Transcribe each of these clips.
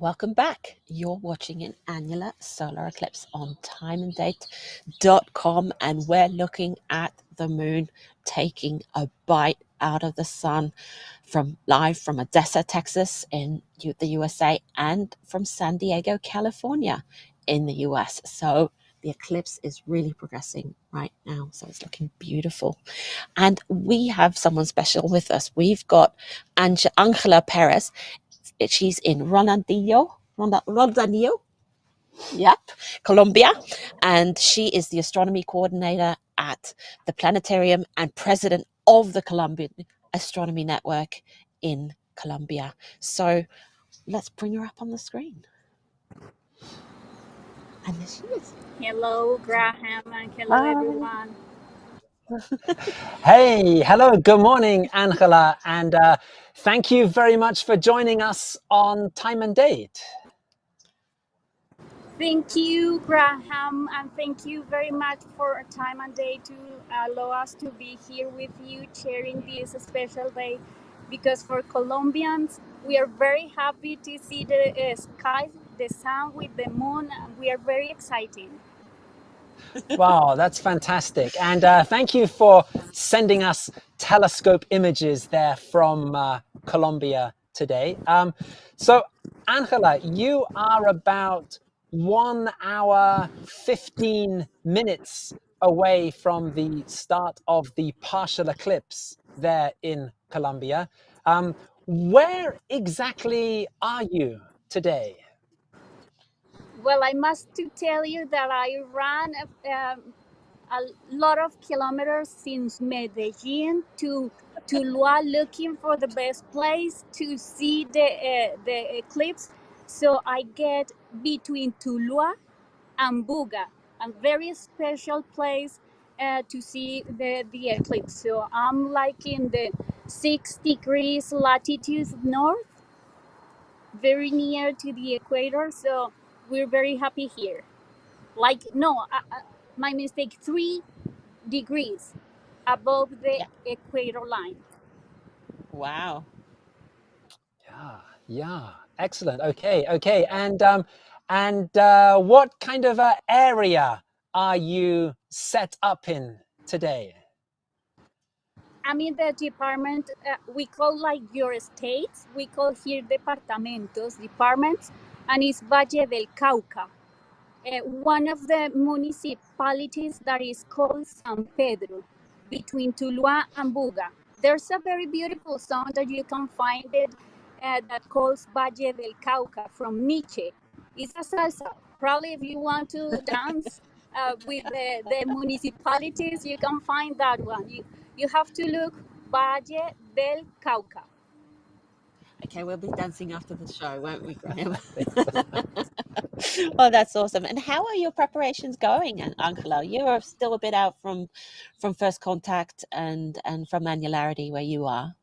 welcome back. You're watching an annular solar eclipse on timeanddate.com, and we're looking at the moon taking a bite out of the sun live from Odessa, Texas in the USA, and from San Diego, California in the US. So the eclipse is really progressing right now. So it's looking beautiful. And we have someone special with us. We've got Angela Perez. She's in Ronaldinho, yep, Colombia, and she is the astronomy coordinator at the planetarium and president of the Colombian Astronomy Network in Colombia. So let's bring her up on the screen. And there she is. Hello, Graham, and hello, everyone. Hey, hello, good morning, Angela, and thank you very much for joining us on Time and Date. Thank you, Graham, and thank you very much for Time and Day to allow us to be here with you sharing this special day, because for Colombians, we are very happy to see the sky, the sun with the moon, and we are very excited. Wow, that's fantastic. And thank you for sending us telescope images there from Colombia today. So, Angela, you are about 1 hour, 15 minutes away from the start of the partial eclipse there in Colombia. Where exactly are you today? Well, I must to tell you that I ran a lot of kilometers since Medellin to Tuluá, looking for the best place to see the eclipse. So I get between Tuluá and Buga, a very special place to see the eclipse. So I'm like in the 6 degrees latitude north, very near to the equator. So we're very happy here. Like, no, my mistake, 3 degrees above the equator line. Wow. Yeah, excellent. Okay. And what kind of area are you set up in today? I'm in the department we call like your states. We call here departamentos, departments, and it's Valle del Cauca. One of the municipalities that is called San Pedro, between Tuluá and Buga. There's a very beautiful song that you can find it that calls Valle del Cauca from Nietzsche. It's a salsa. Probably if you want to dance with the municipalities, you can find that one. You have to look Valle del Cauca. Okay, we'll be dancing after the show, won't we, Graham? Oh, that's awesome. And how are your preparations going, Angela? You're still a bit out from first contact and from annularity where you are.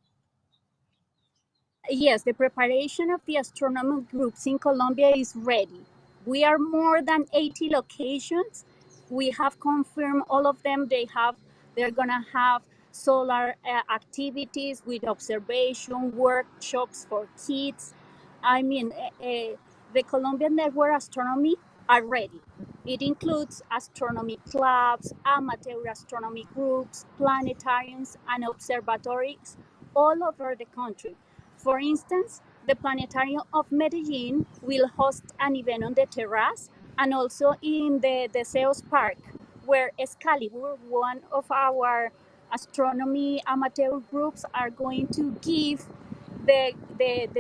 Yes, the preparation of the astronomy groups in Colombia is ready. We are more than 80 locations. We have confirmed all of them. They're gonna have solar activities with observation workshops for kids. I mean, the Colombian Network Astronomy are ready. It includes astronomy clubs, amateur astronomy groups, planetariums, and observatories all over the country. For instance, the Planetarium of Medellin will host an event on the terrace and also in the Deseos Park, where Excalibur, one of our astronomy amateur groups, are going to give the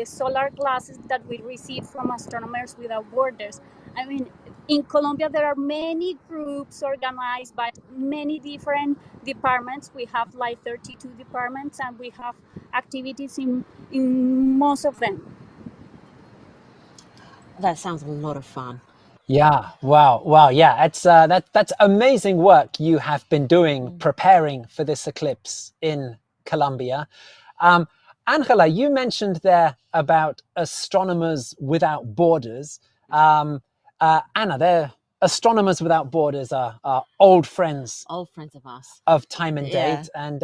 solar glasses that we receive from Astronomers Without Borders. I mean, in Colombia, there are many groups organized by many different departments. We have like 32 departments, and we have activities in most of them. That sounds a lot of fun. Yeah, wow, yeah, it's that's amazing work you have been doing preparing for this eclipse in Colombia. Angela, you mentioned there about Astronomers Without Borders. Anna, Astronomers Without Borders are old friends of us, of Time and Date, and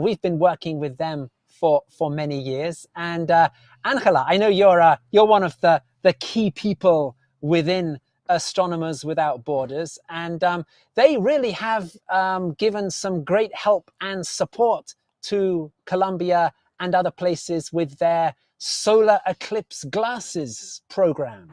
we've been working with them for many years. And Angela, I know you're one of the key people within Astronomers Without Borders, and they really have given some great help and support to Colombia and other places with their solar eclipse glasses program.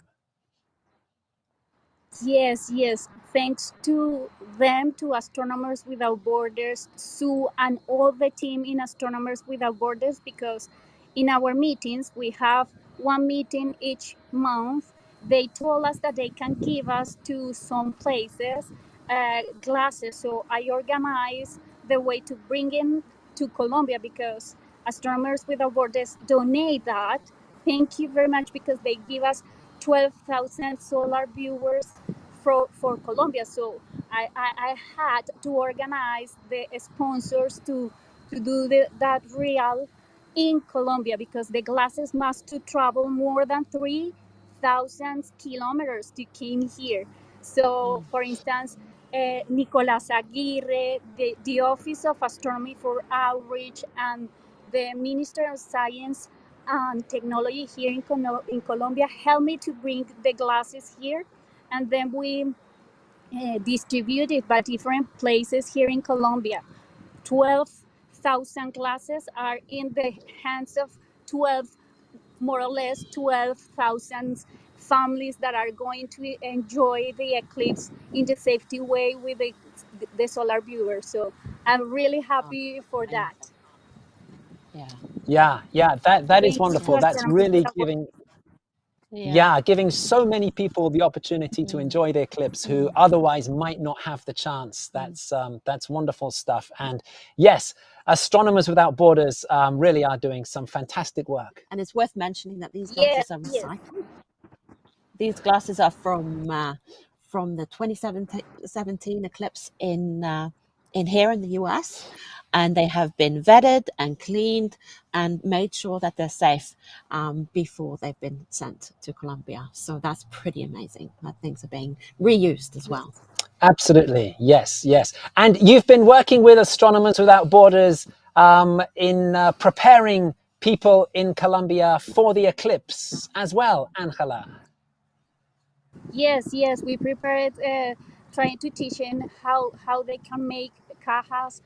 Yes, yes. Thanks to them, to Astronomers Without Borders, Sue, and all the team in Astronomers Without Borders, because in our meetings, we have one meeting each month. They told us that they can give us to some places glasses. So I organize the way to bring in to Colombia, because Astronomers Without Borders donate that. Thank you very much, because they give us 12,000 solar viewers for Colombia. So I had to organize the sponsors to do that real in Colombia, because the glasses must to travel more than 3,000 kilometers to come here. So, for instance, Nicolas Aguirre, the Office of Astronomy for Outreach, and the Minister of Science and Technology here in Colombia helped me to bring the glasses here, and then we distribute it by different places here in Colombia. 12,000 glasses are in the hands of 12, more or less 12,000 families that are going to enjoy the eclipse in the safety way with the solar viewer. So I'm really happy for that. Yeah. Yeah, that is Thanks to wonderful. That's Astronomers really Without Borders. giving so many people the opportunity to enjoy the eclipse who otherwise might not have the chance. That's wonderful stuff. And yes, Astronomers Without Borders really are doing some fantastic work. And it's worth mentioning that these Yes, glasses are yes. recycled. These glasses are from the 2017 eclipse in here in the US, and they have been vetted and cleaned and made sure that they're safe before they've been sent to Colombia. So that's pretty amazing that things are being reused as well. Absolutely, yes. And you've been working with Astronomers Without Borders in preparing people in Colombia for the eclipse as well, Angela. Yes, we prepared trying to teach them how they can make cajas,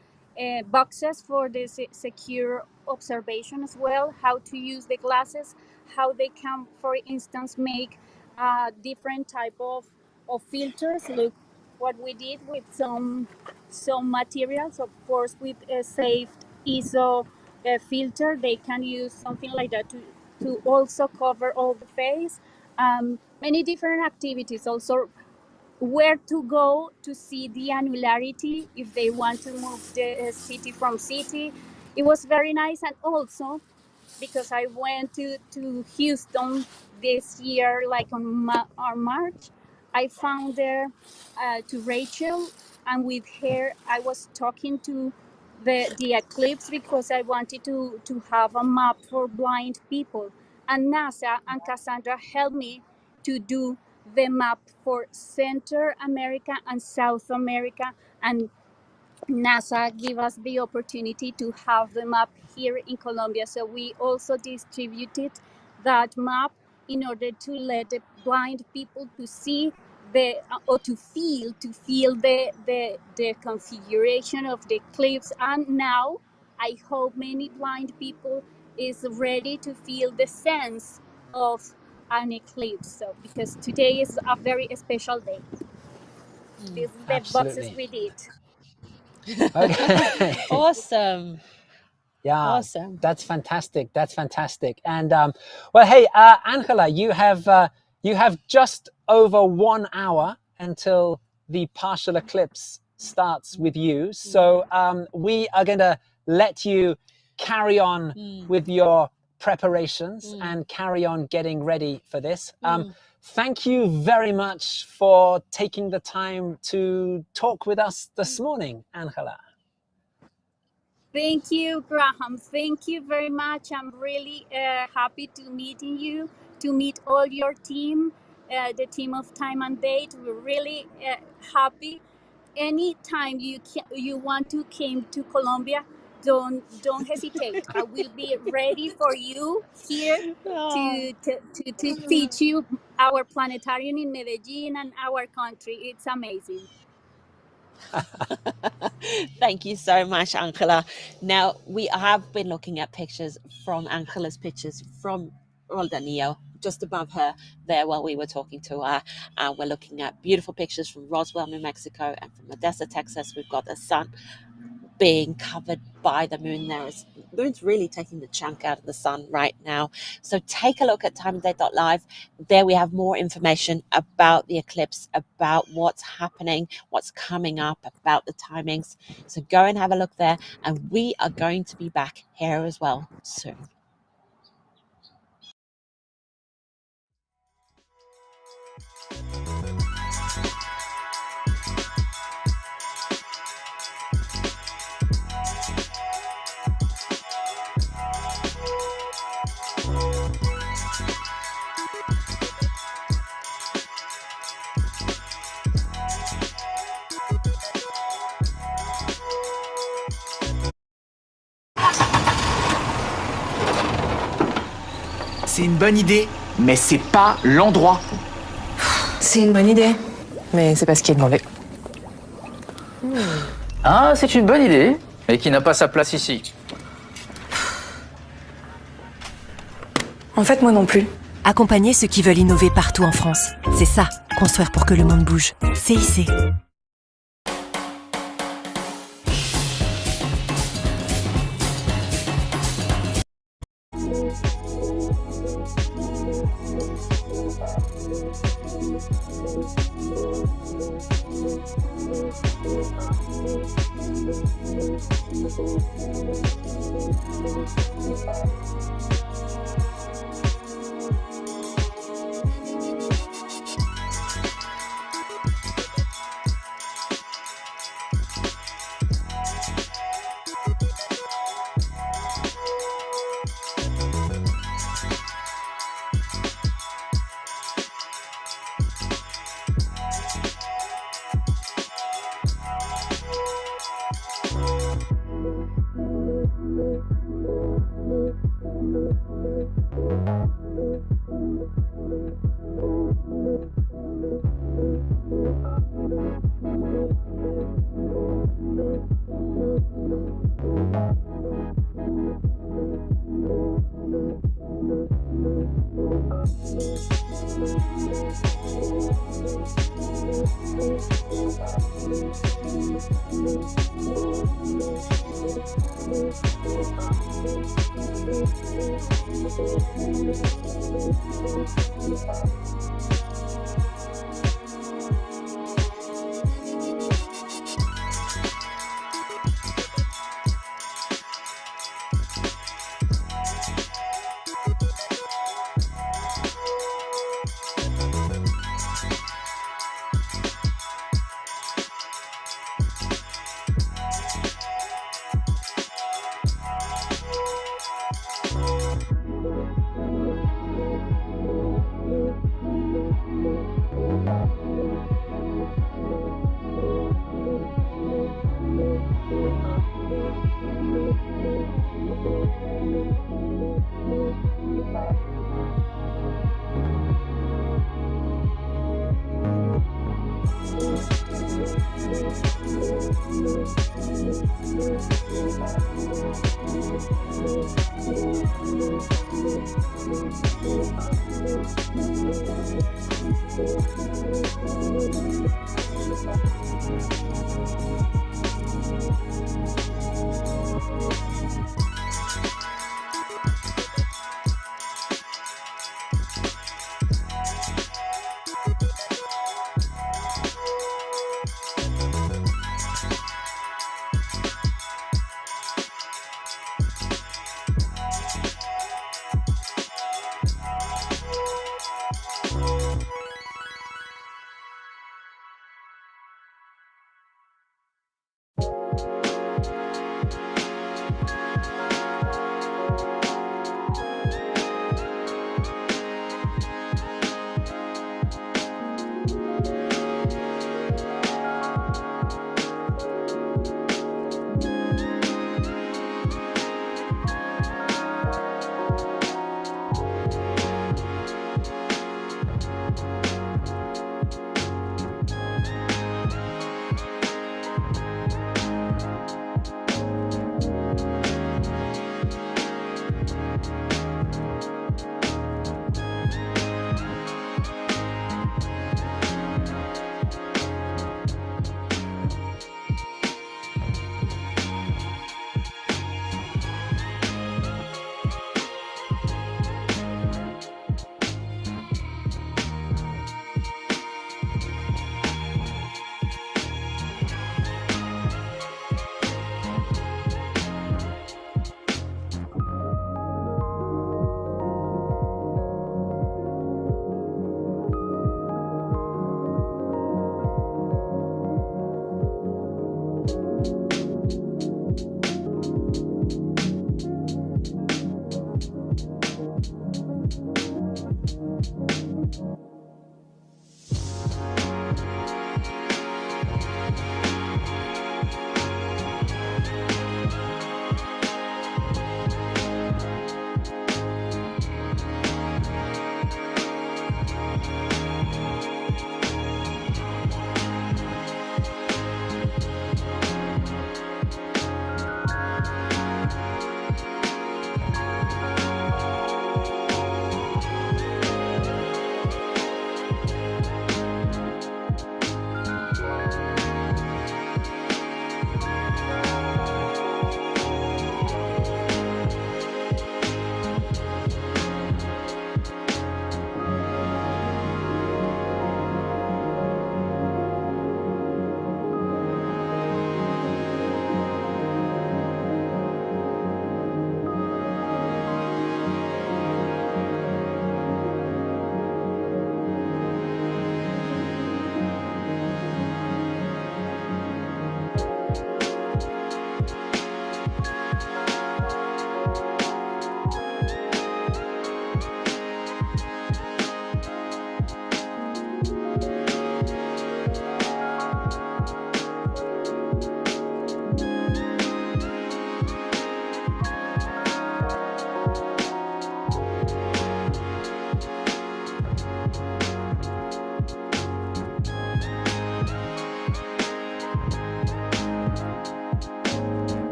boxes for the secure observation as well, how to use the glasses, how they can, for instance, make different type of filters. Look what we did with some materials, of course, with a safe ISO filter. They can use something like that to also cover all the face. Many different activities, also where to go to see the annularity if they want to move the city from city. It was very nice. And also, because I went to Houston this year, like on March, I found there to Rachel, and with her I was talking to the eclipse, because I wanted to have a map for blind people, and NASA and Cassandra helped me to do the map for Central America and South America, and NASA give us the opportunity to have the map here in Colombia. So we also distributed that map in order to let the blind people to see the or to feel the configuration of the eclipse. And now I hope many blind people is ready to feel the sense of an eclipse. So because today is a very special day. This is the boxes Absolutely. we did. Okay. Awesome. Yeah, Awesome. that's fantastic. And well, hey, Angela, you have just over 1 hour until the partial eclipse starts with you. So we are going to let you carry on with your preparations and carry on getting ready for this. Thank you very much for taking the time to talk with us this morning, Angela. Thank you, Graham. Thank you very much. I'm really happy to meeting you, to meet all your team, the team of Time and Date. We're really happy. Anytime you want to came to Colombia, don't hesitate. I will be ready for you here to teach you our planetarium in Medellin and our country. It's amazing. Thank you so much, Angela. Now, we have been looking at pictures from Angela's pictures from Roldanillo, just above her there while we were talking to her. We're looking at beautiful pictures from Roswell, New Mexico, and from Odessa, Texas. We've got the sun being covered by the moon. Moon's really taking the chunk out of the sun right now. So take a look at timeanddate.live. There we have more information about the eclipse, about what's happening, what's coming up, about the timings. So go and have a look there, and we are going to be back here as well soon. C'est une bonne idée, mais c'est pas l'endroit. C'est une bonne idée, mais c'est pas ce qui est demandé. Ah, c'est une bonne idée, mais qui n'a pas sa place ici. En fait, moi non plus. Accompagner ceux qui veulent innover partout en France. C'est ça, construire pour que le monde bouge. CIC.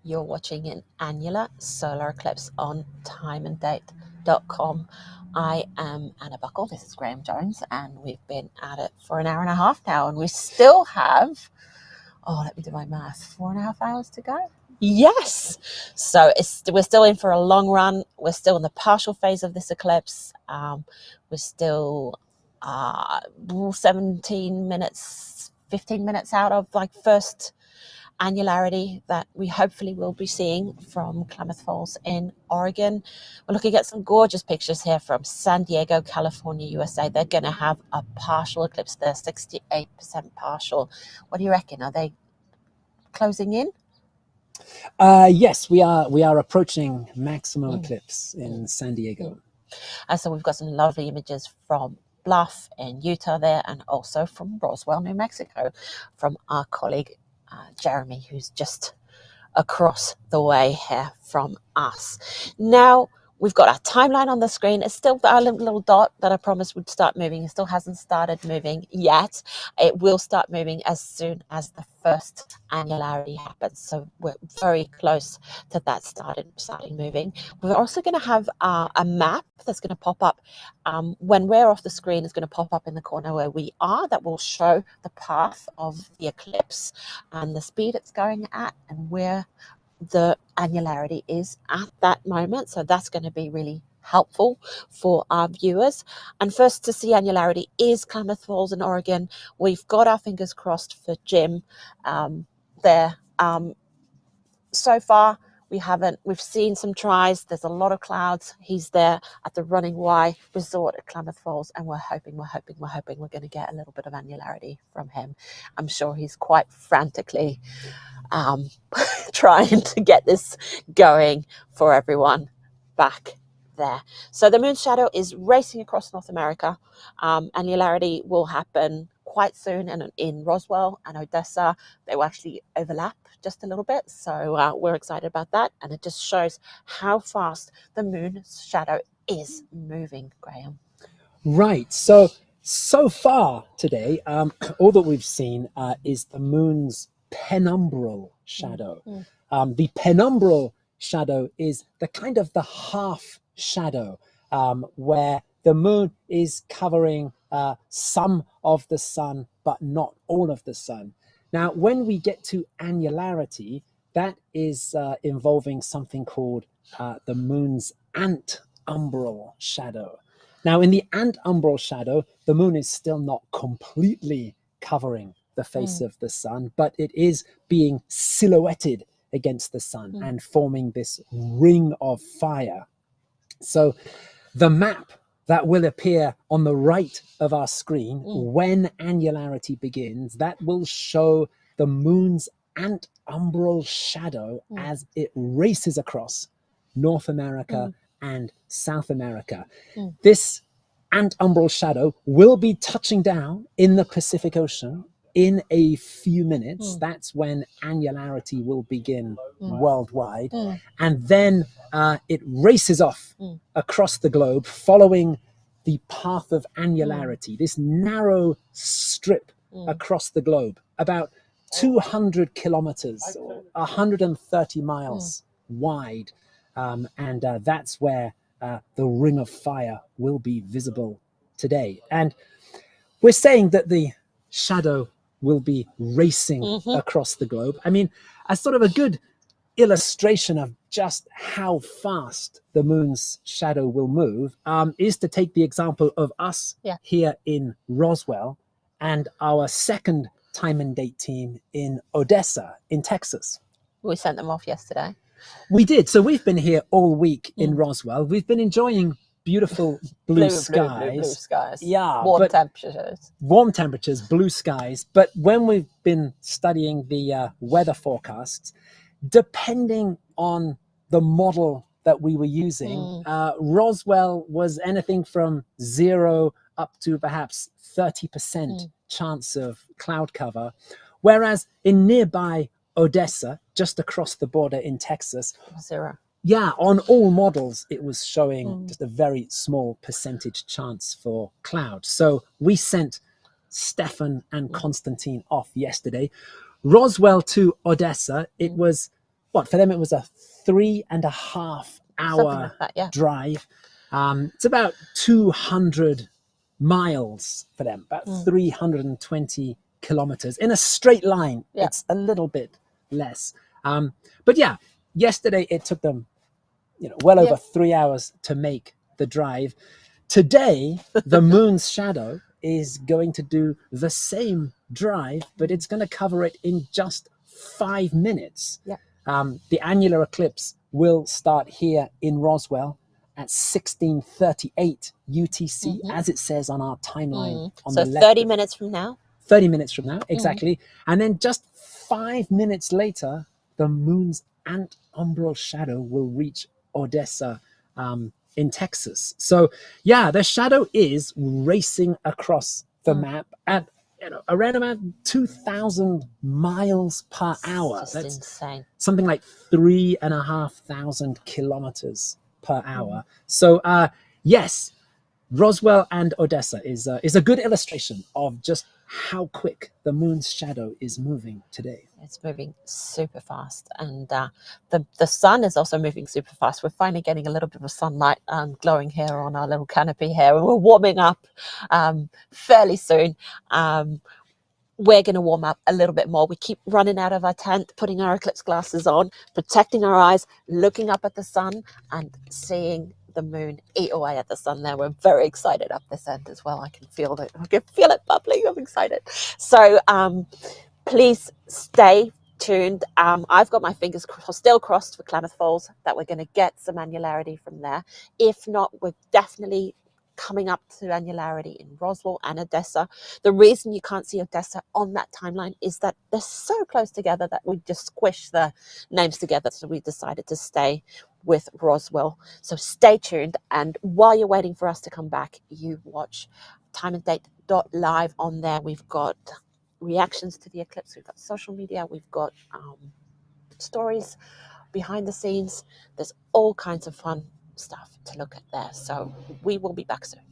You're watching an annular solar eclipse on timeanddate.com. I am Anna Buckle, this is Graham Jones, and we've been at it for an hour and a half now, and we still have, let me do my math, 4.5 hours to go. Yes! So we're still in for a long run. We're still in the partial phase of this eclipse. We're still 17 minutes, 15 minutes out of first annularity that we hopefully will be seeing from Klamath Falls in Oregon. We're looking at some gorgeous pictures here from San Diego, California, USA. They're going to have a partial eclipse there, 68% partial. What do you reckon? Are they closing in? Yes, we are approaching maximum eclipse in San Diego. And so we've got some lovely images from Bluff in Utah there, and also from Roswell, New Mexico, from our colleague Jeremy, who's just across the way here from us. Now we've got our timeline on the screen. It's still our little dot that I promised would start moving. It still hasn't started moving yet. It will start moving as soon as the first annularity happens. So we're very close to that starting moving. We're also going to have a map that's going to pop up when we're off the screen. It's going to pop up in the corner where we are. That will show the path of the eclipse and the speed it's going at and where the annularity is at that moment. So that's going to be really helpful for our viewers. And first to see annularity is Klamath Falls in Oregon. We've got our fingers crossed for Jim there. So far we've seen some tries. There's a lot of clouds. He's there at the Running Y Resort at Klamath Falls, and we're hoping we're going to get a little bit of annularity from him. I'm sure he's quite frantically trying to get this going for everyone back there. So the moon shadow is racing across North America. Annularity will happen quite soon, and in Roswell and Odessa they will actually overlap just a little bit, so we're excited about that, and it just shows how fast the moon's shadow is moving, Graham. Right, so far today all that we've seen is the moon's penumbral shadow. The penumbral shadow is the kind of the half shadow where the moon is covering some of the sun but not all of the sun. Now when we get to annularity, that is involving something called the moon's antumbral shadow. Now, in the antumbral shadow, the moon is still not completely covering the face of the sun, but it is being silhouetted against the sun and forming this ring of fire. So the map that will appear on the right of our screen when annularity begins, that will show the moon's antumbral shadow as it races across North America and South America. This antumbral shadow will be touching down in the Pacific Ocean in a few minutes. That's when annularity will begin worldwide. And then it races off across the globe following the path of annularity, this narrow strip across the globe, about 200 kilometers or 130 miles wide. And that's where the ring of fire will be visible today. And we're saying that the shadow will be racing across the globe. I mean, as sort of a good illustration of just how fast the moon's shadow will move is to take the example of us here in Roswell and our second time and date team in Odessa in Texas. We sent them off yesterday. We did. So we've been here all week in Roswell. We've been enjoying beautiful blue skies. Blue skies. Yeah. Warm temperatures. Warm temperatures, blue skies. But when we've been studying the weather forecasts, depending on the model that we were using, Roswell was anything from 0 up to perhaps 30% chance of cloud cover. Whereas in nearby Odessa, just across the border in Texas, 0. Yeah, on all models, it was showing just a very small percentage chance for cloud. So we sent Stefan and Konstantin off yesterday. Roswell to Odessa, it was, for them, it was a 3.5 hour drive. It's about 200 miles for them, about 320 kilometers in a straight line. It's a little bit less. But yeah, yesterday it took them well over 3 hours to make the drive. Today, the moon's shadow is going to do the same drive, but it's going to cover it in just 5 minutes. The annular eclipse will start here in Roswell at 16:38 UTC, as it says on our timeline. On so the left 30 minutes from now? 30 minutes from now, exactly. And then just 5 minutes later, the moon's antumbral shadow will reach Odessa in Texas. So yeah, the shadow is racing across the map at around about 2,000 miles per hour. That's insane. Something like 3,500 kilometers per hour. So yes, Roswell and Odessa is a good illustration of just how quick the moon's shadow is moving today. It's moving super fast, and the sun is also moving super fast. We're finally getting a little bit of sunlight glowing here on our little canopy here, and we're warming up fairly soon. We're going to warm up a little bit more. We keep running out of our tent, putting our eclipse glasses on, protecting our eyes, looking up at the sun and seeing the moon eat away at the sun there. We're very excited up this end as well. I can feel it. I can feel it bubbling. I'm excited. So please stay tuned. I've got my fingers still crossed for Klamath Falls that we're going to get some annularity from there. If not, we're definitely coming up to annularity in Roswell and Odessa. The reason you can't see Odessa on that timeline is that they're so close together that we just squish the names together. So we decided to stay with Roswell. So stay tuned. And while you're waiting for us to come back, you watch timeanddate.live on there. We've got reactions to the eclipse. We've got social media. We've got stories behind the scenes. There's all kinds of fun stuff to look at there. So we will be back soon.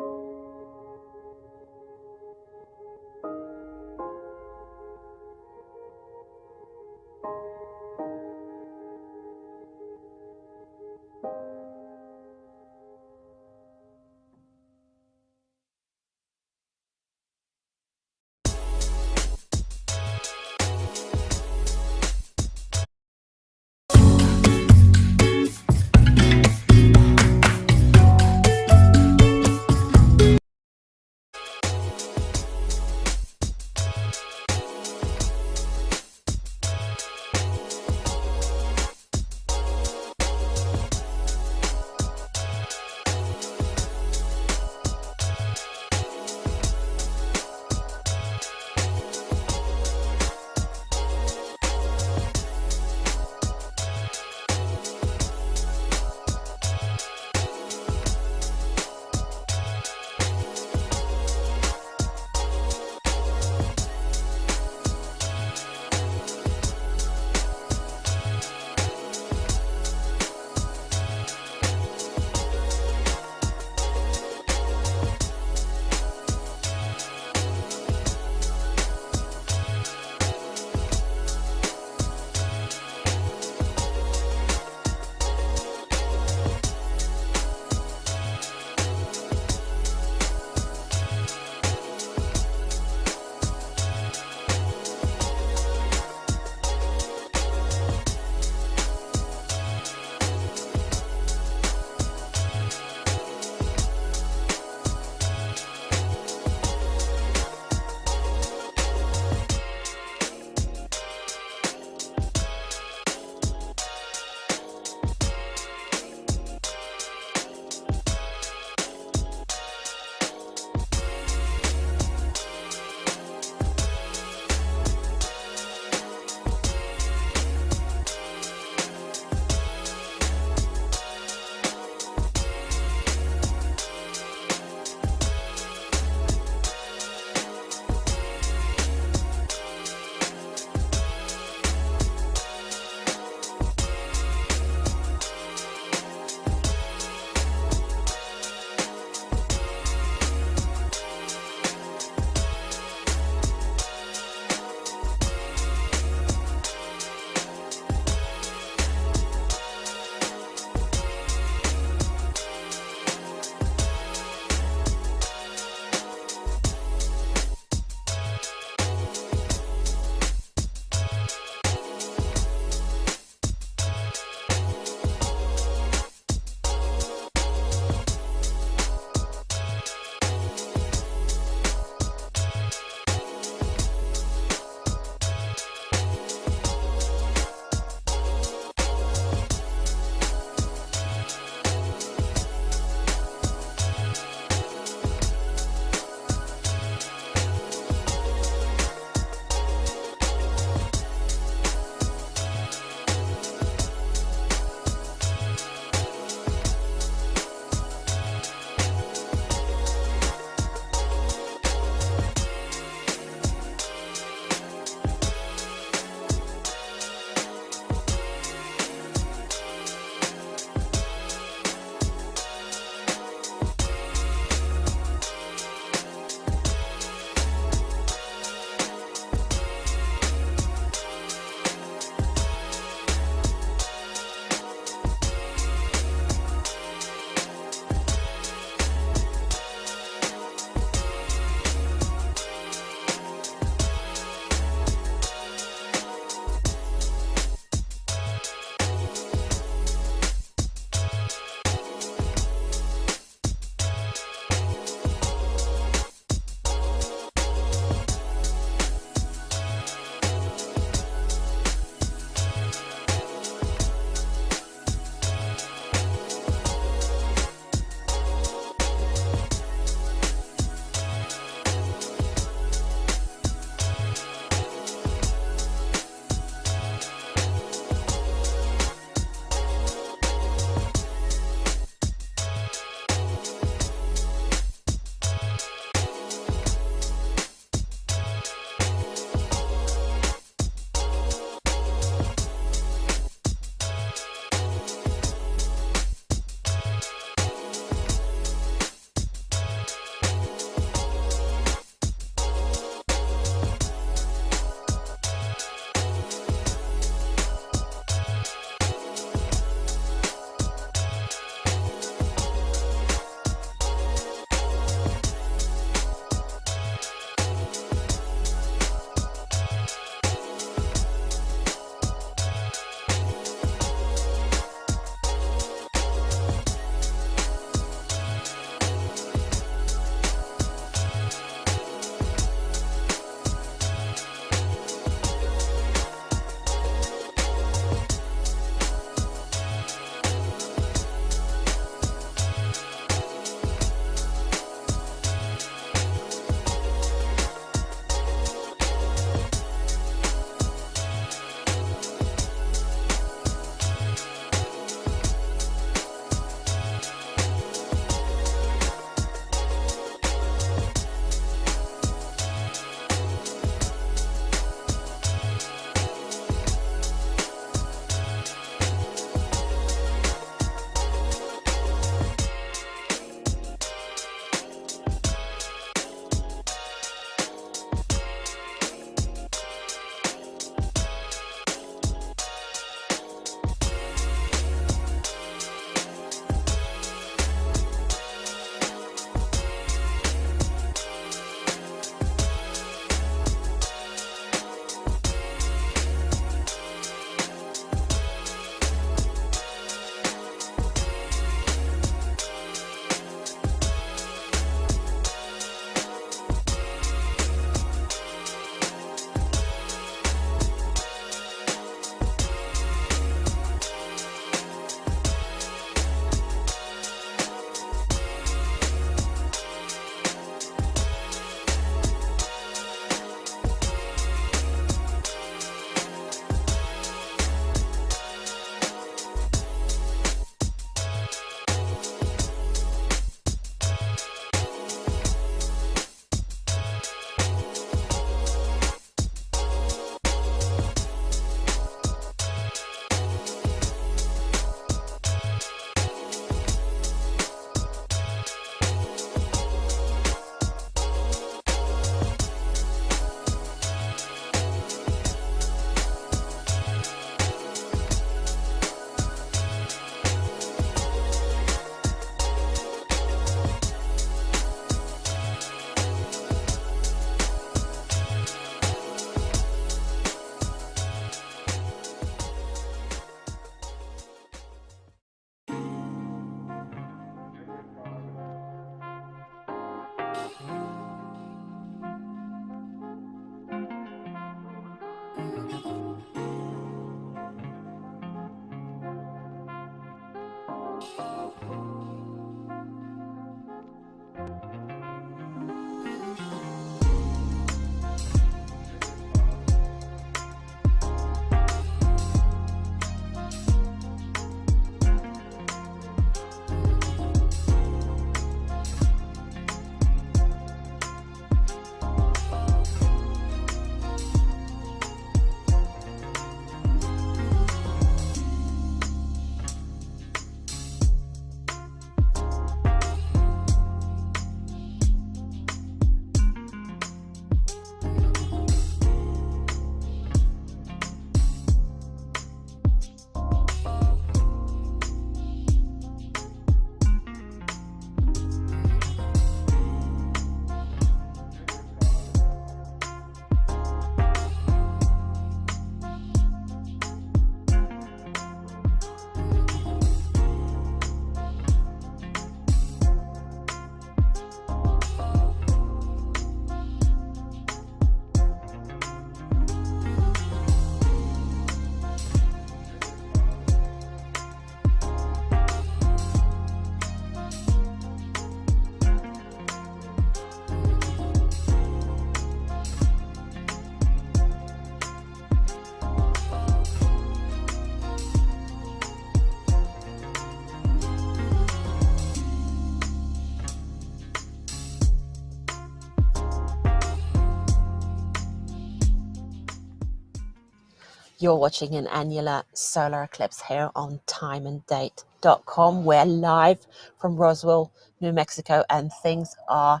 You're watching an annular solar eclipse here on timeanddate.com. We're live from Roswell, New Mexico, and things are,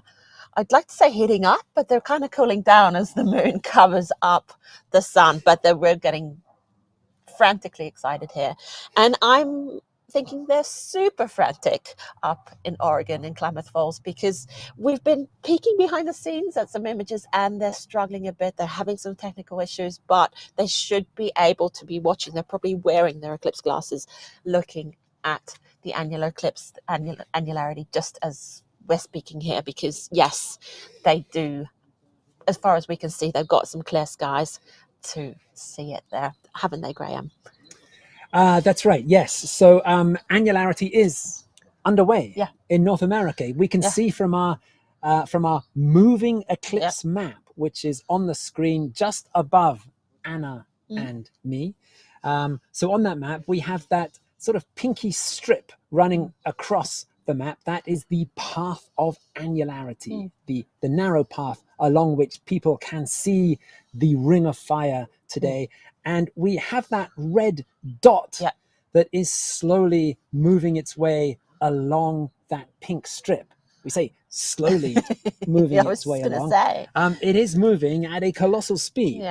I'd like to say heating up, but they're kind of cooling down as the moon covers up the sun. But we're getting frantically excited here. And I'm thinking they're super frantic up in Oregon in Klamath Falls, because we've been peeking behind the scenes at some images and they're struggling a bit. They're having some technical issues, but they should be able to be watching. They're probably wearing their eclipse glasses, looking at the annular eclipse, annularity, just as we're speaking here, because yes, they do. As far as we can see, they've got some clear skies to see it there, haven't they, Graham? That's right, yes. So annularity is underway in North America. We can see from our moving eclipse map, which is on the screen just above Anna and me. So on that map, we have that sort of pinky strip running across the map. That is the path of annularity, the narrow path along which people can see the ring of fire today. And we have that red dot that is slowly moving its way along that pink strip. We say slowly moving its way along. It is moving at a colossal speed.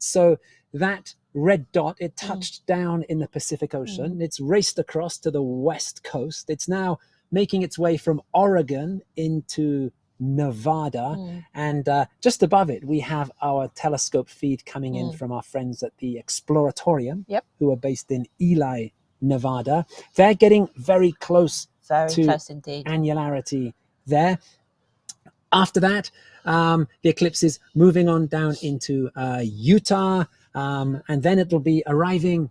So that red dot, it touched down in the Pacific Ocean. It's raced across to the west coast. It's now making its way from Oregon into Nevada, and just above it we have our telescope feed coming in from our friends at the Exploratorium, who are based in Ely, Nevada. They're getting very close to indeed. annularity there. After that, the eclipse is moving on down into Utah, and then it'll be arriving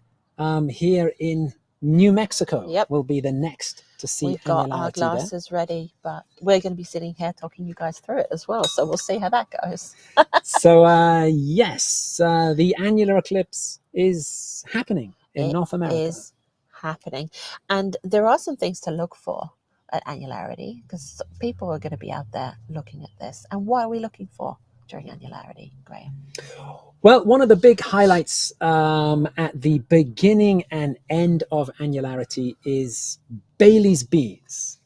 here in New Mexico. Will be the next to see. We've got our glasses ready, but we're going to be sitting here talking you guys through it as well, so we'll see how that goes. So yes, the annular eclipse is happening in North America. It is happening, and there are some things to look for at annularity, because people are going to be out there looking at this. And what are we looking for during annularity, Graham? Well, one of the big highlights at the beginning and end of annularity is Bailey's beads.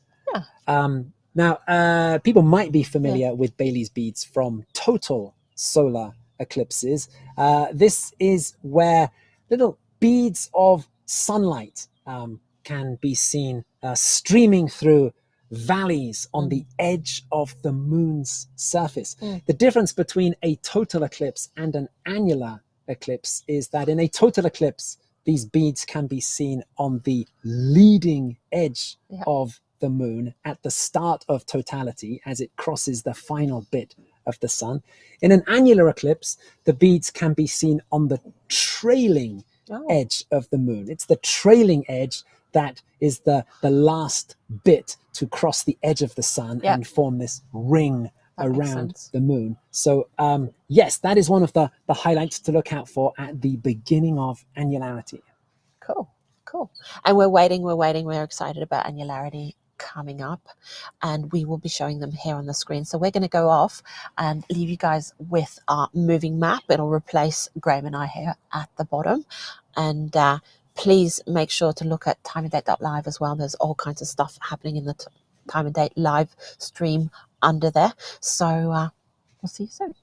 Now, people might be familiar with Bailey's beads from total solar eclipses. This is where little beads of sunlight can be seen streaming through valleys on the edge of the moon's surface. The difference between a total eclipse and an annular eclipse is that in a total eclipse, these beads can be seen on the leading edge of the moon at the start of totality as it crosses the final bit of the sun. In an annular eclipse, the beads can be seen on the trailing edge of the moon. It's the trailing edge that is the last bit to cross the edge of the sun and form this ring around the moon. So yes, that is one of the highlights to look out for at the beginning of annularity. Cool. And we're waiting. We're excited about annularity coming up, and we will be showing them here on the screen. So we're going to go off and leave you guys with our moving map. It'll replace Graham and I here at the bottom. And please make sure to look at timeanddate.live as well. There's all kinds of stuff happening in the Time and Date live stream under there. So we'll see you soon.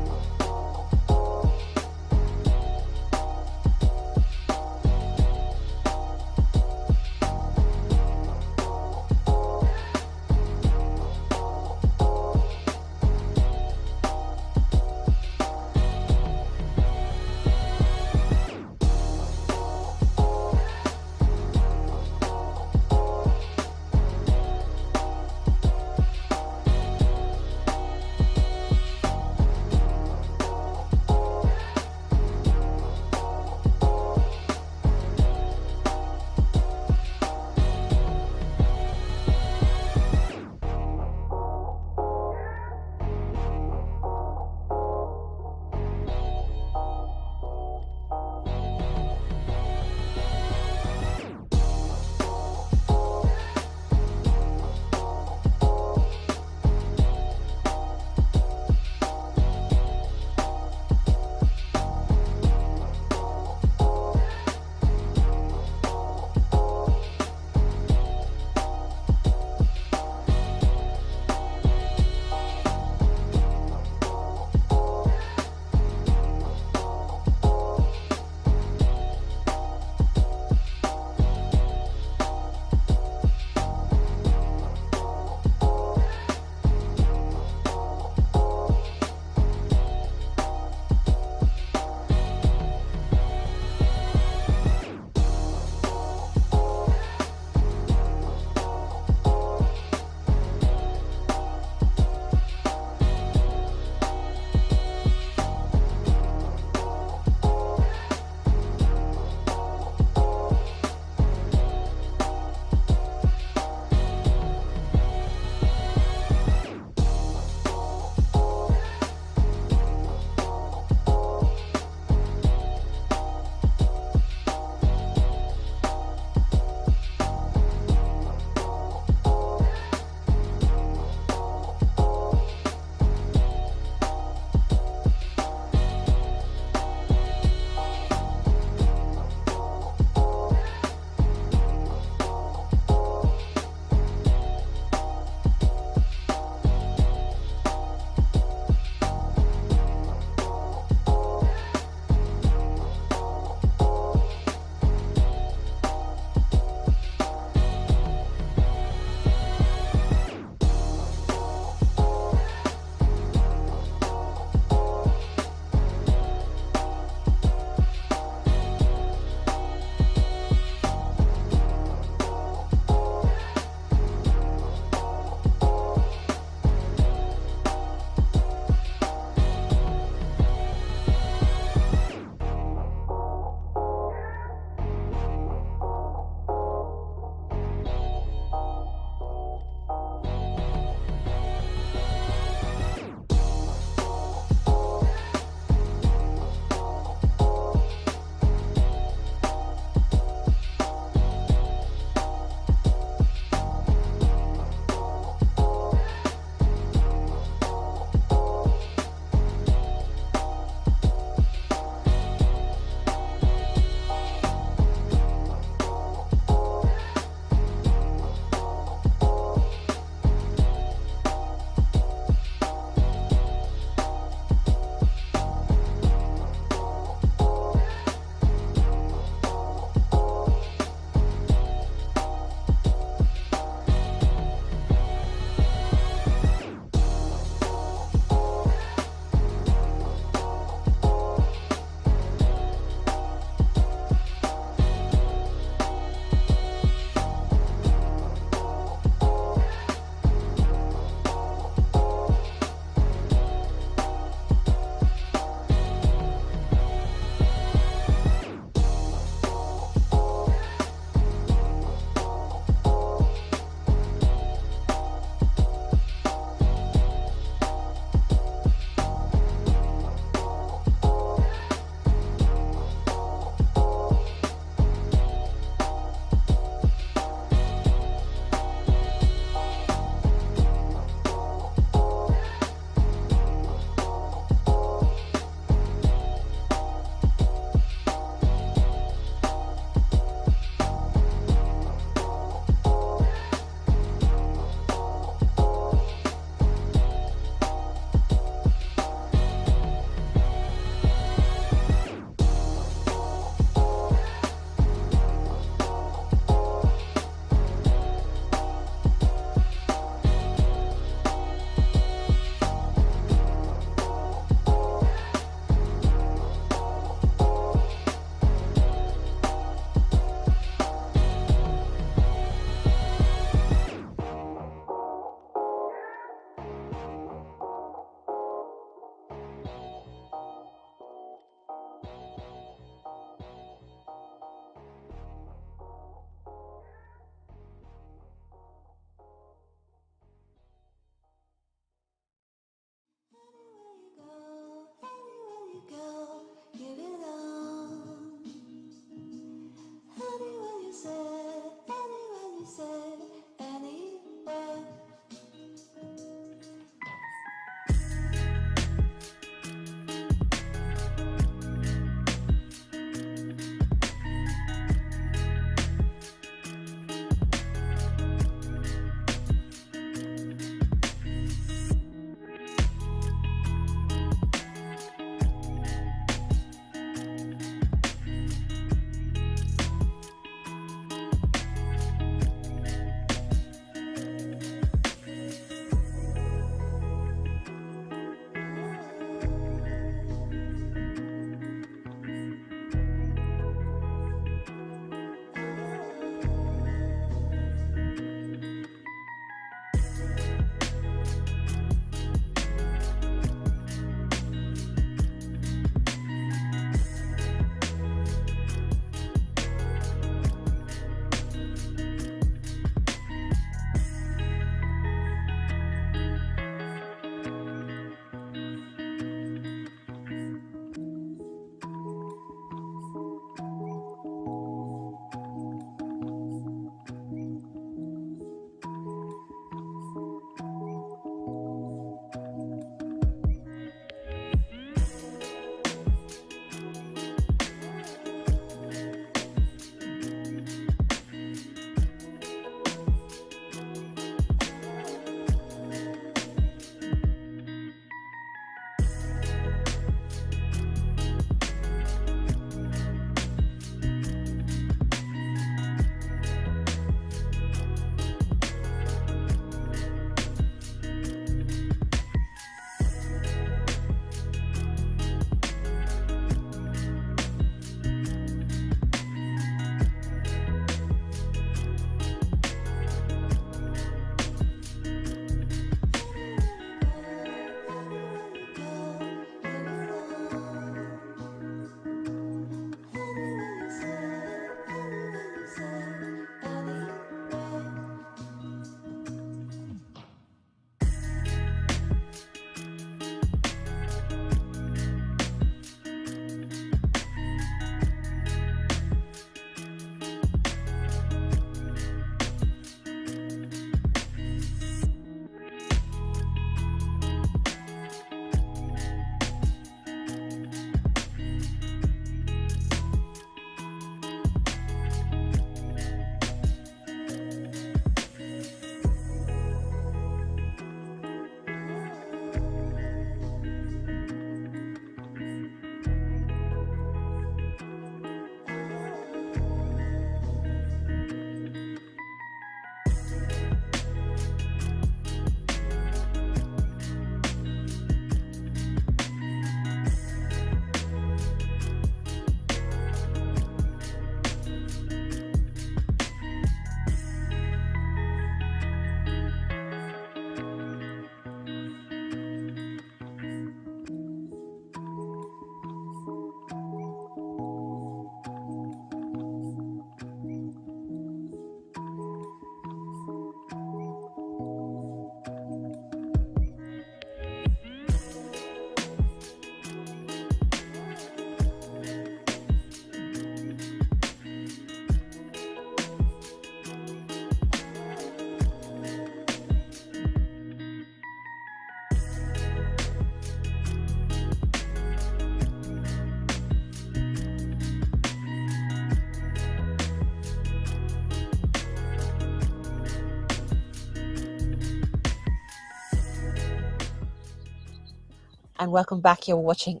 And welcome back. You're watching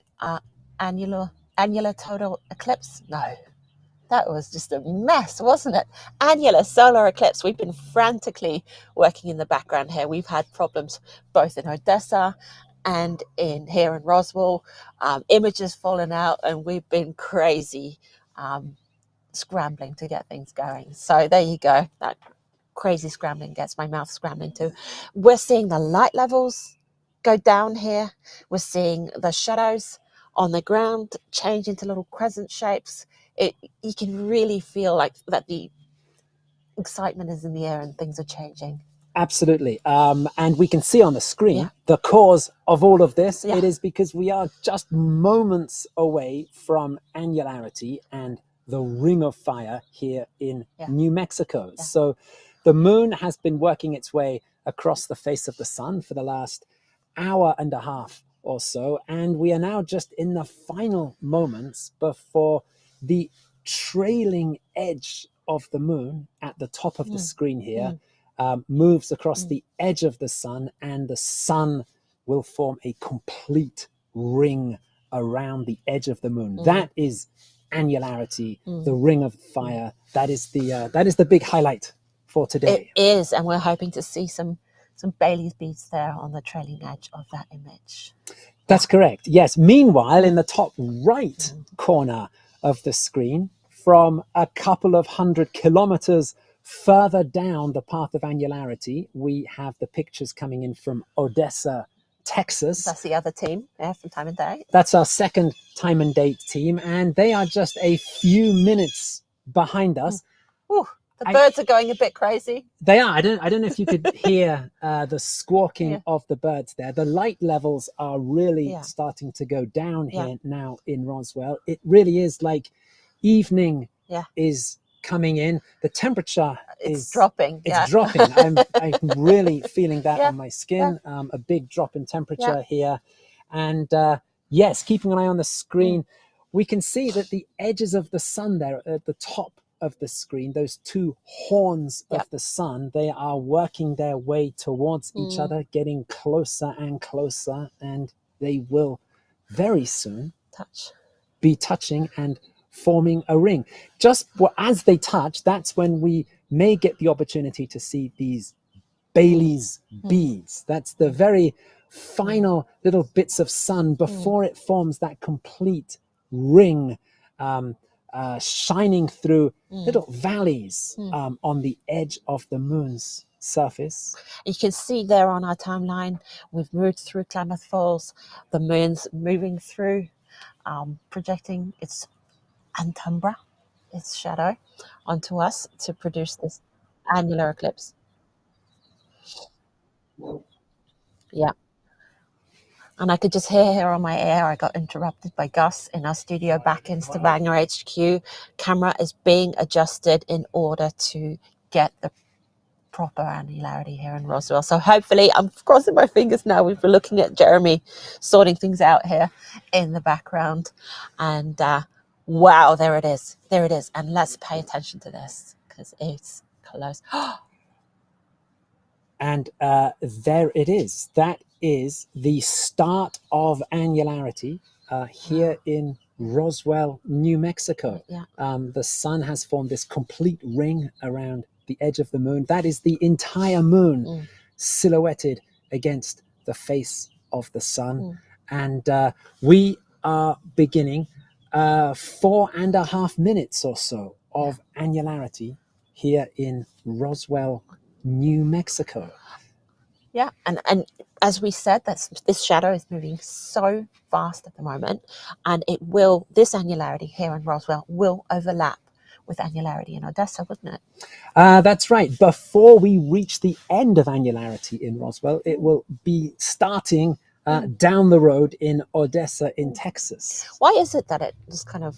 annular total eclipse. No, that was just a mess, wasn't it? Annular solar eclipse. We've been frantically working in the background here. We've had problems both in Odessa and here in Roswell. Images fallen out, and we've been crazy scrambling to get things going. So there you go. That crazy scrambling gets my mouth scrambling too. We're seeing the light levels go down here. We're seeing the shadows on the ground change into little crescent shapes. You can really feel like that the excitement is in the air and things are changing. Absolutely. And we can see on the screen the cause of all of this. Yeah. It is because we are just moments away from annularity and the ring of fire here in New Mexico. Yeah. So the moon has been working its way across the face of the sun for the last hour and a half or so. And we are now just in the final moments before the trailing edge of the moon at the top of the screen here moves across the edge of the sun, and the sun will form a complete ring around the edge of the moon. That is annularity, the ring of fire. That is the big highlight for today. It is, and we're hoping to see some Bailey's beads there on the trailing edge of that image. That's correct. Yes. Meanwhile, in the top right corner of the screen, from a couple of 100 kilometers further down the path of annularity, we have the pictures coming in from Odessa, Texas. That's the other team from Time and Date. That's our second Time and Date team, and they are just a few minutes behind us. Ooh, the birds are going a bit crazy. They are. I don't know if you could hear the squawking of the birds there. The light levels are really starting to go down here now in Roswell. It really is like evening is coming in. The temperature is dropping. It's dropping. I'm really feeling that on my skin. A big drop in temperature here. And yes, keeping an eye on the screen, we can see that the edges of the sun there at the top of the screen, those two horns of the sun, they are working their way towards each other, getting closer and closer, and they will very soon be touching and forming a ring. Just as they touch, that's when we may get the opportunity to see these Bailey's beads. That's the very final little bits of sun before it forms that complete ring, shining through little valleys on the edge of the moon's surface. You can see there on our timeline, we've moved through Klamath Falls. The moon's moving through, projecting its antumbra, its shadow, onto us to produce this annular eclipse. Yeah. And I could just hear here on my air, I got interrupted by Gus in our studio back in Stavanger HQ. Camera is being adjusted in order to get the proper annularity here in Roswell. So hopefully, I'm crossing my fingers now. We've been looking at Jeremy sorting things out here in the background. And wow, there it is. There it is. And let's pay attention to this because it's close. And there it is. That is the start of annularity here in Roswell, New Mexico. The sun has formed this complete ring around the edge of the moon. That is the entire moon silhouetted against the face of the sun. And we are beginning 4.5 minutes or so of annularity here in Roswell, New Mexico. Yeah, and as we said, this shadow is moving so fast at the moment, and this annularity here in Roswell will overlap with annularity in Odessa, wouldn't it? That's right. Before we reach the end of annularity in Roswell, it will be starting down the road in Odessa in Texas. Why is it that it just kind of,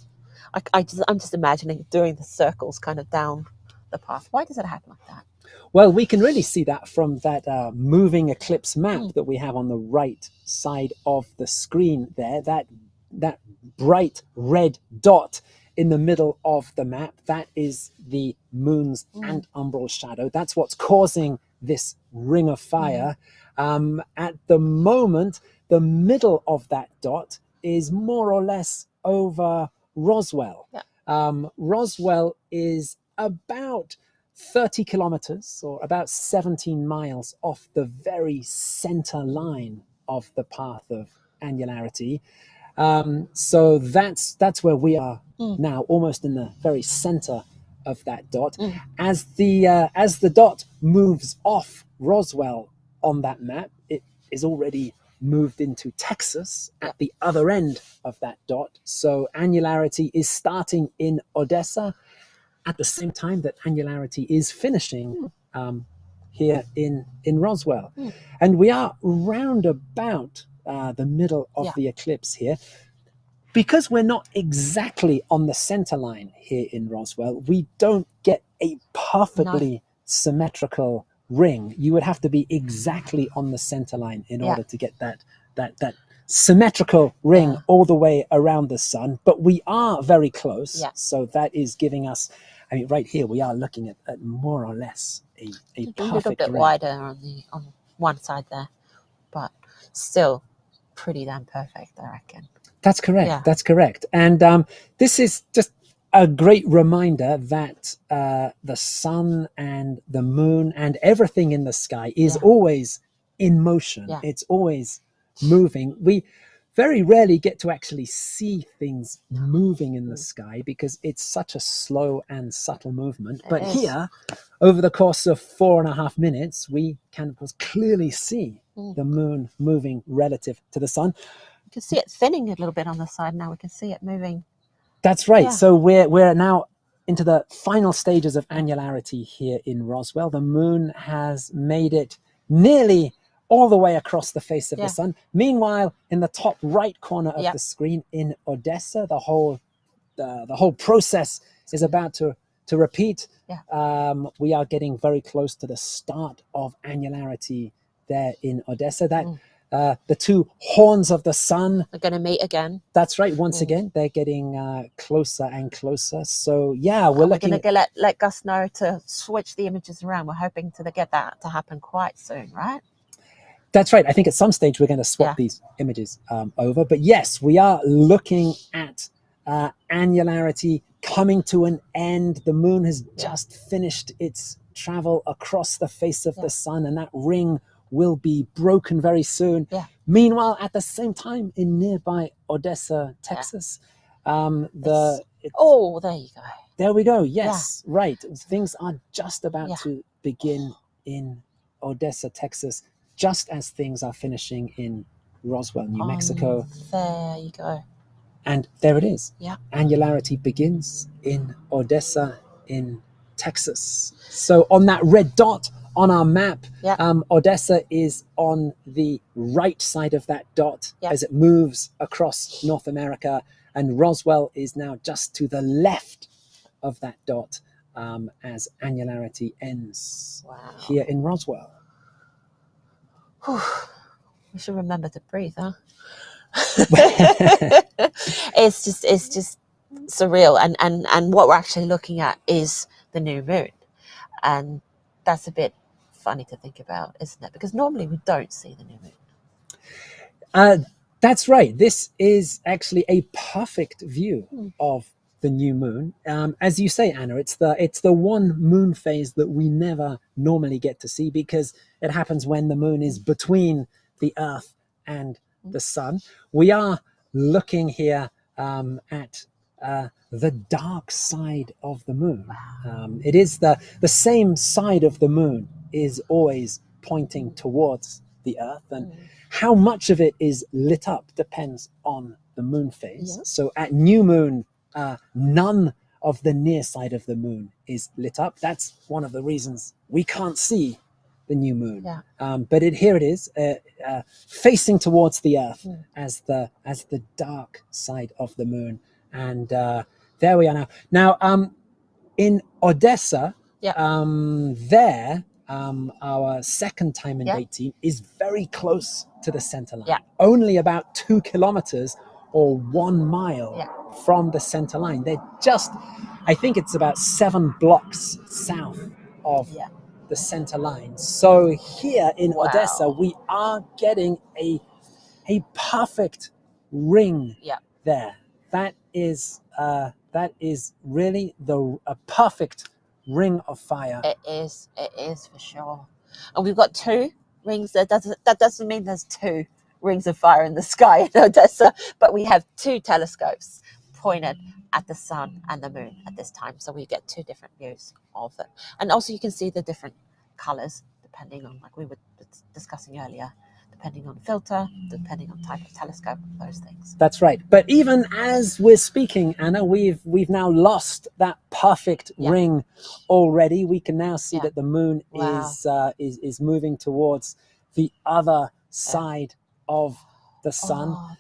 I'm just imagining doing the circles kind of down the path. Why does it happen like that? Well, we can really see that from that moving eclipse map that we have on the right side of the screen there. That bright red dot in the middle of the map, that is the moon's antumbral shadow. That's what's causing this ring of fire. At the moment, the middle of that dot is more or less over Roswell. Roswell is about 30 kilometers or about 17 miles off the very center line of the path of annularity. So that's where we are now, almost in the very center of that dot. As the dot moves off Roswell on that map, it is already moved into Texas at the other end of that dot. So annularity is starting in Odessa at the same time that annularity is finishing here in Roswell. And we are round about the middle of the eclipse here. Because we're not exactly on the center line here in Roswell, we don't get a perfectly symmetrical ring. You would have to be exactly on the center line in order to get that symmetrical ring all the way around the sun. But we are very close. So that is giving us, I mean, right here, we are looking at more or less a perfect a little bit ring. wider on one side there, but still pretty damn perfect, I reckon. That's correct. That's correct. And this is just a great reminder that the sun and the moon and everything in the sky is always in motion. It's always moving. We very rarely get to actually see things moving in the sky because it's such a slow and subtle movement. But here, over the course of 4.5 minutes, we can, of course, clearly see the moon moving relative to the sun. You can see it thinning a little bit on the side now. We can see it moving. That's right. So we're now into the final stages of annularity here in Roswell. The moon has made it nearly all the way across the face of the sun. Meanwhile, in the top right corner of the screen in Odessa, the whole process is about to repeat. We are getting very close to the start of annularity there in Odessa. That the two horns of the sun are going to meet again. That's right. Once again, they're getting closer and closer. So we're looking. We're going to let Gus know to switch the images around. We're hoping to get that to happen quite soon, right? That's right. I think at some stage we're going to swap these images over. But yes, we are looking at annularity coming to an end. The moon has just finished its travel across the face of the sun, and that ring will be broken very soon. Meanwhile, at the same time, in nearby Odessa, Texas, there you go. There we go. Yes, right. Things are just about to begin in Odessa, Texas, just as things are finishing in Roswell, New Mexico. There you go. And there it is. Annularity begins in Odessa, in Texas. So on that red dot on our map, Odessa is on the right side of that dot as it moves across North America, and Roswell is now just to the left of that dot as annularity ends here in Roswell. We should remember to breathe, huh? It's just surreal, and what we're actually looking at is the new moon, and that's a bit funny to think about, isn't it? Because normally we don't see the new moon. That's right. This is actually a perfect view of the new moon. As you say, Anna, it's the one moon phase that we never normally get to see because it happens when the moon is between the Earth and the sun. We are looking here at the dark side of the moon. It is the same side of the moon is always pointing towards the Earth, and how much of it is lit up depends on the moon phase. So at new moon, none of the near side of the moon is lit up. That's one of the reasons we can't see the new moon. But here it is, facing towards the Earth as the dark side of the moon. And there we are now. Now, in Odessa, our second time and date team is very close to the center line. Only about 2 kilometers or 1 mile from the center line. They're just, I think it's about 7 blocks south of the center line. So here in Odessa, we are getting a a perfect ring Yeah. there. That is really a perfect ring of fire. It is for sure. And we've got two rings. That doesn't mean there's two rings of fire in the sky in Odessa, but we have two telescopes pointed at the sun and the moon at this time, so we get two different views of it. And also you can see the different colors depending on, like we were discussing earlier, depending on filter, depending on type of telescope, those things. That's right. But even as we're speaking, Anna, we've now lost that perfect ring already. We can now see that the moon is moving towards the other side of the sun. Oh,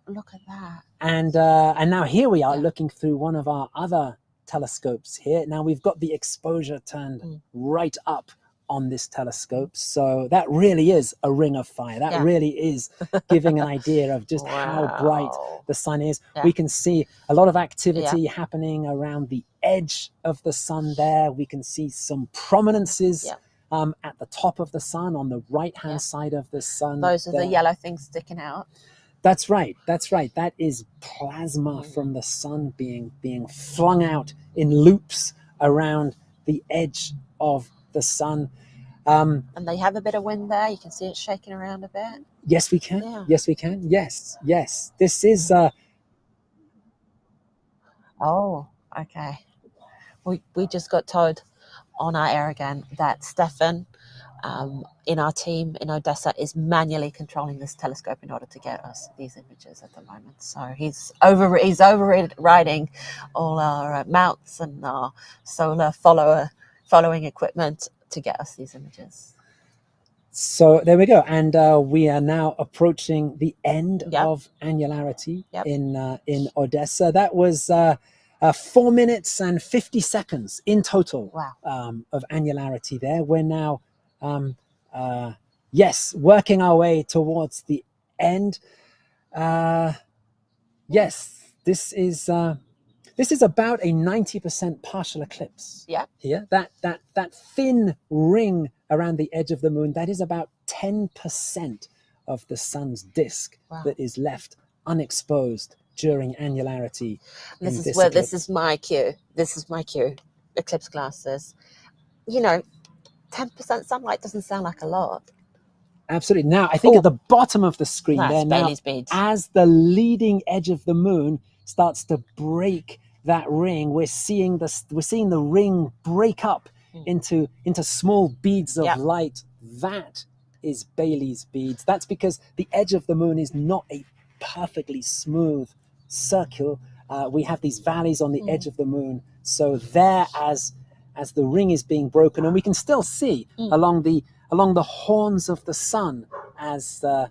look at that. And now here we are looking through one of our other telescopes here. Now we've got the exposure turned right up on this telescope, so that really is a ring of fire. That really is giving an idea of just how bright the sun is. We can see a lot of activity happening around the edge of the sun there. We can see some prominences at the top of the sun, on the right hand side of the sun. Those are the yellow things sticking out. That's right. That is plasma from the sun being flung out in loops around the edge of the sun. And they have a bit of wind there. You can see it shaking around a bit. Yes, we can. Yeah. Yes, we can. Yes. This is... Oh, okay. We just got told on our air again that Stefan in our team in Odessa is manually controlling this telescope in order to get us these images at the moment. So he's overriding all our mounts and our solar following equipment to get us these images. So there we go, and we are now approaching the end of annularity in Odessa. That was 4 minutes and 50 seconds in total of annularity there. We're now working our way towards the end. This is about a 90% partial eclipse. Here, that thin ring around the edge of the moon, that is about 10% of the sun's disk that is left unexposed during annularity. This is my cue. Eclipse glasses. 10% sunlight doesn't sound like a lot. Absolutely. Now, I think at the bottom of the screen there, now, beads. As the leading edge of the moon starts to break that ring, we're seeing the ring break up into small beads of light. That is Bailey's beads. That's because the edge of the moon is not a perfectly smooth circle. We have these valleys on the edge of the moon. So there, as the ring is being broken, and we can still see along the horns of the sun as the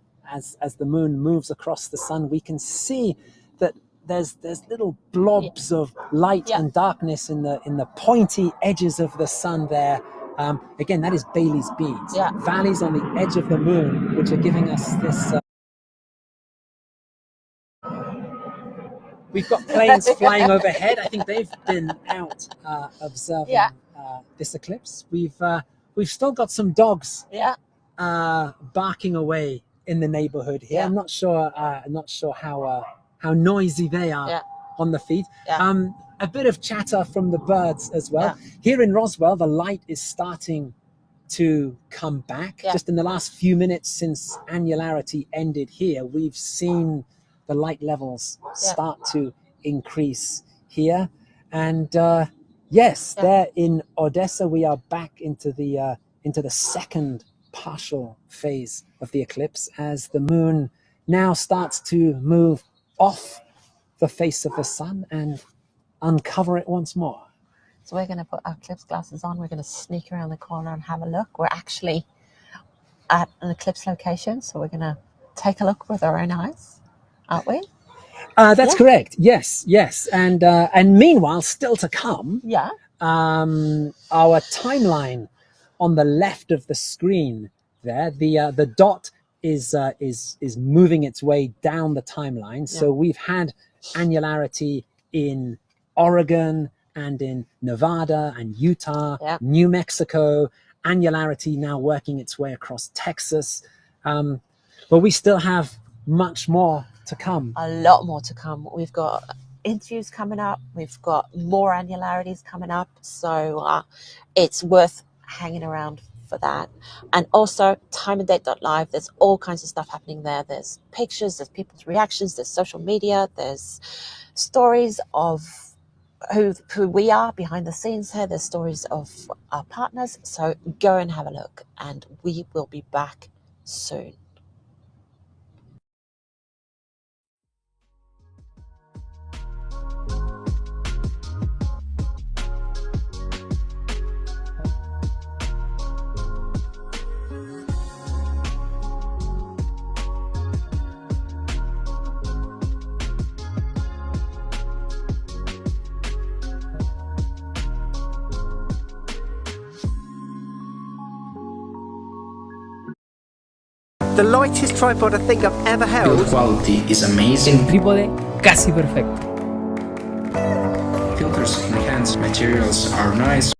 moon moves across the sun, we can see that there's little blobs of light and darkness in the pointy edges of the sun there. Again, that is Bailey's beads. Valleys on the edge of the moon, which are giving us this. We've got planes flying overhead. I think they've been out observing this eclipse. We've still got some dogs barking away in the neighborhood here. I'm not sure how noisy they are on the feed. A bit of chatter from the birds as well. Here in Roswell, the light is starting to come back. Just in the last few minutes since annularity ended here, we've seen the light levels start to increase here. And there in Odessa, we are back into the second partial phase of the eclipse, as the moon now starts to move off the face of the sun and uncover it once more. So we're going to put our eclipse glasses on. We're going to sneak around the corner and have a look. We're actually at an eclipse location, so we're going to take a look with our own eyes, aren't we? That's correct. Yes. And meanwhile, still to come, our timeline on the left of the screen there, the dot is moving its way down the timeline. So we've had annularity in Oregon and in Nevada and Utah, New Mexico, annularity now working its way across Texas. But we still have much more to come. A lot more to come. We've got interviews coming up. We've got more annularities coming up. So it's worth hanging around for that. And also timeanddate.live. There's all kinds of stuff happening there. There's pictures, there's people's reactions, there's social media, there's stories of who we are behind the scenes here. There's stories of our partners. So go and have a look, and we will be back soon. The lightest tripod I think I've ever held. Build quality is amazing. El trípode casi perfecto. Filters enhance, materials are nice.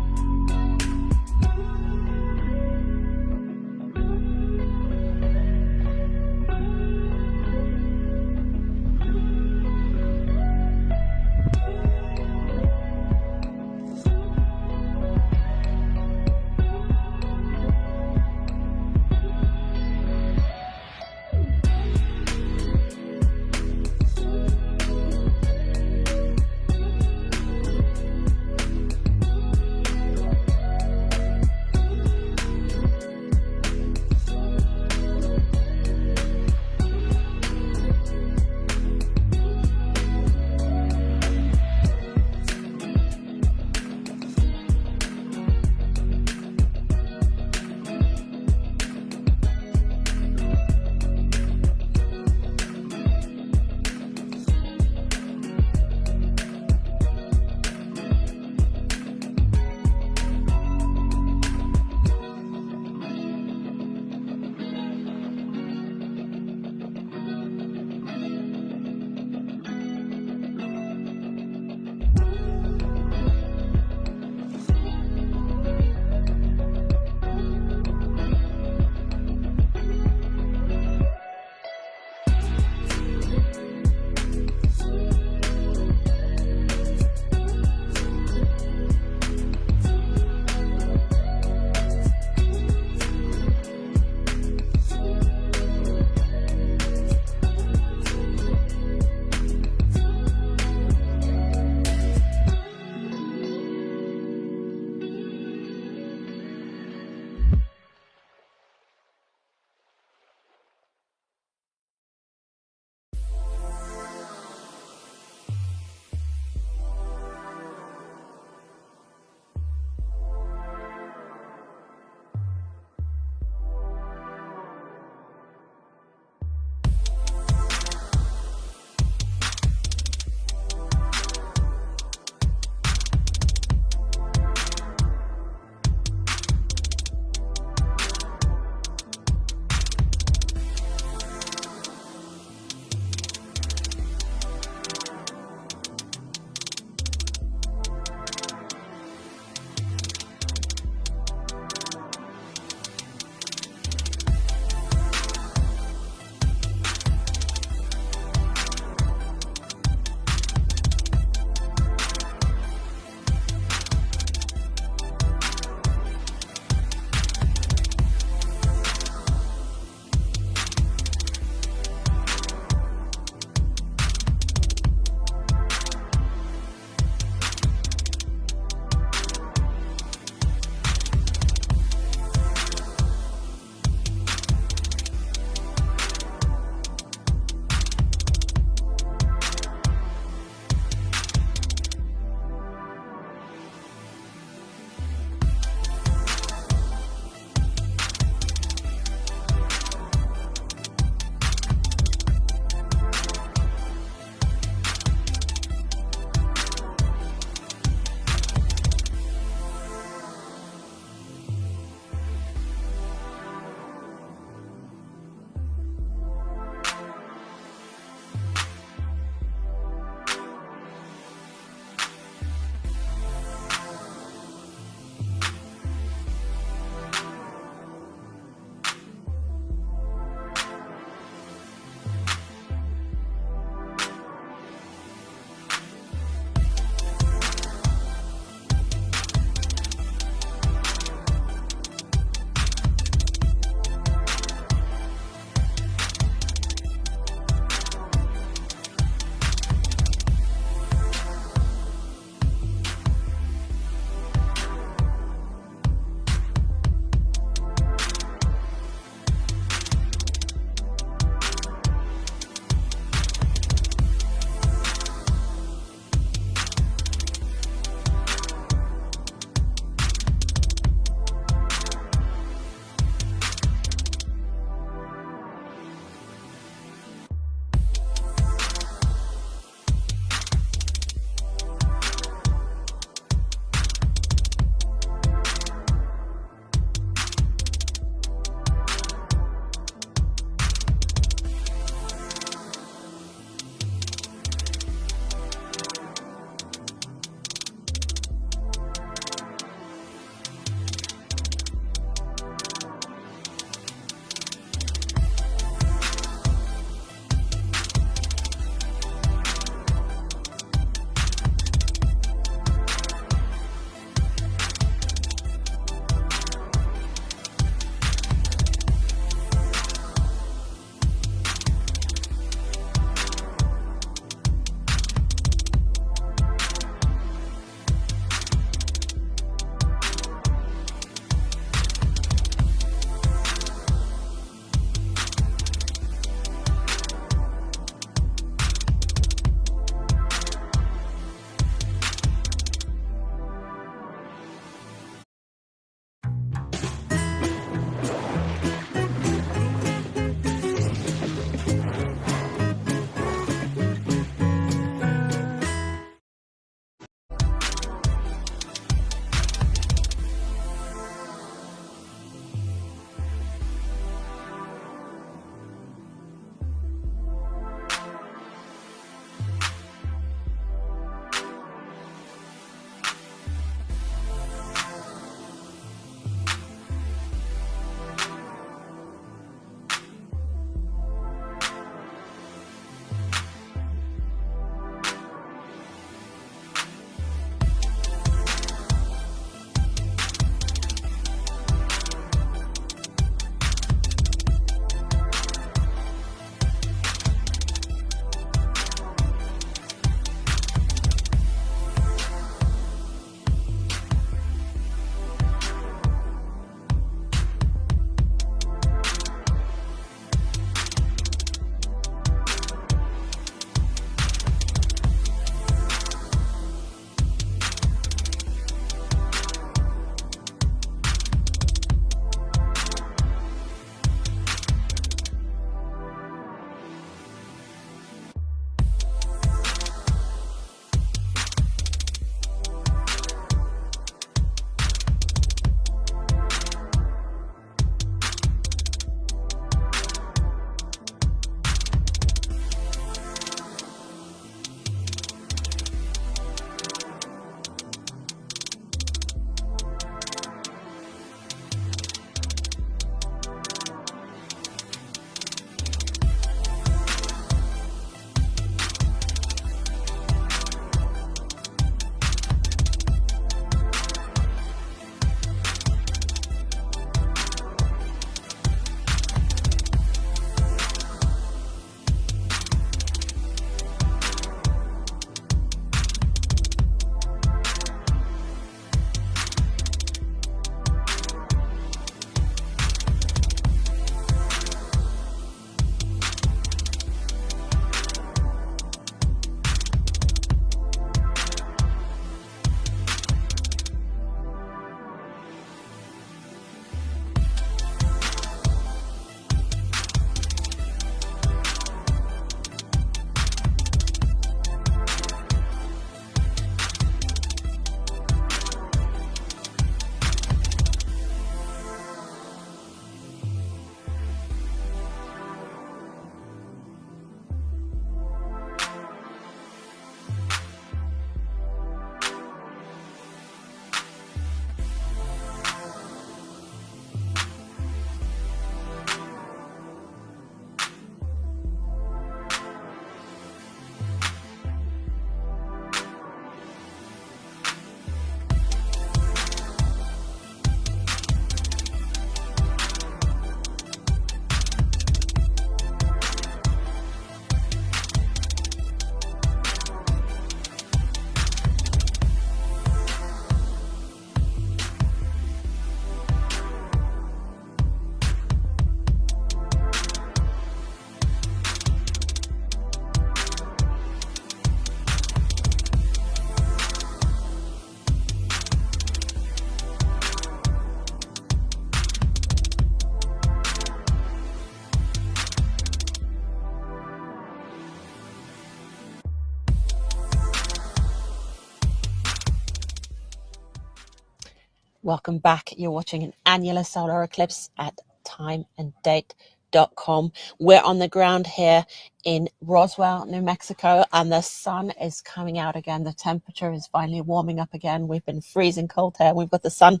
Welcome back. You're watching an annular solar eclipse at timeanddate.com. We're on the ground here in Roswell, New Mexico, and the sun is coming out again. The temperature is finally warming up again. We've been freezing cold here. We've got the sun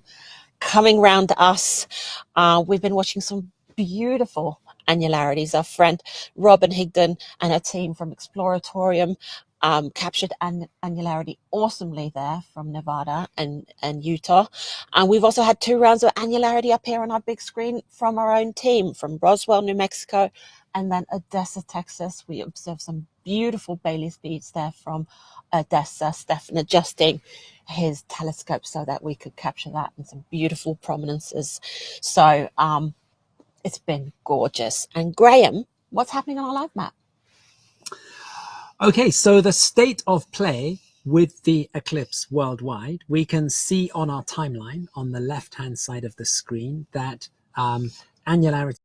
coming round us. We've been watching some beautiful annularities. Our friend Robin Higdon and her team from Exploratorium captured annularity awesomely there from Nevada and Utah. And we've also had 2 rounds of annularity up here on our big screen from our own team from Roswell, New Mexico, and then Odessa, Texas. We observed some beautiful Bailey's beads there from Odessa. Stefan adjusting his telescope so that we could capture that and some beautiful prominences. So it's been gorgeous. And Graham, what's happening on our live map? Okay, so the state of play with the eclipse worldwide, we can see on our timeline on the left-hand side of the screen that annularity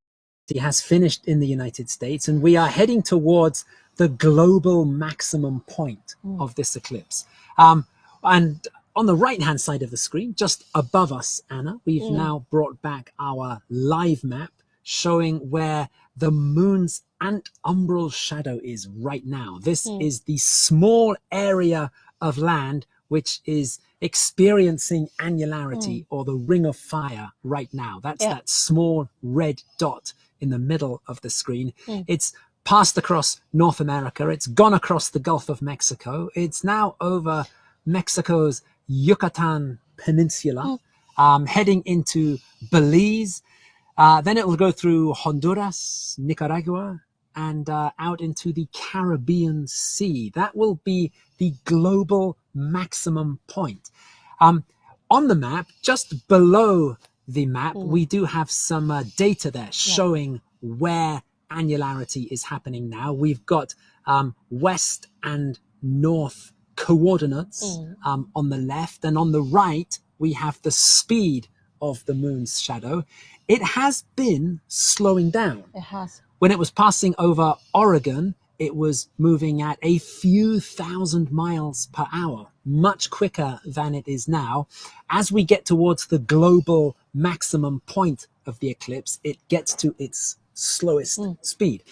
has finished in the United States, and we are heading towards the global maximum point of this eclipse. And on the right-hand side of the screen, just above us, Anna, we've now brought back our live map showing where the moon's antumbral shadow is right now. This is the small area of land which is experiencing annularity or the ring of fire right now. That's that small red dot in the middle of the screen. It's passed across North America. It's gone across the Gulf of Mexico. It's now over Mexico's Yucatan Peninsula, heading into Belize. Then it will go through Honduras, Nicaragua, and out into the Caribbean Sea. That will be the global maximum point. On the map, just below the map, we do have some data there showing where annularity is happening now. We've got west and north coordinates on the left, and on the right, we have the speed of the moon's shadow. It has been slowing down. It has. When it was passing over Oregon, it was moving at a few thousand miles per hour, much quicker than it is now. As we get towards the global maximum point of the eclipse, it gets to its slowest speed.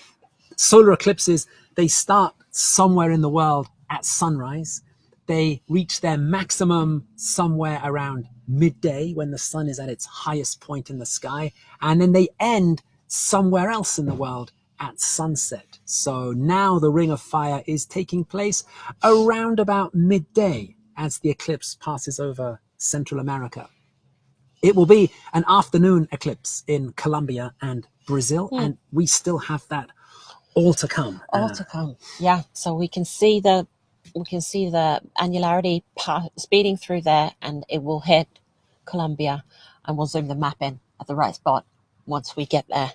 Solar eclipses, they start somewhere in the world at sunrise. They reach their maximum somewhere around midday when the sun is at its highest point in the sky, and then they end somewhere else in the world at sunset. So now the ring of fire is taking place around about midday as the eclipse passes over Central America. It will be an afternoon eclipse in Colombia and Brazil, and we still have that all to come. All to come. Yeah, so we can see the annularity speeding through there, and it will hit Colombia, and we'll zoom the map in at the right spot once we get there.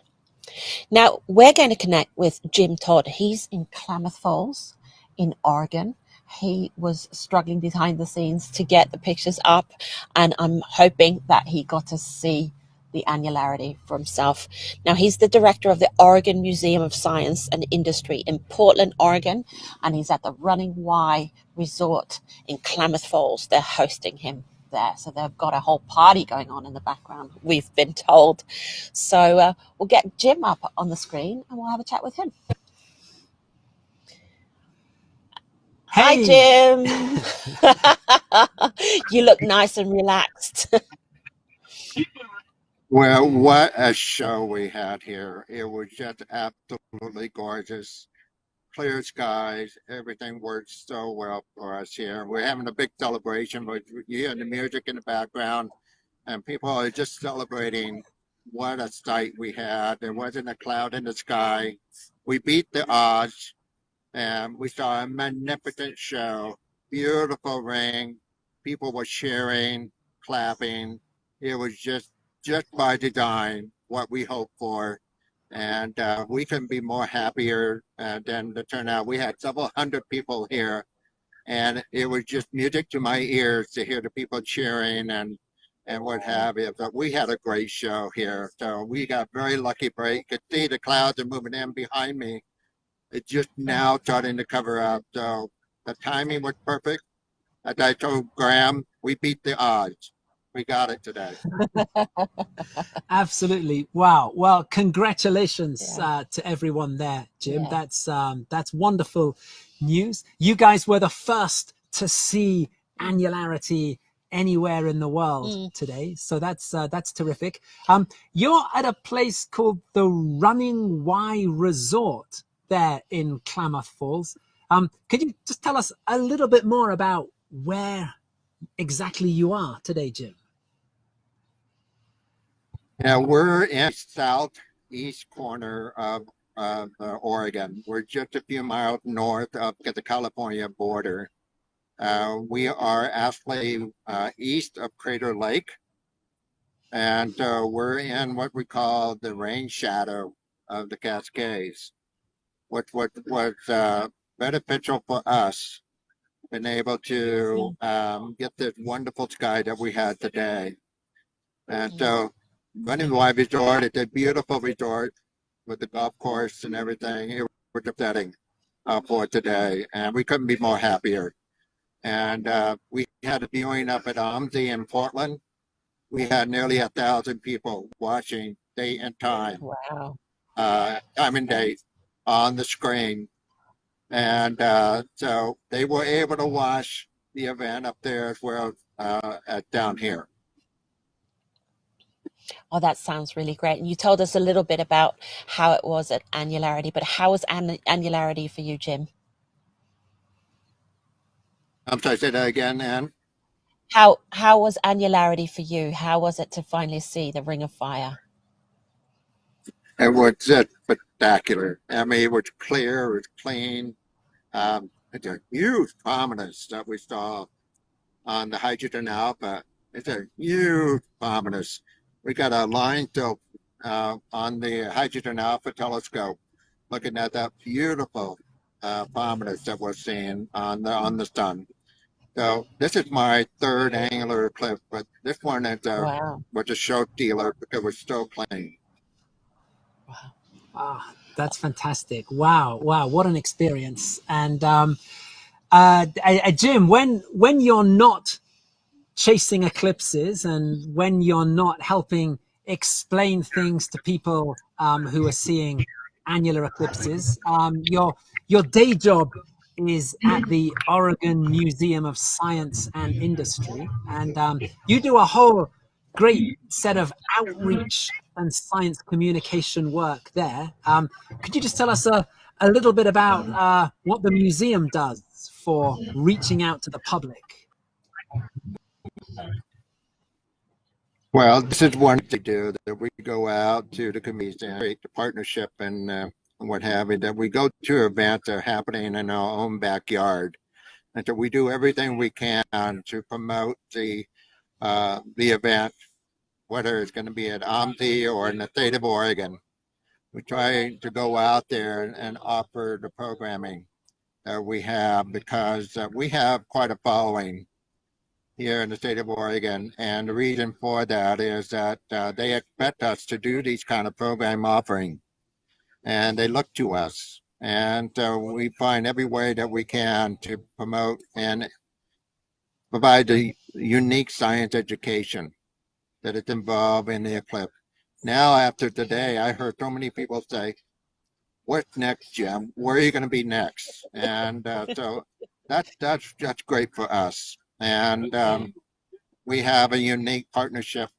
Now we're going to connect with Jim Todd. He's in Klamath Falls in Oregon. He was struggling behind the scenes to get the pictures up, and I'm hoping that he got to see the annularity for himself. Now, he's the director of the Oregon Museum of Science and Industry in Portland, Oregon, and he's at the Running Y Resort in Klamath Falls. They're hosting him there, so they've got a whole party going on in the background, we've been told. So we'll get Jim up on the screen and we'll have a chat with him. Hey. Hi, Jim. You look nice and relaxed. Well, what a show we had here. It was just absolutely gorgeous. Clear skies, everything worked so well for us here. We're having a big celebration with you hear the music in the background, and people are just celebrating what a sight we had. There wasn't a cloud in the sky. We beat the odds, and we saw a magnificent show. Beautiful ring. People were cheering, clapping. It was just by design what we hoped for, and we couldn't be more happier than the turnout. We had several hundred people here, and it was just music to my ears to hear the people cheering and what have you. But we had a great show here, so we got very lucky break. Could see the clouds are moving in behind me. It's just now starting to cover up, so the timing was perfect. As I told Graham, we beat the odds. we got it today. Absolutely. Wow. Well, congratulations to everyone there, Jim. Yeah. That's wonderful news. You guys were the first to see annularity anywhere in the world today, so that's terrific. You're at a place called the Running Y Resort there in Klamath Falls. Could you just tell us a little bit more about where exactly you are today, Jim? Yeah, we're in southeast corner of Oregon. We're just a few miles north of the California border. We are actually east of Crater Lake, and we're in what we call the rain shadow of the Cascades. What was beneficial for us, been able to get this wonderful sky that we had today. And so Running Y Resort, it's a beautiful resort with the golf course and everything. It was a setting for today, and we couldn't be more happier. And we had a viewing up at OMSI in Portland. We had nearly 1,000 people watching day and time. Wow. Time and date on the screen. And so they were able to watch the event up there as well as down here. Oh, that sounds really great. And you told us a little bit about how it was at Annularity, but how was Annularity for you, Jim? I'm sorry, say that again, Anne. How was Annularity for you? How was it to finally see the Ring of Fire? It was just spectacular. I mean, it was clear, it was clean. It's a huge prominence that we saw on the hydrogen alpha. It's a huge prominence. We got a line tilt on the hydrogen alpha telescope, looking at that beautiful prominence that we're seeing on the sun. So this is my third angular eclipse, but this one is was a show dealer because we're still playing. Wow, that's fantastic! Wow, what an experience! And Jim, when you're not chasing eclipses and when you're not helping explain things to people who are seeing annular eclipses, your day job is at the Oregon Museum of Science and Industry, and you do a whole great set of outreach and science communication work there. Could you just tell us a little bit about what the museum does for reaching out to the public? Well, this is one to do, that we go out to the communities and create the partnership and what have you, that we go to events that are happening in our own backyard, and that we do everything we can to promote the event, whether it's going to be at OMSI or in the state of Oregon. We try to go out there and offer the programming that we have, because we have quite a following here in the state of Oregon. And the reason for that is that they expect us to do these kind of program offering, and they look to us. And we find every way that we can to promote and provide the unique science education that is involved in the eclipse. Now, after today, I heard so many people say, "What's next, Jim? Where are you going to be next?" And so that's great for us. And we have a unique partnership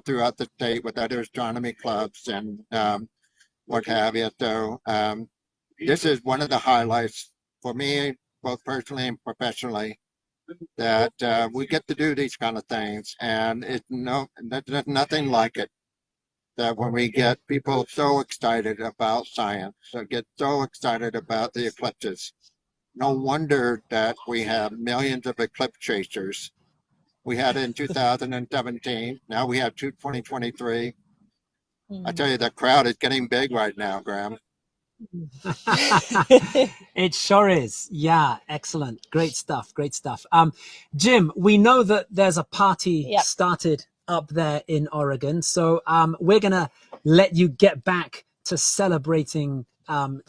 throughout the state with other astronomy clubs and what have you. So this is one of the highlights for me, both personally and professionally, that we get to do these kind of things. And there's nothing like it. That when we get people so excited about science, get so excited about the eclipses. No wonder that we have millions of eclipse chasers. We had it in 2017. Now we have 2023. I tell you, the crowd is getting big right now, Graham. It sure is. Yeah, excellent. Great stuff. Jim, we know that there's a party started up there in Oregon. So we're going to let you get back to celebrating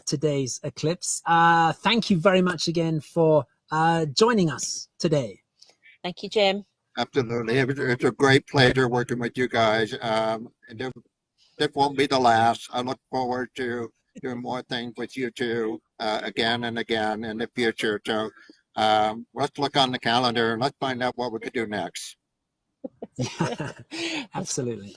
today's eclipse. Thank you very much again for joining us today. Thank you, Jim. Absolutely. It's a great pleasure working with you guys. And this won't be the last. I look forward to doing more things with you two again and again in the future. So let's look on the calendar and let's find out what we could do next. Absolutely.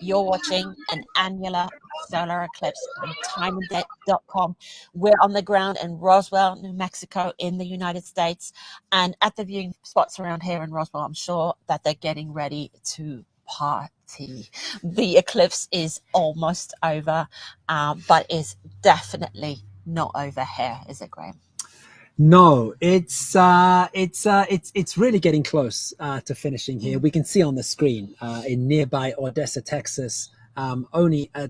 You're watching an annular solar eclipse on timeanddate.com. We're on the ground in Roswell, New Mexico, in the United States. And at the viewing spots around here in Roswell, I'm sure that they're getting ready to party. The eclipse is almost over, but is definitely not over here, is it, Graham? No, it's really getting close to finishing here. We can see on the screen in nearby Odessa, Texas, only a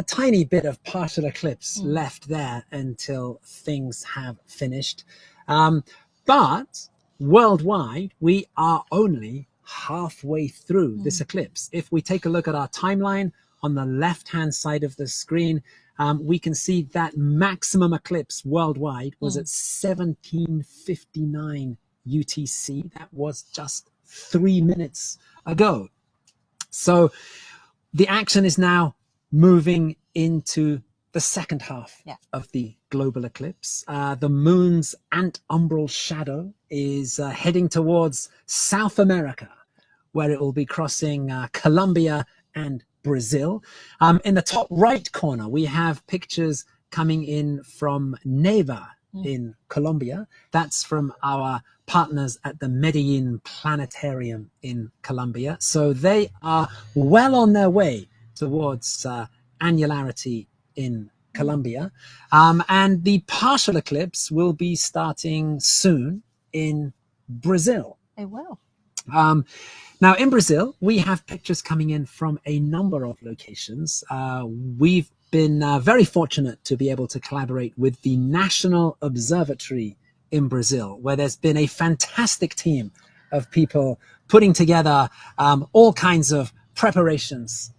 tiny bit of partial eclipse left there until things have finished. But worldwide, we are only halfway through this eclipse. If we take a look at our timeline on the left-hand side of the screen, we can see that maximum eclipse worldwide was at 17:59 UTC. That was just 3 minutes ago. So the action is now moving into the second half of the global eclipse. The moon's antumbral shadow is heading towards South America, where it will be crossing Colombia and Brazil. In the top right corner, we have pictures coming in from Neva in Colombia. That's from our partners at the Medellin Planetarium in Colombia. So they are well on their way towards annularity in Colombia. And the partial eclipse will be starting soon in Brazil. It will. Now, in Brazil, we have pictures coming in from a number of locations. We've been very fortunate to be able to collaborate with the National Observatory in Brazil, where there's been a fantastic team of people putting together all kinds of preparations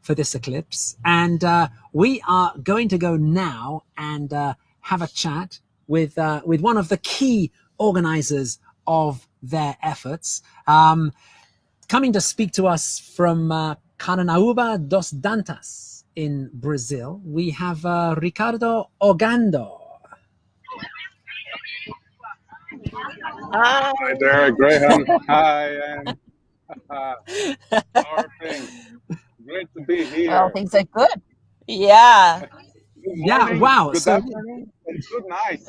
for this eclipse. And we are going to go now and have a chat with one of the key organizers of their efforts. Coming to speak to us from Carnaúba dos Dantas in Brazil, we have Ricardo Ogando. Hi there, Graham. Hi, and how are things? Great to be here. Well, things are good. Yeah. Good morning, wow. Good afternoon, and good night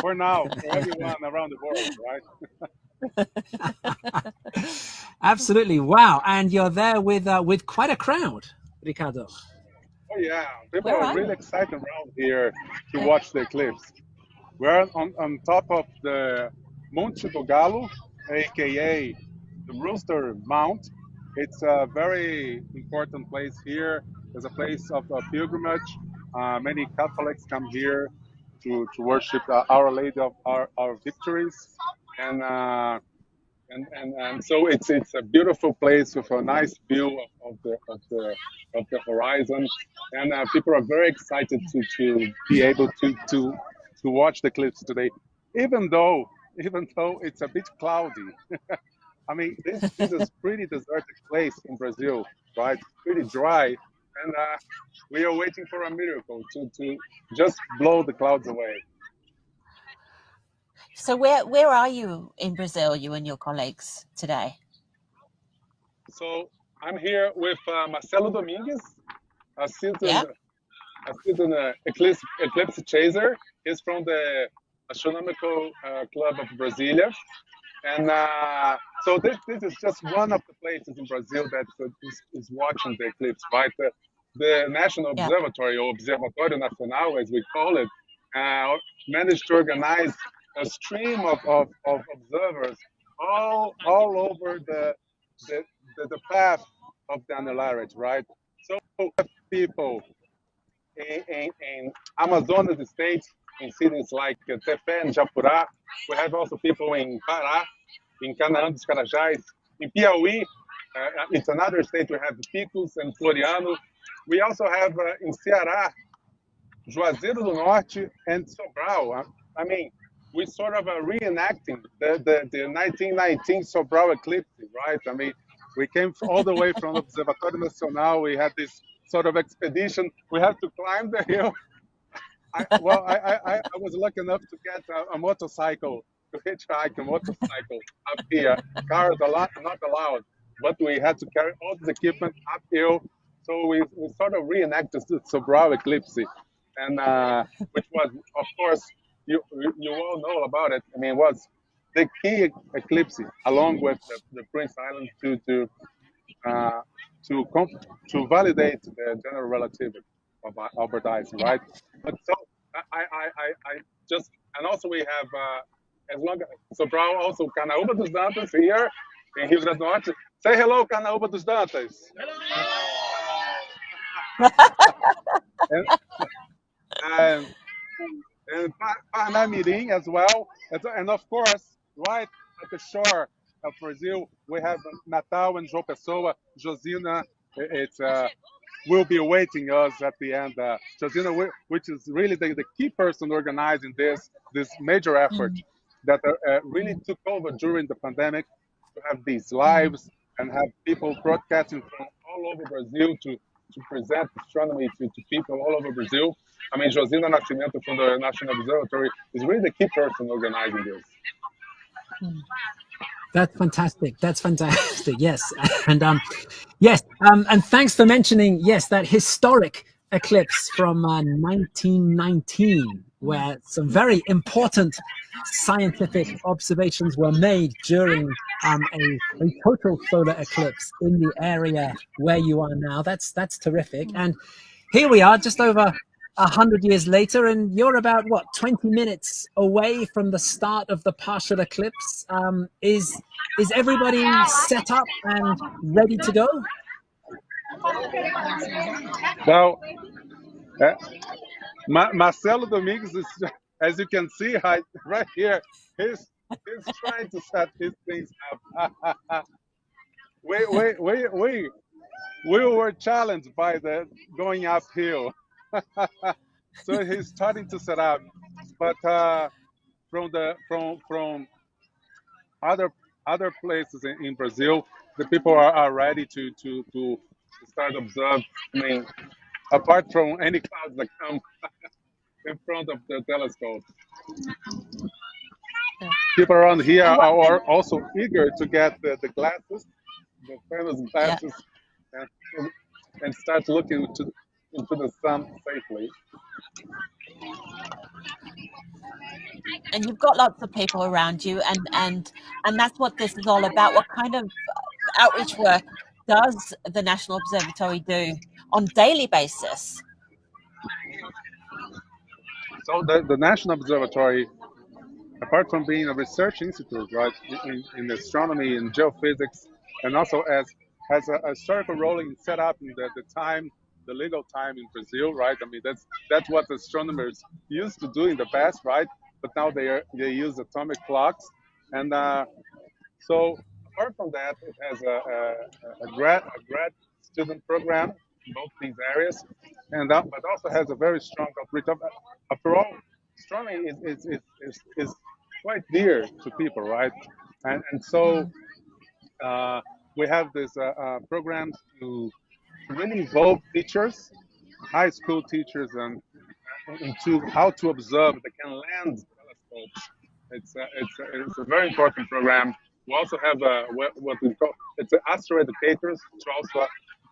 for now, for everyone around the world, right? Absolutely. Wow. And you're there with quite a crowd, Ricardo. Oh, yeah. People are really excited around here to watch the eclipse. We're on top of the Monte do Galo, aka the Rooster Mount. It's a very important place here. It's a place of pilgrimage. Many Catholics come here to worship Our Lady of our victories, and so it's a beautiful place with a nice view of the horizon, and people are very excited to be able to watch the eclipse today, even though it's a bit cloudy. I mean, this is pretty deserted place in Brazil, right? Pretty dry, and we are waiting for a miracle to just blow the clouds away. So where are you in Brazil, you and your colleagues today? So I'm here with Marcelo Domingues, a citizen eclipse chaser. He's from the Astronomical Club of Brasilia. And so this is just one of the places in Brazil that is watching the eclipse, right? The National Observatory, or Observatório Nacional, as we call it, managed to organize a stream of observers all over the path of the annularity, right? So we have people in Amazonas state, in cities like Tefé and Japurá. We have also people in Pará, in Canaã dos Carajás, in Piauí. It's another state. We have Picos and Floriano. We also have in Ceará, Juazeiro do Norte and Sobral. I mean, we sort of are reenacting the 1919 Sobral eclipse, right? I mean, we came all the way from Observatório Nacional. We had this sort of expedition. We had to climb the hill. I was lucky enough to get a motorcycle, to hitchhike a motorcycle up here. Cars are not allowed. but we had to carry all this equipment uphill. So we sort of reenacted the Sobral eclipse, and which was, of course, you all know about it. I mean, it was the key eclipse, along with the Prince Island, uh, to validate the general relativity of Albert Einstein, right? But so I just, and also we have as long as Sobral, also Canaúba dos Dantas here in Rio Grande do Norte. Say hello, Canaúba dos Dantas. and Parnamirim as well, and of course, right at the shore of Brazil, we have Natal and João Pessoa. Josina, it's will be awaiting us at the end. Josina, which is really the key person organizing this major effort that really took over during the pandemic to have these lives and have people broadcasting from all over Brazil to present astronomy to people all over Brazil. I mean, Josina Nascimento from the National Observatory is really the key person organizing this. That's fantastic. That's fantastic. Yes, and yes, and thanks for mentioning that historic eclipse from 1919, where some very important scientific observations were made during a total solar eclipse in the area where you are now. That's terrific. And here we are, just over 100 years later, and you're about 20 minutes away from the start of the partial eclipse. Is everybody set up and ready to go? Well, Marcelo Domingues is, as you can see right here, he's trying to set his things up. we were challenged by the going uphill. So he's starting to set up, but from other places in Brazil, the people are ready to start observe. I mean, apart from any clouds that come in front of the telescope, people around here are also eager to get the glasses, the famous glasses, and start looking into the sun safely. And you've got lots of people around you, and that's what this is all about. What kind of outreach work does the National Observatory do on a daily basis? So the National Observatory, apart from being a research institute, right, in astronomy and geophysics, and also has a historical role in set up in the legal time in Brazil, right? I mean, that's what astronomers used to do in the past, right? But now they use atomic clocks, and so apart from that, it has a grad student program in both these areas, and but also has a very strong outreach. After all, astronomy is quite dear to people, right? And so we have this programs to really involve teachers, high school teachers, and into how to observe. They can land telescopes. It's a very important program. We also have what we call astro educators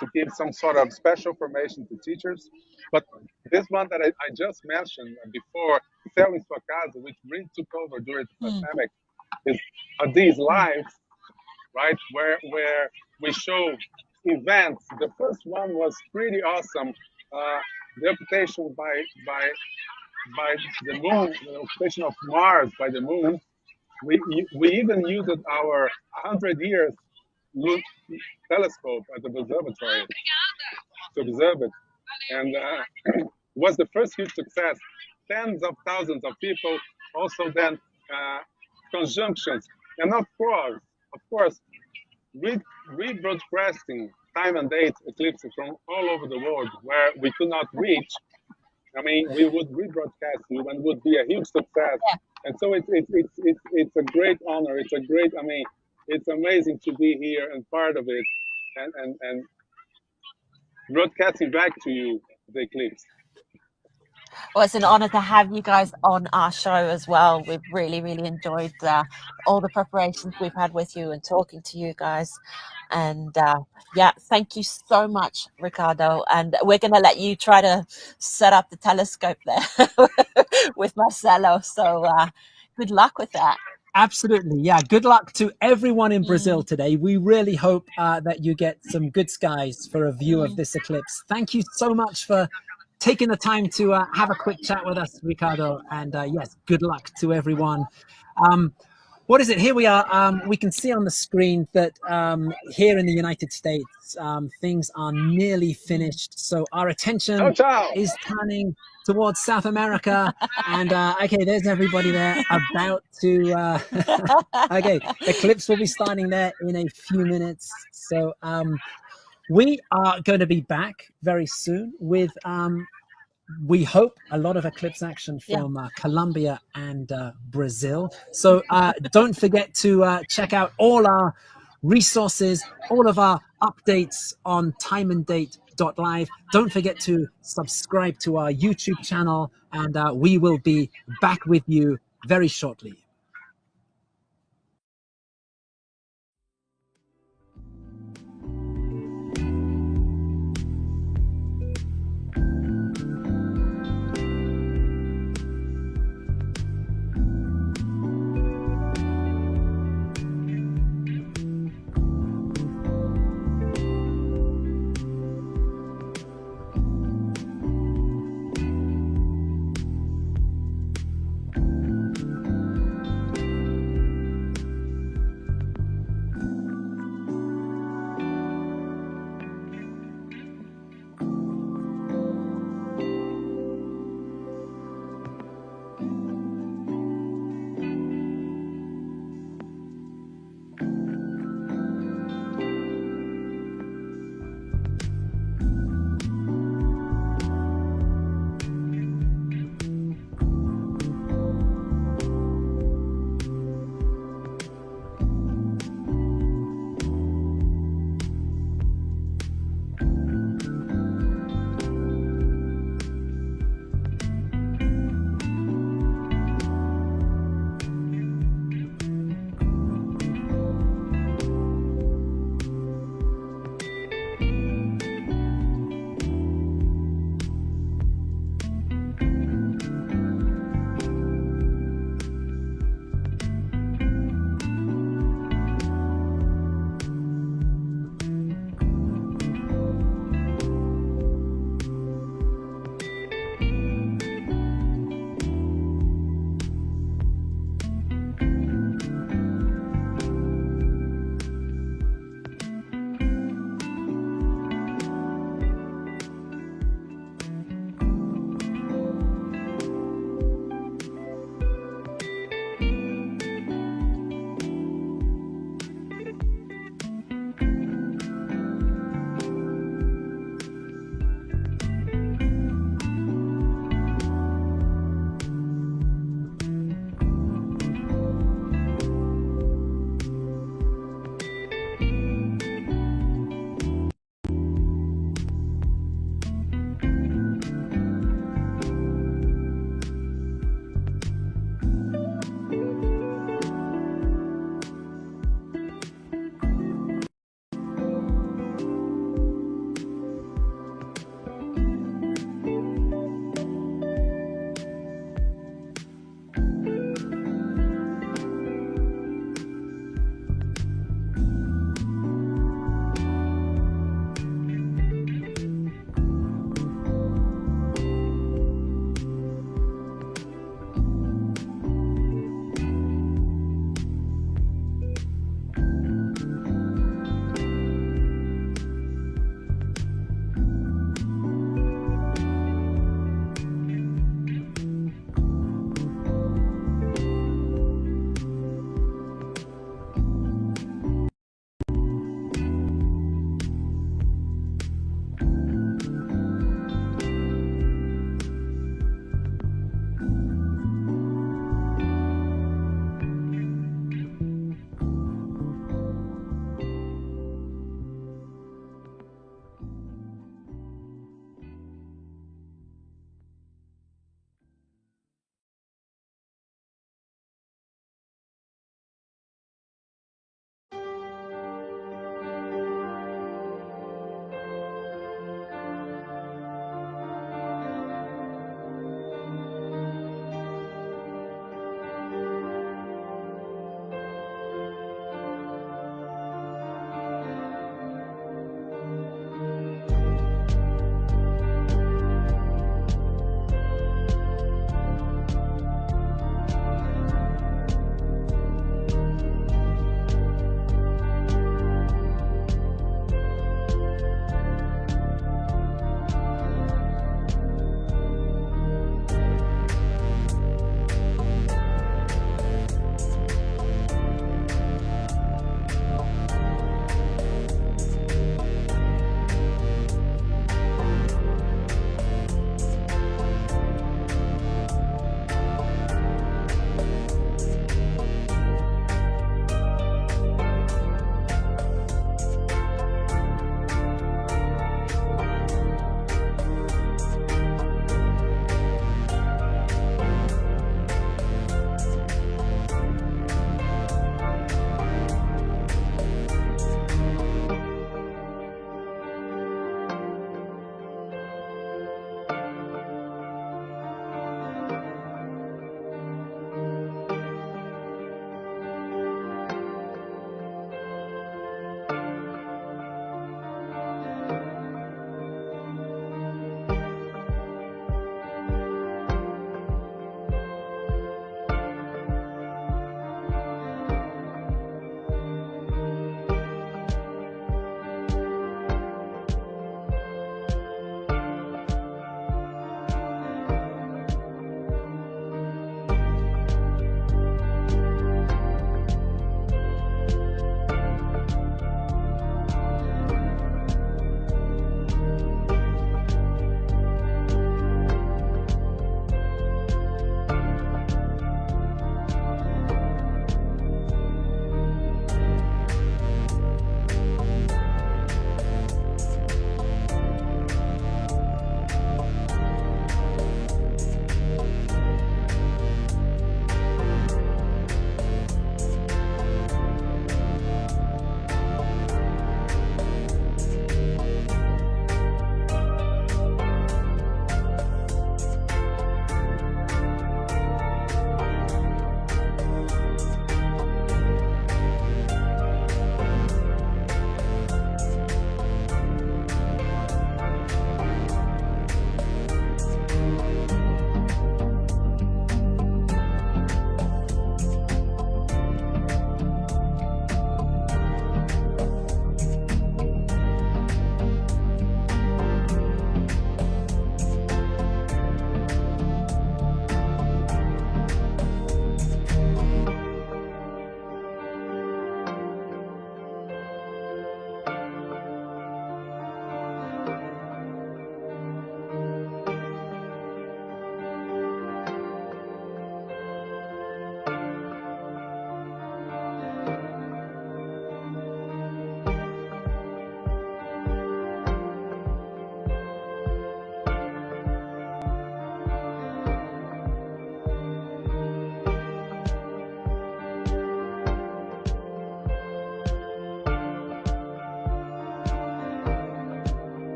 to give some sort of special formation to teachers. But this one that I just mentioned before, Céu em Sua Casa, which really took over during the pandemic, are these lives, right? Where we show events. The first one was pretty awesome. The occupation by the moon, the occupation of Mars by the moon. We even used our 100 years telescope at the observatory to observe it, and was the first huge success. Tens of thousands of people, also then conjunctions, and of course, rebroadcasting time and date eclipses from all over the world where we could not reach. I mean, we would rebroadcast you and would be a huge success. Yeah. And so it's a great honor. It's a great. I mean, it's amazing to be here and part of it, and broadcasting back to you the eclipse. Well, it's an honor to have you guys on our show as well. We've really, really enjoyed all the preparations we've had with you and talking to you guys. And yeah, thank you so much, Ricardo. And we're going to let you try to set up the telescope there with Marcelo. So good luck with that. Absolutely. Yeah. Good luck to everyone in Brazil today. We really hope that you get some good skies for a view of this eclipse. Thank you so much for taking the time to have a quick chat with us, Ricardo. And yes, good luck to everyone. What is it? Here we are. We can see on the screen that here in the United States, things are nearly finished. So our attention is turning towards South America. And okay, there's everybody there about to... okay, Eclipse will be starting there in a few minutes. So we are going to be back very soon with... we hope a lot of eclipse action from Colombia and Brazil. So don't forget to check out all our resources, all of our updates on timeanddate.live. Don't forget to subscribe to our YouTube channel, and we will be back with you very shortly.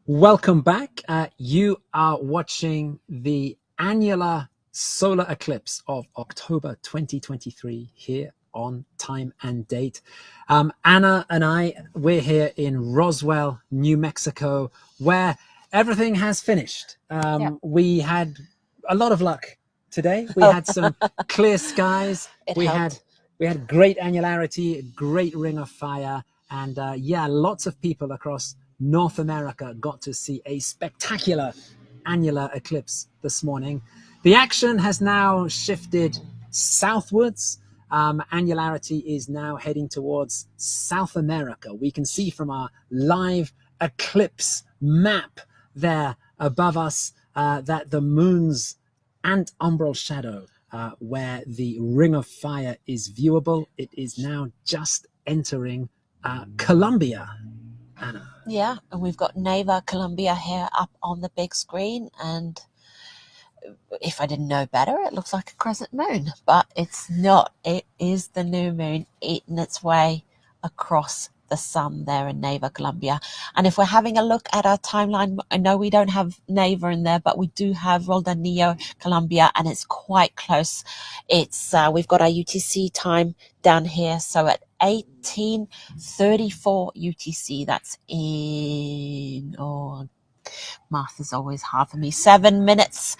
Welcome back. You are watching the annular solar eclipse of October 2023 here on Time and Date. Anna and we're here in Roswell, New Mexico, where everything has finished. We had a lot of luck today. We had some clear skies. We had great annularity, great ring of fire, and lots of people across North America got to see a spectacular annular eclipse this morning. The action has now shifted southwards. Annularity is now heading towards South America. We can see from our live eclipse map there above us that the moon's antumbral shadow, where the ring of fire is viewable, it is now just entering Colombia. Anna. Yeah, and we've got Neva, Colombia here up on the big screen, and if I didn't know better, it looks like a crescent moon, but it's not. It is the new moon eating its way across the sun there in Neva, Colombia. And if we're having a look at our timeline, I know we don't have Neva in there, but we do have Roldanillo, Colombia, and it's quite close. It's we've got our UTC time down here, so at 18:34 UTC, that's in math is always hard for me, 7 minutes.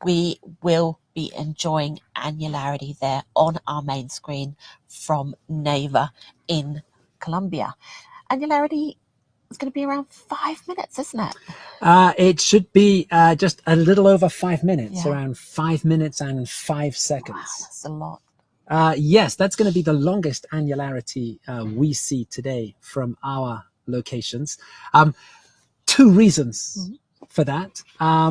We will be enjoying annularity there on our main screen from Neva in Colombia. Annularity is going to be around 5 minutes, isn't it? It should be just a little over 5 minutes, around 5 minutes and 5 seconds. Wow, that's a lot. Yes, that's going to be the longest annularity we see today from our locations. Two reasons for that.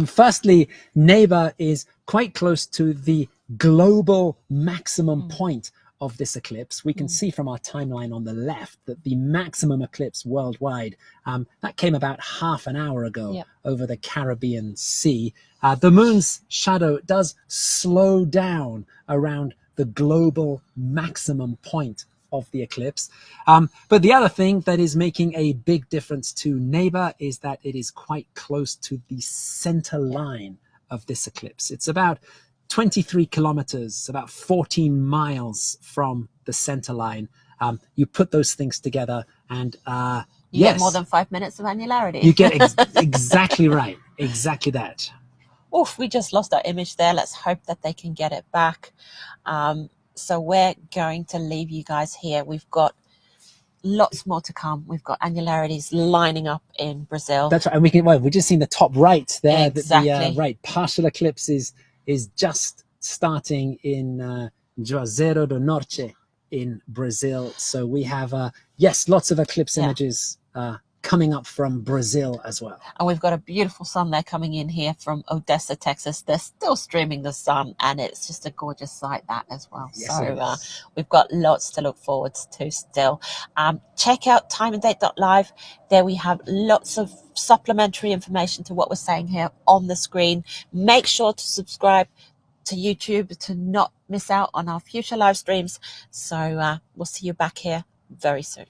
Firstly, Neva is quite close to the global maximum point of this eclipse. We can see from our timeline on the left that the maximum eclipse worldwide, that came about half an hour ago over the Caribbean Sea. The moon's shadow does slow down around the global maximum point of the eclipse. But the other thing that is making a big difference to Neva is that it is quite close to the center line of this eclipse. It's about 23 kilometers, about 14 miles from the center line. You put those things together and you get more than 5 minutes of annularity. You get exactly right. Exactly that. Oof, we just lost our image there. Let's hope that they can get it back. So we're going to leave you guys here. We've got lots more to come. We've got annularities lining up in Brazil. That's right. And we've just seen the top right there. Exactly. The partial eclipse is just starting in Juazeiro do Norte in Brazil. So we have, lots of eclipse images coming up from Brazil as well. And we've got a beautiful sun there coming in here from Odessa, Texas. They're still streaming the sun, and it's just a gorgeous sight, that as well. Yes, so we've got lots to look forward to still. Check out timeanddate.live. There we have lots of supplementary information to what we're saying here on the screen. Make sure to subscribe to YouTube to not miss out on our future live streams. So we'll see you back here very soon.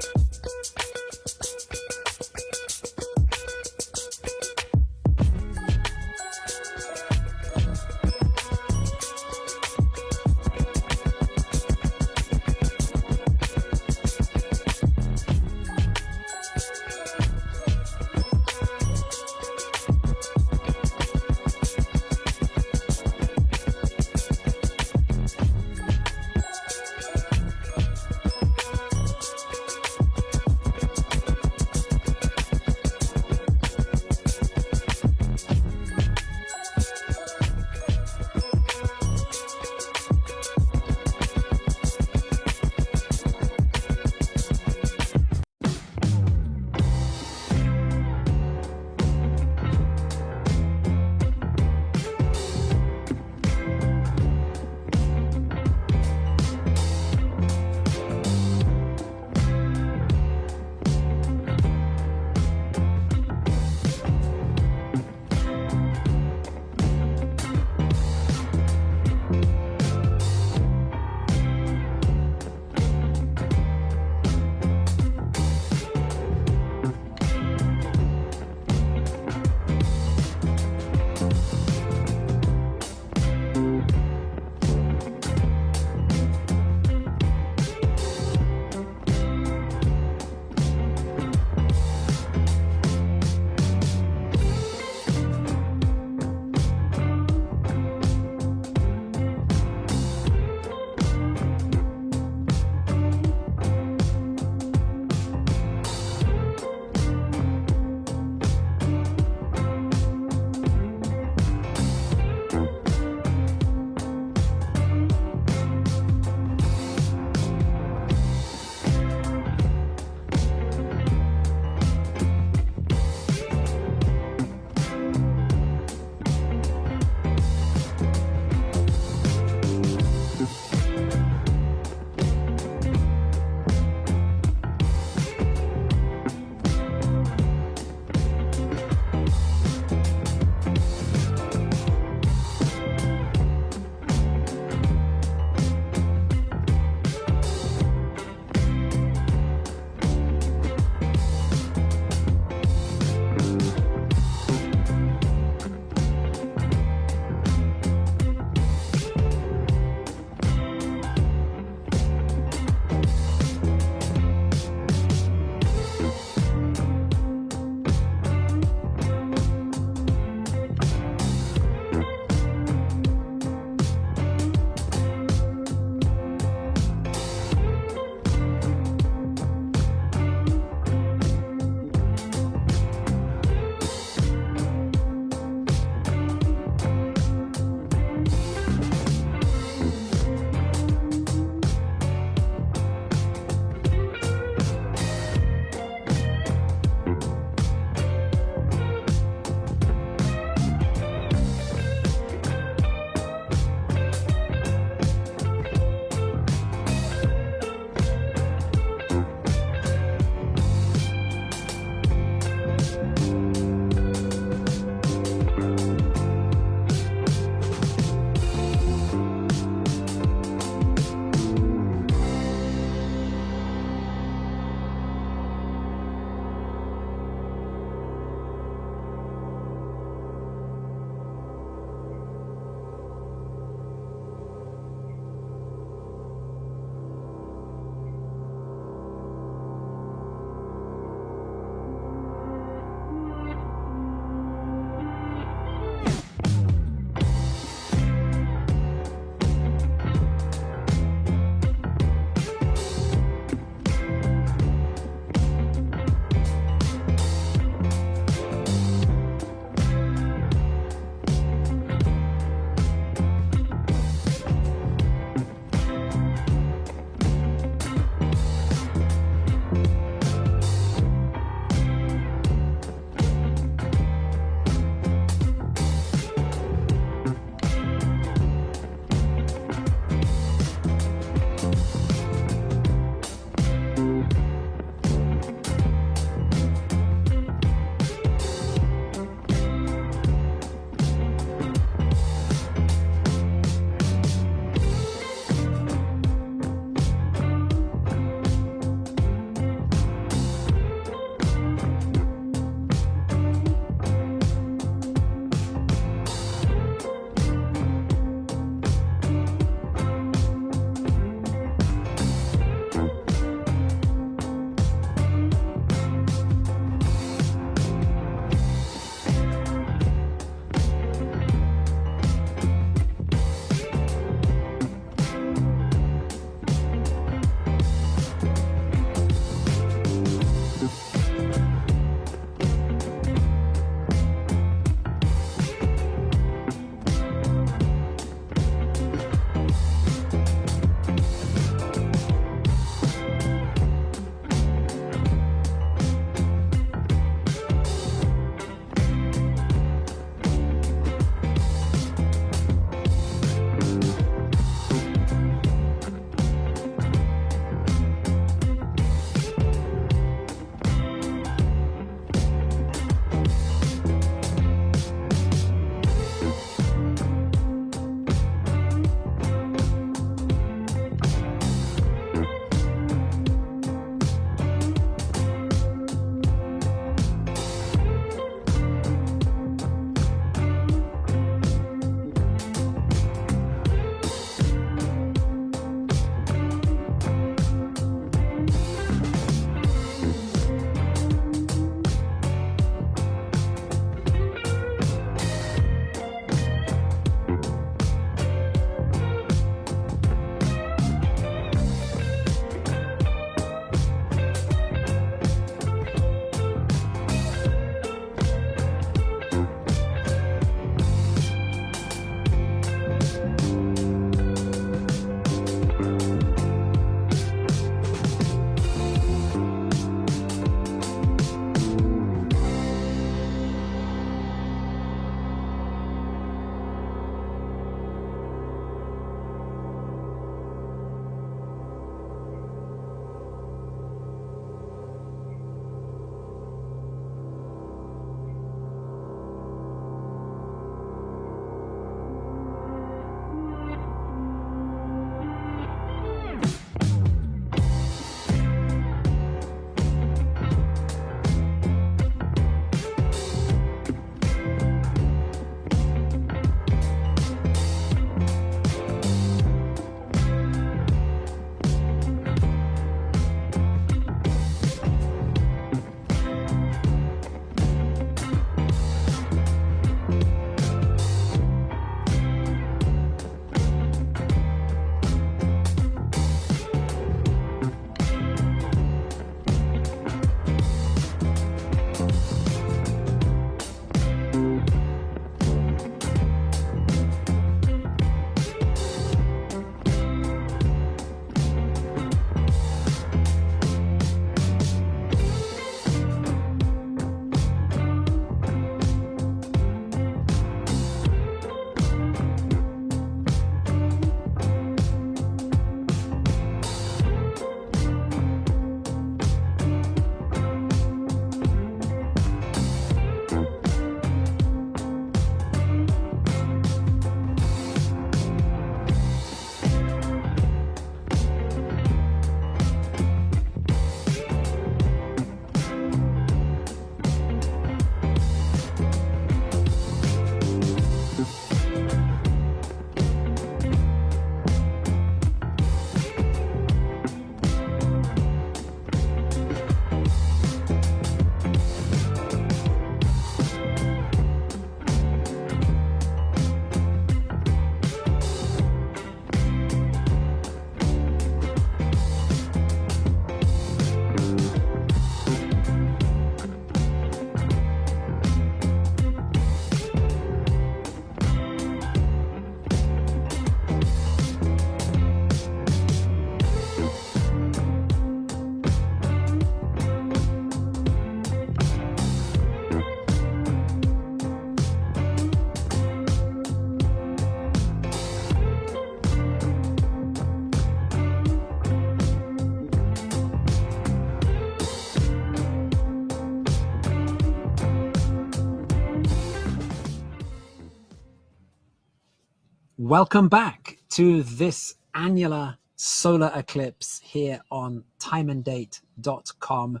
welcome back to this annular solar eclipse here on timeanddate.com.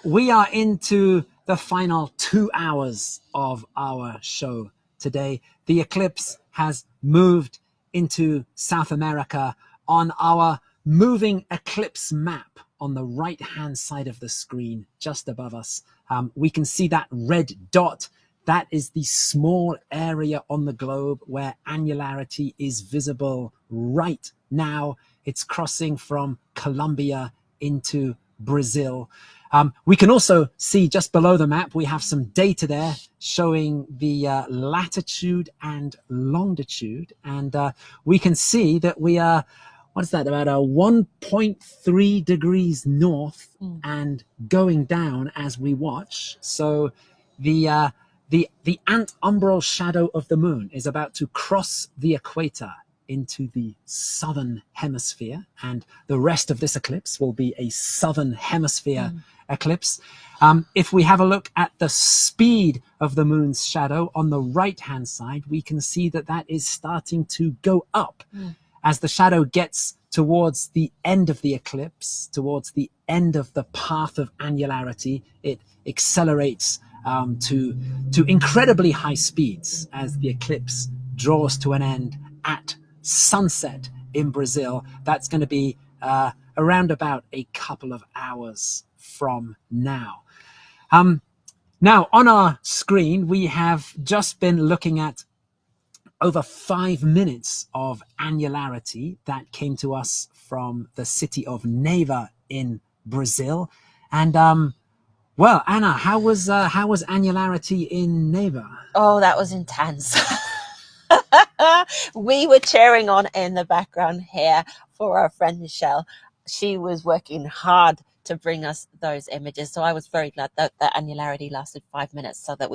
We are into the final 2 hours of our show today. The eclipse has moved into South America. On our moving eclipse map on the right-hand side of the screen, just above us, we can see that red dot. That is the small area on the globe where annularity is visible right now. It's crossing from Colombia into Brazil. We can also see just below the map, we have some data there showing the latitude and longitude. And we can see that we are, what is that, about 1.3 degrees north and going down as we watch. So the antumbral shadow of the moon is about to cross the equator into the southern hemisphere, and the rest of this eclipse will be a southern hemisphere eclipse. If we have a look at the speed of the moon's shadow on the right-hand side, we can see that that is starting to go up. As the shadow gets towards the end of the eclipse, towards the end of the path of annularity, it accelerates to incredibly high speeds as the eclipse draws to an end at sunset in Brazil. That's going to be around about a couple of hours from now. Now, on our screen, we have just been looking at over 5 minutes of annularity that came to us from the city of Neiva in Brazil. And well, Anna, how was annularity in Neiva? Oh, that was intense. We were cheering on in the background here for our friend Michelle. She was working hard to bring us those images. So I was very glad that the annularity lasted 5 minutes so that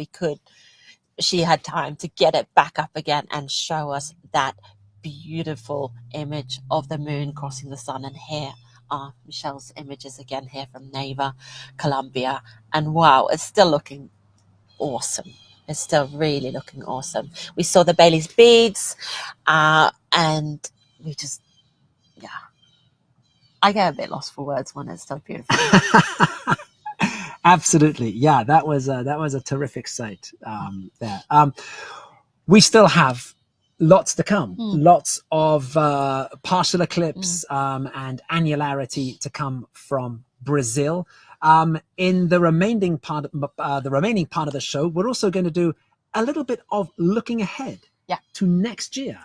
she had time to get it back up again and show us that beautiful image of the moon crossing the sun. And here are Michelle's images again here from Neiva, Colombia. And wow, it's still looking awesome. It's still really looking awesome. We saw the Bailey's beads, and we just, yeah. I get a bit lost for words when it's so beautiful. Absolutely, yeah. That was a terrific sight there. We still have lots to come, lots of partial eclipse and annularity to come from Brazil. In the remaining part of the show, we're also going to do a little bit of looking ahead to next year.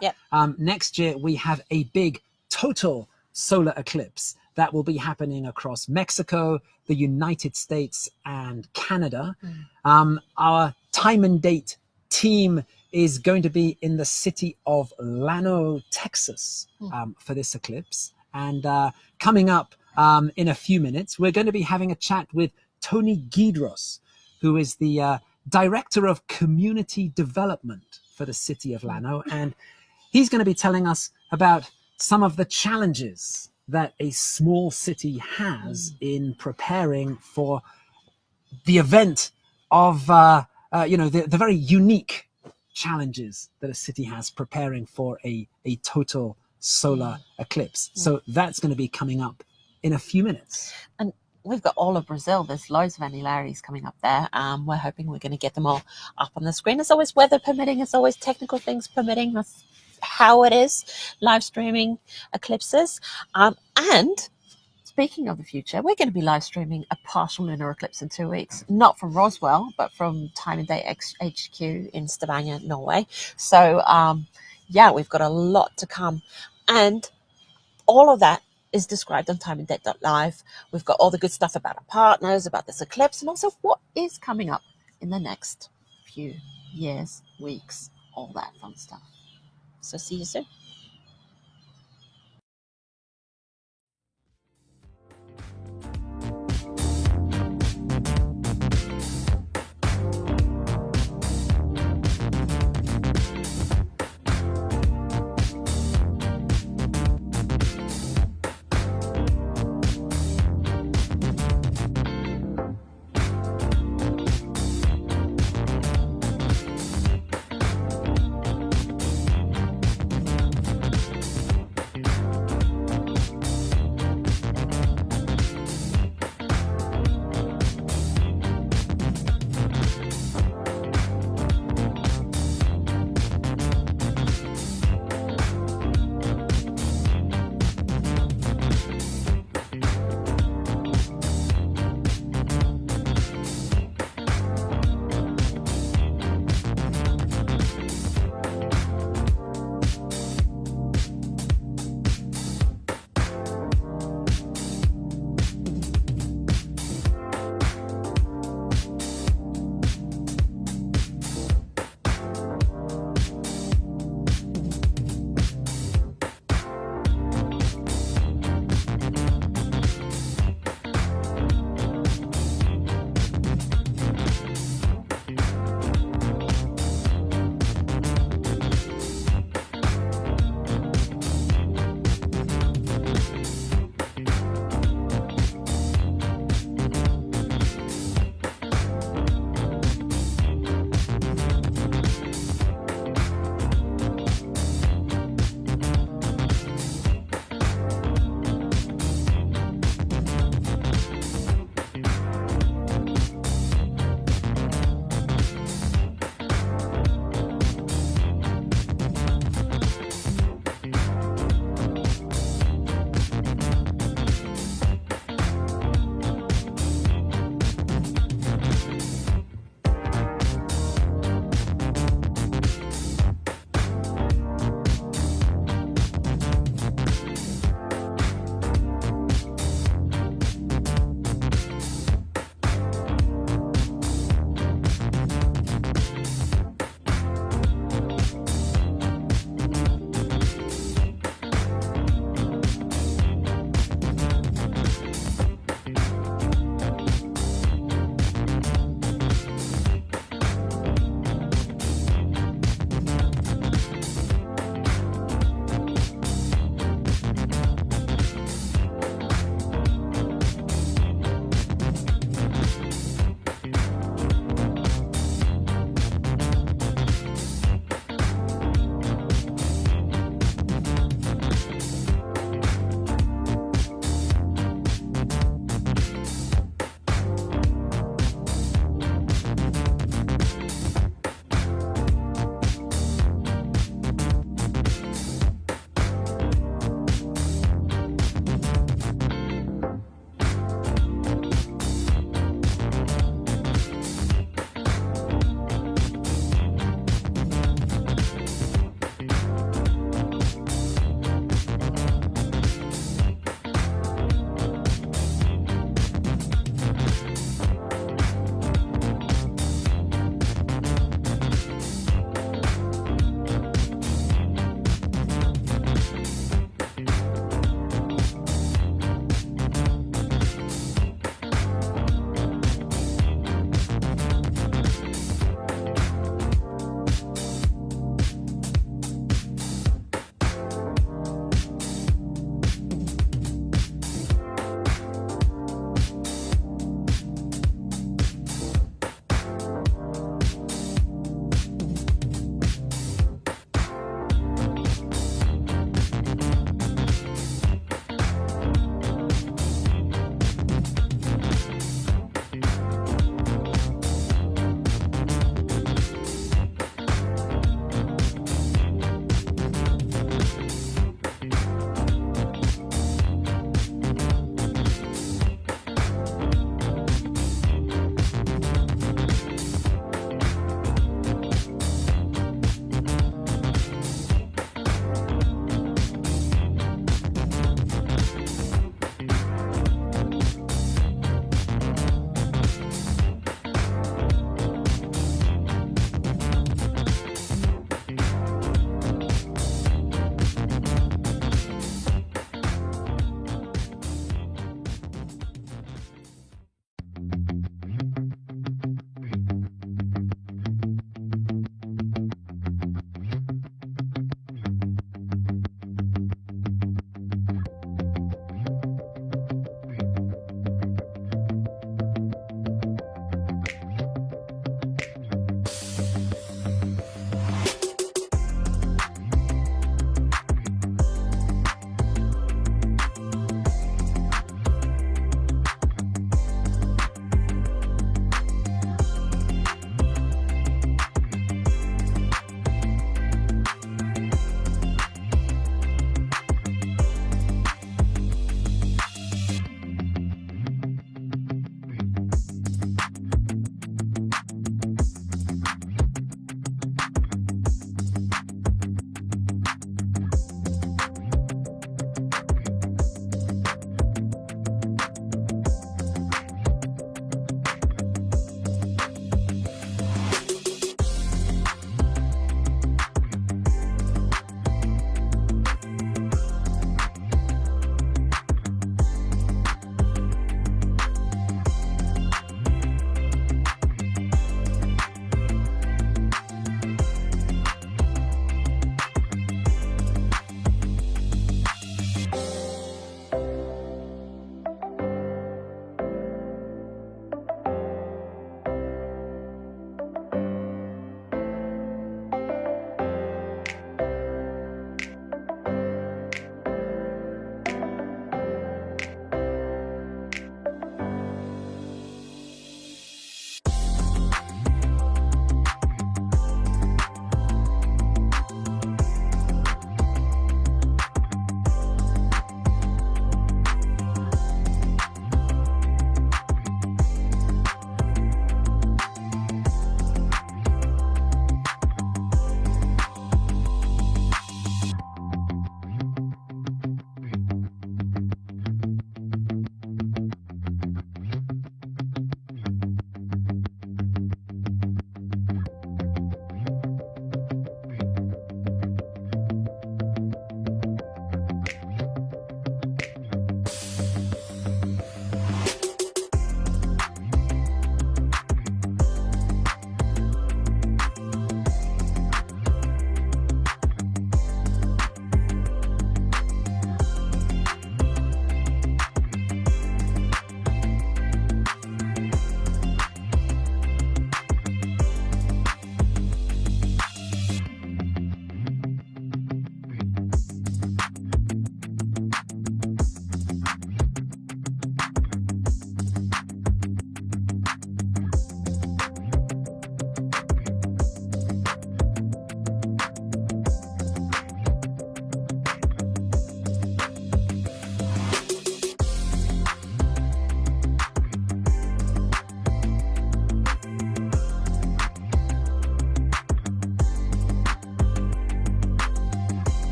Next year, we have a big total solar eclipse that will be happening across Mexico, the United States, and Canada. Our Time and Date team is going to be in the city of Llano, Texas, for this eclipse. And coming up in a few minutes, we're going to be having a chat with Tony Guidros, who is the Director of Community Development for the city of Llano. And he's going to be telling us about some of the challenges that a small city has in preparing for the event of, the very unique challenges that a city has preparing for a total solar eclipse. So that's going to be coming up in a few minutes. And we've got all of Brazil. There's loads of annularities coming up there. We're hoping we're going to get them all up on the screen. It's always weather permitting. It's always technical things permitting. That's how it is, live streaming eclipses. And speaking of the future, we're going to be live streaming a partial lunar eclipse in 2 weeks, not from Roswell, but from Time and Date HQ in Stavanger, Norway. So, we've got a lot to come. And all of that is described on timeanddate.live. We've got all the good stuff about our partners, about this eclipse, and also what is coming up in the next few years, weeks, all that fun stuff. So see you soon.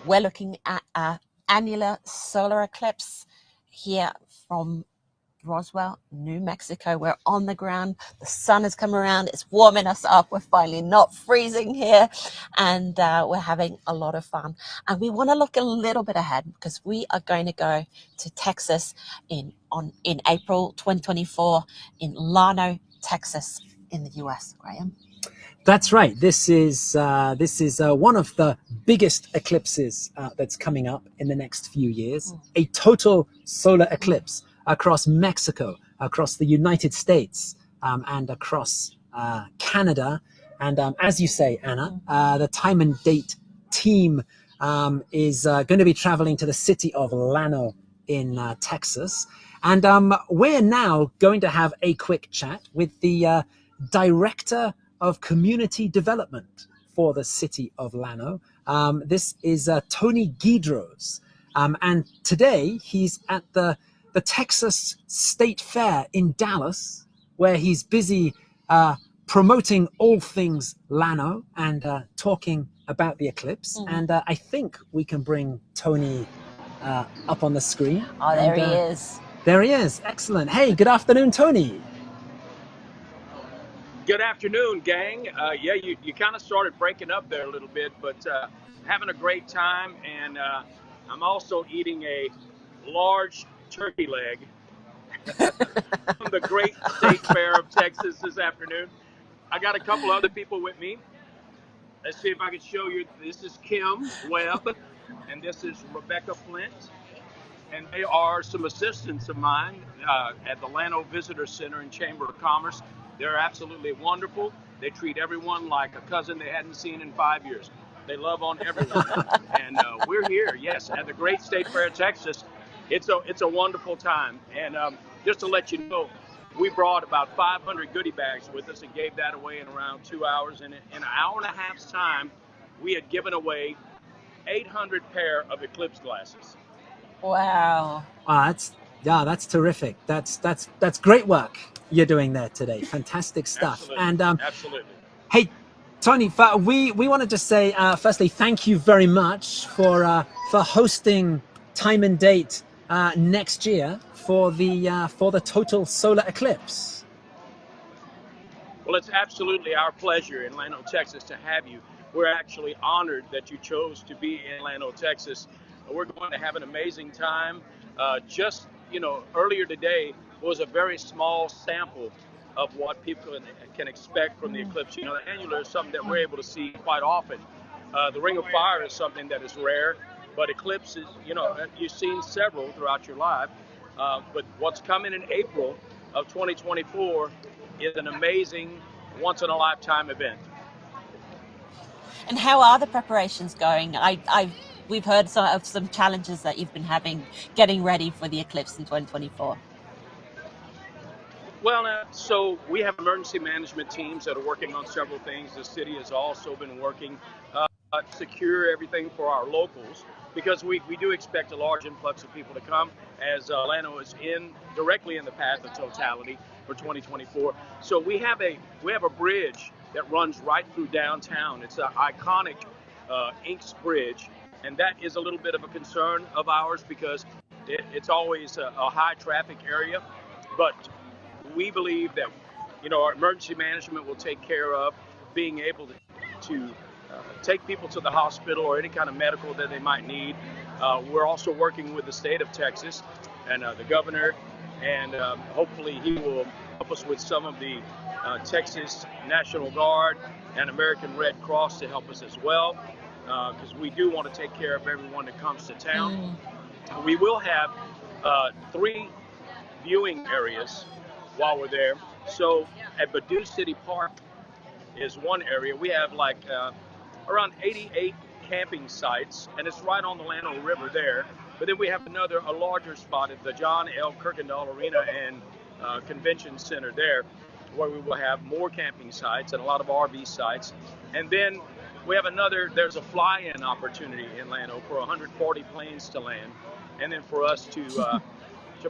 We're looking at an annular solar eclipse here from Roswell, New Mexico. We're on the ground. The sun has come around. It's warming us up. We're finally not freezing here, and we're having a lot of fun. And we want to look a little bit ahead because we are going to go to Texas in April 2024 in Llano, Texas, in the US. Graham. That's right. This is one of the biggest eclipses that's coming up in the next few years. A total solar eclipse across Mexico, across the United States, and across Canada. And as you say, Anna, the Time and Date team is going to be traveling to the city of Llano in Texas. And we're now going to have a quick chat with the Director of Community Development for the city of Llano. This is Tony Guidros. And today he's at the Texas State Fair in Dallas, where he's busy promoting all things Llano and talking about the eclipse. And I think we can bring Tony up on the screen. Oh, there he is. There he is. Excellent. Hey, good afternoon, Tony. Good afternoon, gang. Yeah, you kind of started breaking up there a little bit, but having a great time. And I'm also eating a large turkey leg from the Great State Fair of Texas this afternoon. I got a couple other people with me. Let's see if I can show you. This is Kim Webb, and this is Rebecca Flint. And they are some assistants of mine at the Llano Visitor Center and Chamber of Commerce. They're absolutely wonderful. They treat everyone like a cousin they hadn't seen in 5 years. They love on everyone. And we're here, yes, at the Great State Fair of Texas. It's a wonderful time. And just to let you know, we brought about 500 goodie bags with us and gave that away in around 2 hours. And in an hour and a half's time, we had given away 800 pair of eclipse glasses. Wow. That's terrific. That's great work you're doing there today. Fantastic stuff. Absolutely. And absolutely. Hey, Tony, we want to just say firstly, thank you very much for hosting Time and Date next year for the total solar eclipse. Well, it's absolutely our pleasure in Llano, Texas to have you. We're actually honored that you chose to be in Llano, Texas. We're going to have an amazing time. Just, earlier today was a very small sample of what people can expect from the eclipse. The annular is something that we're able to see quite often. The Ring of Fire is something that is rare, but eclipses, you've seen several throughout your life. But what's coming in April of 2024 is an amazing, once-in-a-lifetime event. And how are the preparations going? We've heard of some challenges that you've been having getting ready for the eclipse in 2024. Well, so we have emergency management teams that are working on several things. The city has also been working to secure everything for our locals, because we do expect a large influx of people to come, as Llano is directly in the path of totality for 2024. So we have a bridge that runs right through downtown. It's an iconic Inks Bridge, and that is a little bit of a concern of ours because it's always a high traffic area. But we believe that our emergency management will take care of being able to take people to the hospital or any kind of medical that they might need. We're also working with the state of Texas and the governor, and hopefully he will help us with some of the Texas National Guard and American Red Cross to help us as well, because we do want to take care of everyone that comes to town. We will have 3 viewing areas while we're there. So at Badoo City Park is one area. We have around 88 camping sites, and it's right on the Llano River there. But then we have a larger spot at the John L. Kirkendall Arena and Convention Center there, where we will have more camping sites and a lot of RV sites. And then we have there's a fly-in opportunity in Llano for 140 planes to land, and then for us to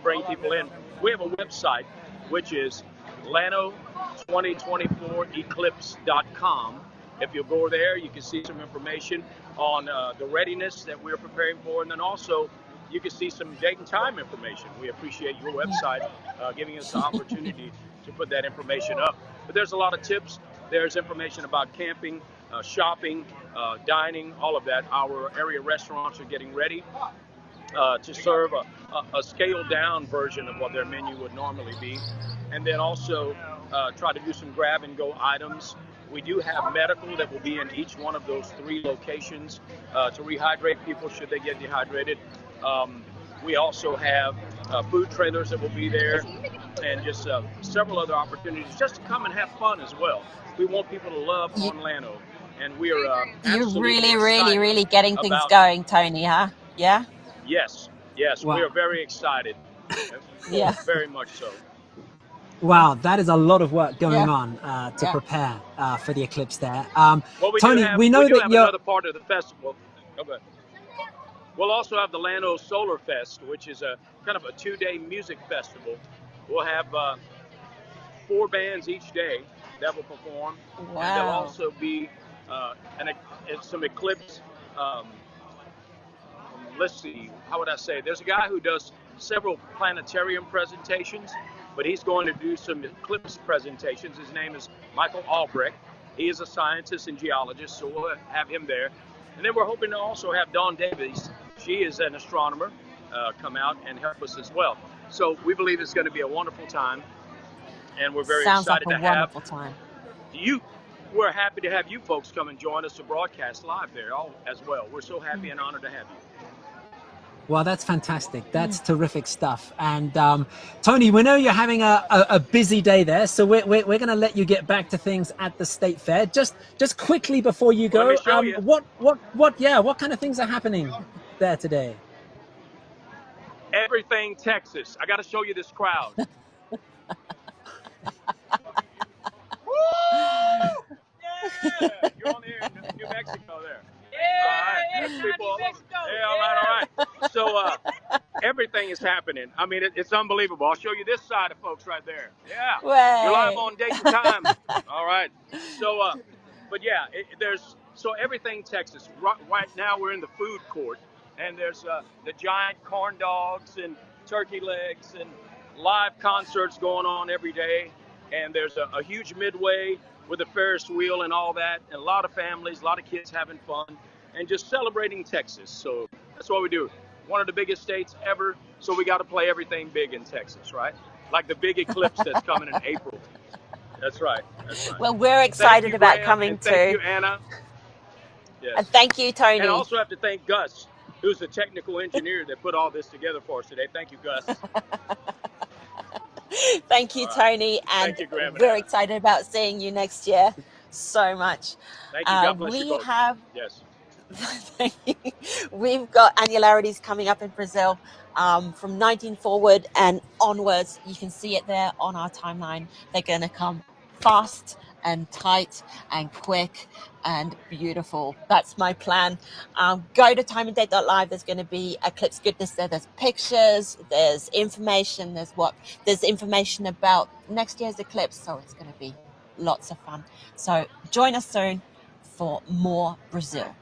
bring people in. We have a website, which is Llano2024eclipse.com, if you'll go there, you can see some information on the readiness that we're preparing for, and then also you can see some date and time information. We appreciate your website giving us the opportunity to put that information up. But there's a lot of tips. There's information about camping, shopping, dining, all of that. Our area restaurants are getting ready to serve a scaled down version of what their menu would normally be. And then also try to do some grab and go items. We do have medical that will be in each one of those 3 locations to rehydrate people should they get dehydrated. We also have food trailers that will be there, and just several other opportunities just to come and have fun as well. We want people to love Orlando, and we are You're really getting things going, Tony, huh? Yeah? Yes, wow. We are very excited. Yeah. Very much so. Wow, that is a lot of work going on to prepare for the Eclipse there. Tony, we know that you're... another part of the festival. Okay. We'll also have the Llano Solar Fest, which is a kind of a 2-day music festival. We'll have 4 bands each day that will perform. Wow. And there'll also be some Eclipse, let's see, how would I say? There's a guy who does several planetarium presentations, but he's going to do some Eclipse presentations. His name is Michael Albrecht. He is a scientist and geologist, so we'll have him there. And then we're hoping to also have Dawn Davies. She is an astronomer, come out and help us as well. So we believe it's going to be a wonderful time, and we're very excited to have. Sounds like a wonderful time. We're happy to have you folks come and join us to broadcast live there as well. We're so happy and honored to have you. Well, that's fantastic. That's terrific stuff. And Tony, we know you're having a busy day there, so we're going to let you get back to things at the State Fair. Just quickly before you go, what kind of things are happening there today? Everything Texas. I got to show you this crowd. Woo! Yeah! You're on the air in New Mexico there. Yeah, all right. So everything is happening. I mean, it's unbelievable. I'll show you this side of folks right there. Yeah, you're live on date and time. All right. So, but yeah, so everything Texas. Right now we're in the food court, and there's the giant corn dogs and turkey legs and live concerts going on every day, and there's a huge midway with a Ferris wheel and all that, and a lot of families, a lot of kids having fun, and just celebrating Texas. So that's what we do. One of the biggest states ever, so we got to play everything big in Texas, right? Like the big eclipse that's coming in April. That's right. Well, we're excited about Graham, coming and too. Thank you, Anna. Yes. And thank you, Tony. And I also have to thank Gus, who's the technical engineer that put all this together for us today. Thank you, Gus. Thank you, Tony, and we're excited about seeing you next year so much. Thank you. God bless you both. Yes. Thank you. We've got annularities coming up in Brazil from 19 forward and onwards. You can see it there on our timeline. They're going to come fast and tight and quick and beautiful. That's my plan. Go to timeanddate.live. There's going to be Eclipse goodness there. There's pictures, there's information, there's information about next year's eclipse. So it's going to be lots of fun. So join us soon for more Brazil.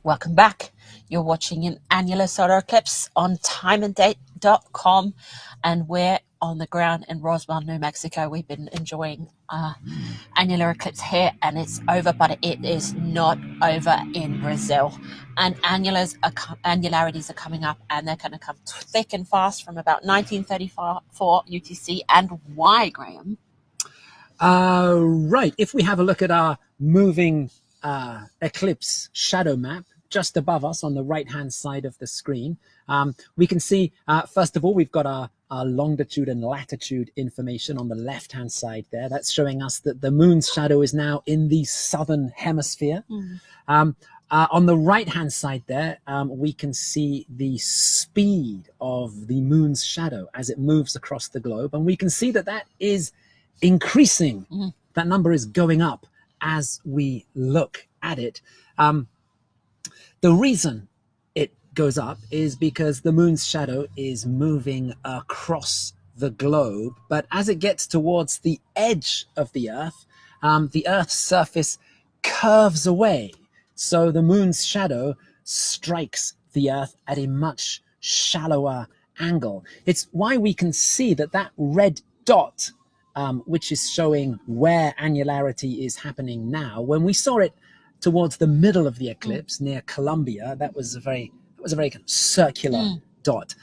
Welcome back. You're watching an annular solar eclipse on timeanddate.com, and we're on the ground in Roswell, New Mexico. We've been enjoying annular eclipse here, and it's over, but it is not over in Brazil. And annularities are coming up, and they're going to come thick and fast from about 1934 UTC. And why, Graham? Right. If we have a look at our moving eclipse shadow map just above us on the right-hand side of the screen, we can see, first of all, we've got our longitude and latitude information on the left-hand side there. That's showing us that the moon's shadow is now in the southern hemisphere. On the right-hand side there, we can see the speed of the moon's shadow as it moves across the globe, and we can see that that is increasing. That number is going up as we look at it. The reason it goes up is because the moon's shadow is moving across the globe, but as it gets towards the edge of the Earth's surface curves away. So the moon's shadow strikes the Earth at a much shallower angle. It's why we can see that that red dot, which is showing where annularity is happening now, when we saw it towards the middle of the eclipse near Colombia, that was a very kind of circular dot.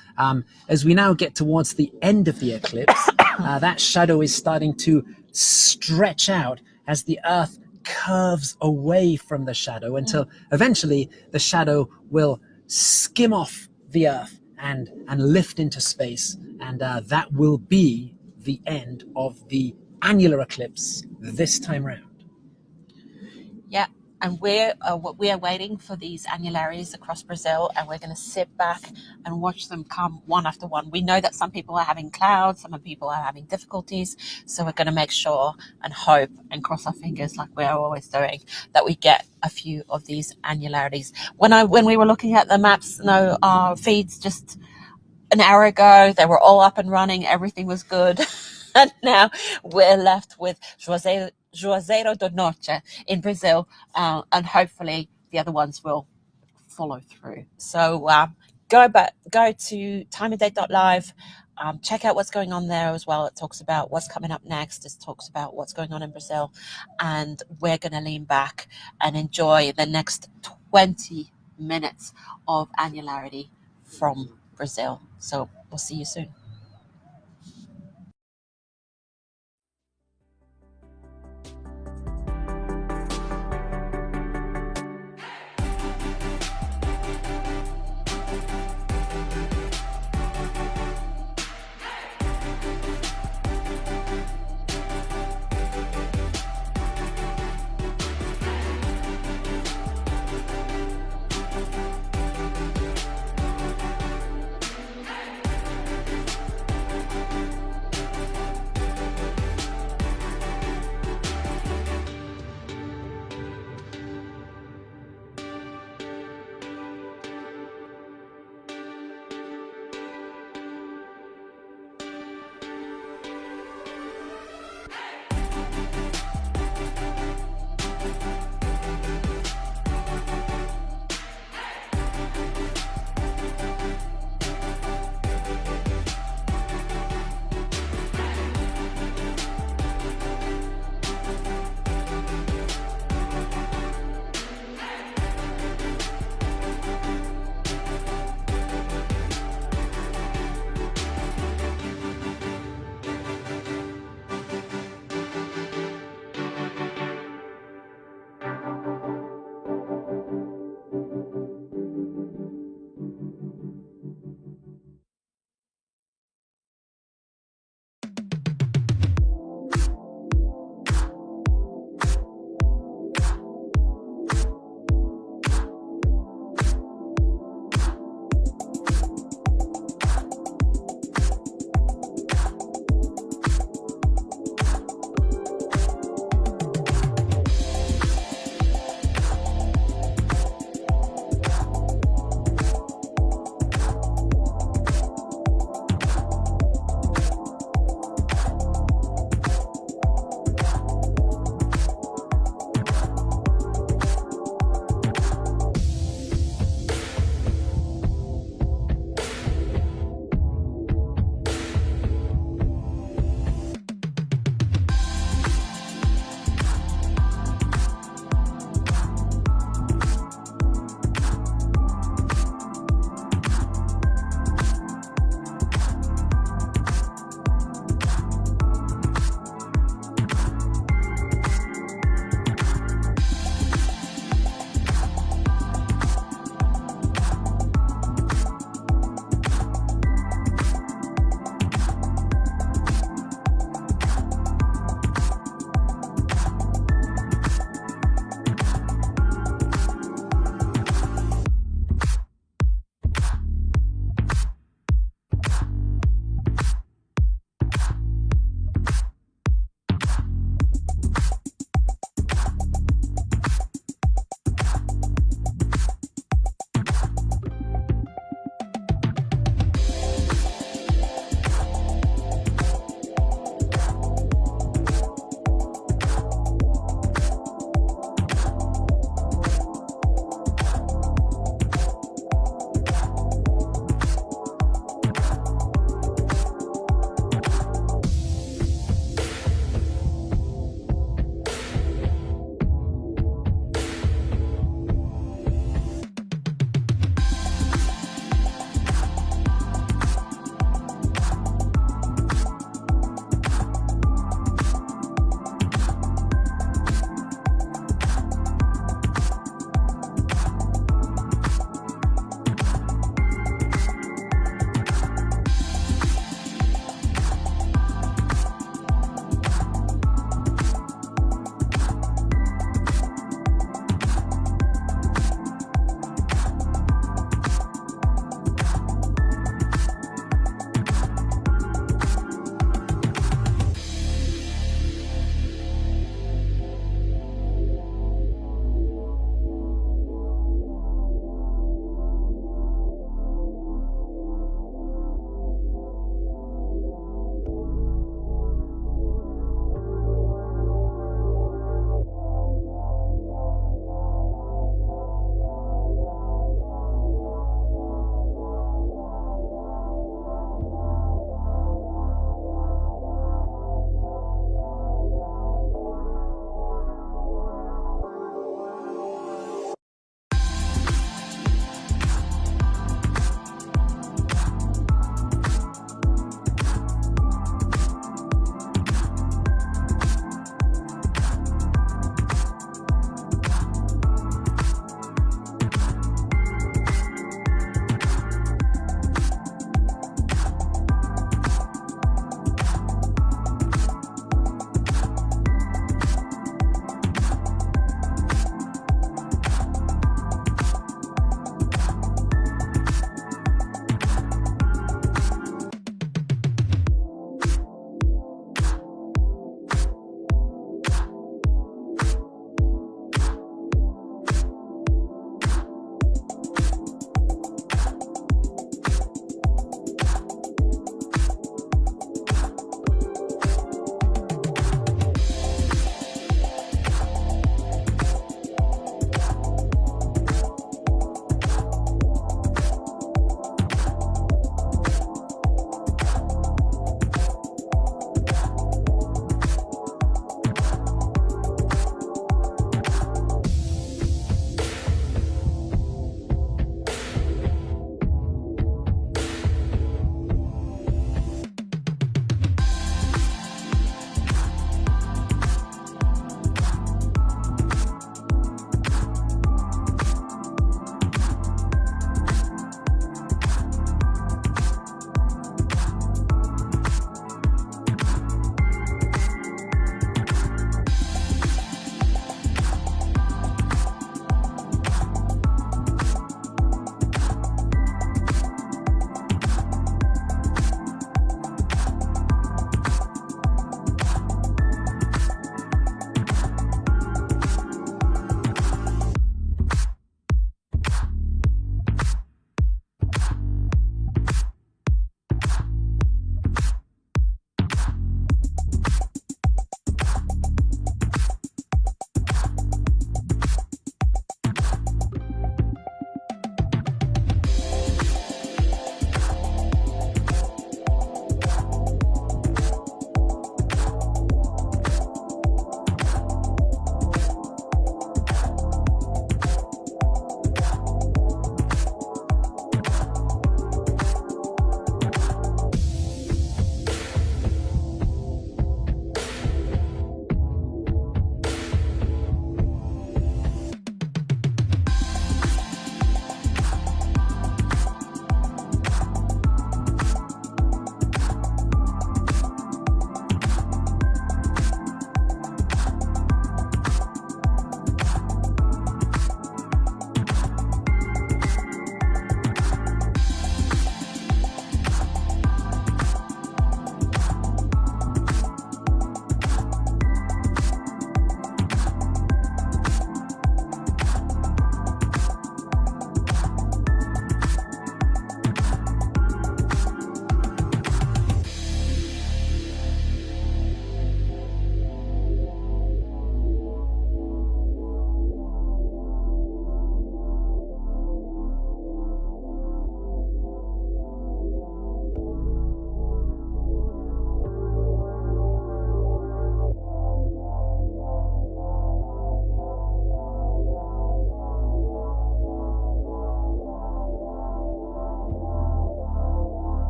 As we now get towards the end of the eclipse, that shadow is starting to stretch out as the Earth curves away from the shadow until eventually the shadow will skim off the Earth and lift into space, and that will be the end of the annular eclipse this time round. Yeah, and we are waiting for these annularities across Brazil, and we're going to sit back and watch them come one after one. We know that some people are having clouds, some people are having difficulties, so we're going to make sure and hope and cross our fingers, like we're always doing, that we get a few of these annularities. When we were looking at the maps, our feeds just an hour ago, they were all up and running, everything was good. And now we're left with Juazeiro do Norte in Brazil, and hopefully the other ones will follow through. So go to timeanddate.live, check out what's going on there as well. It talks about what's coming up next. It talks about what's going on in Brazil, and we're going to lean back and enjoy the next 20 minutes of annularity from Brazil. So we'll see you soon.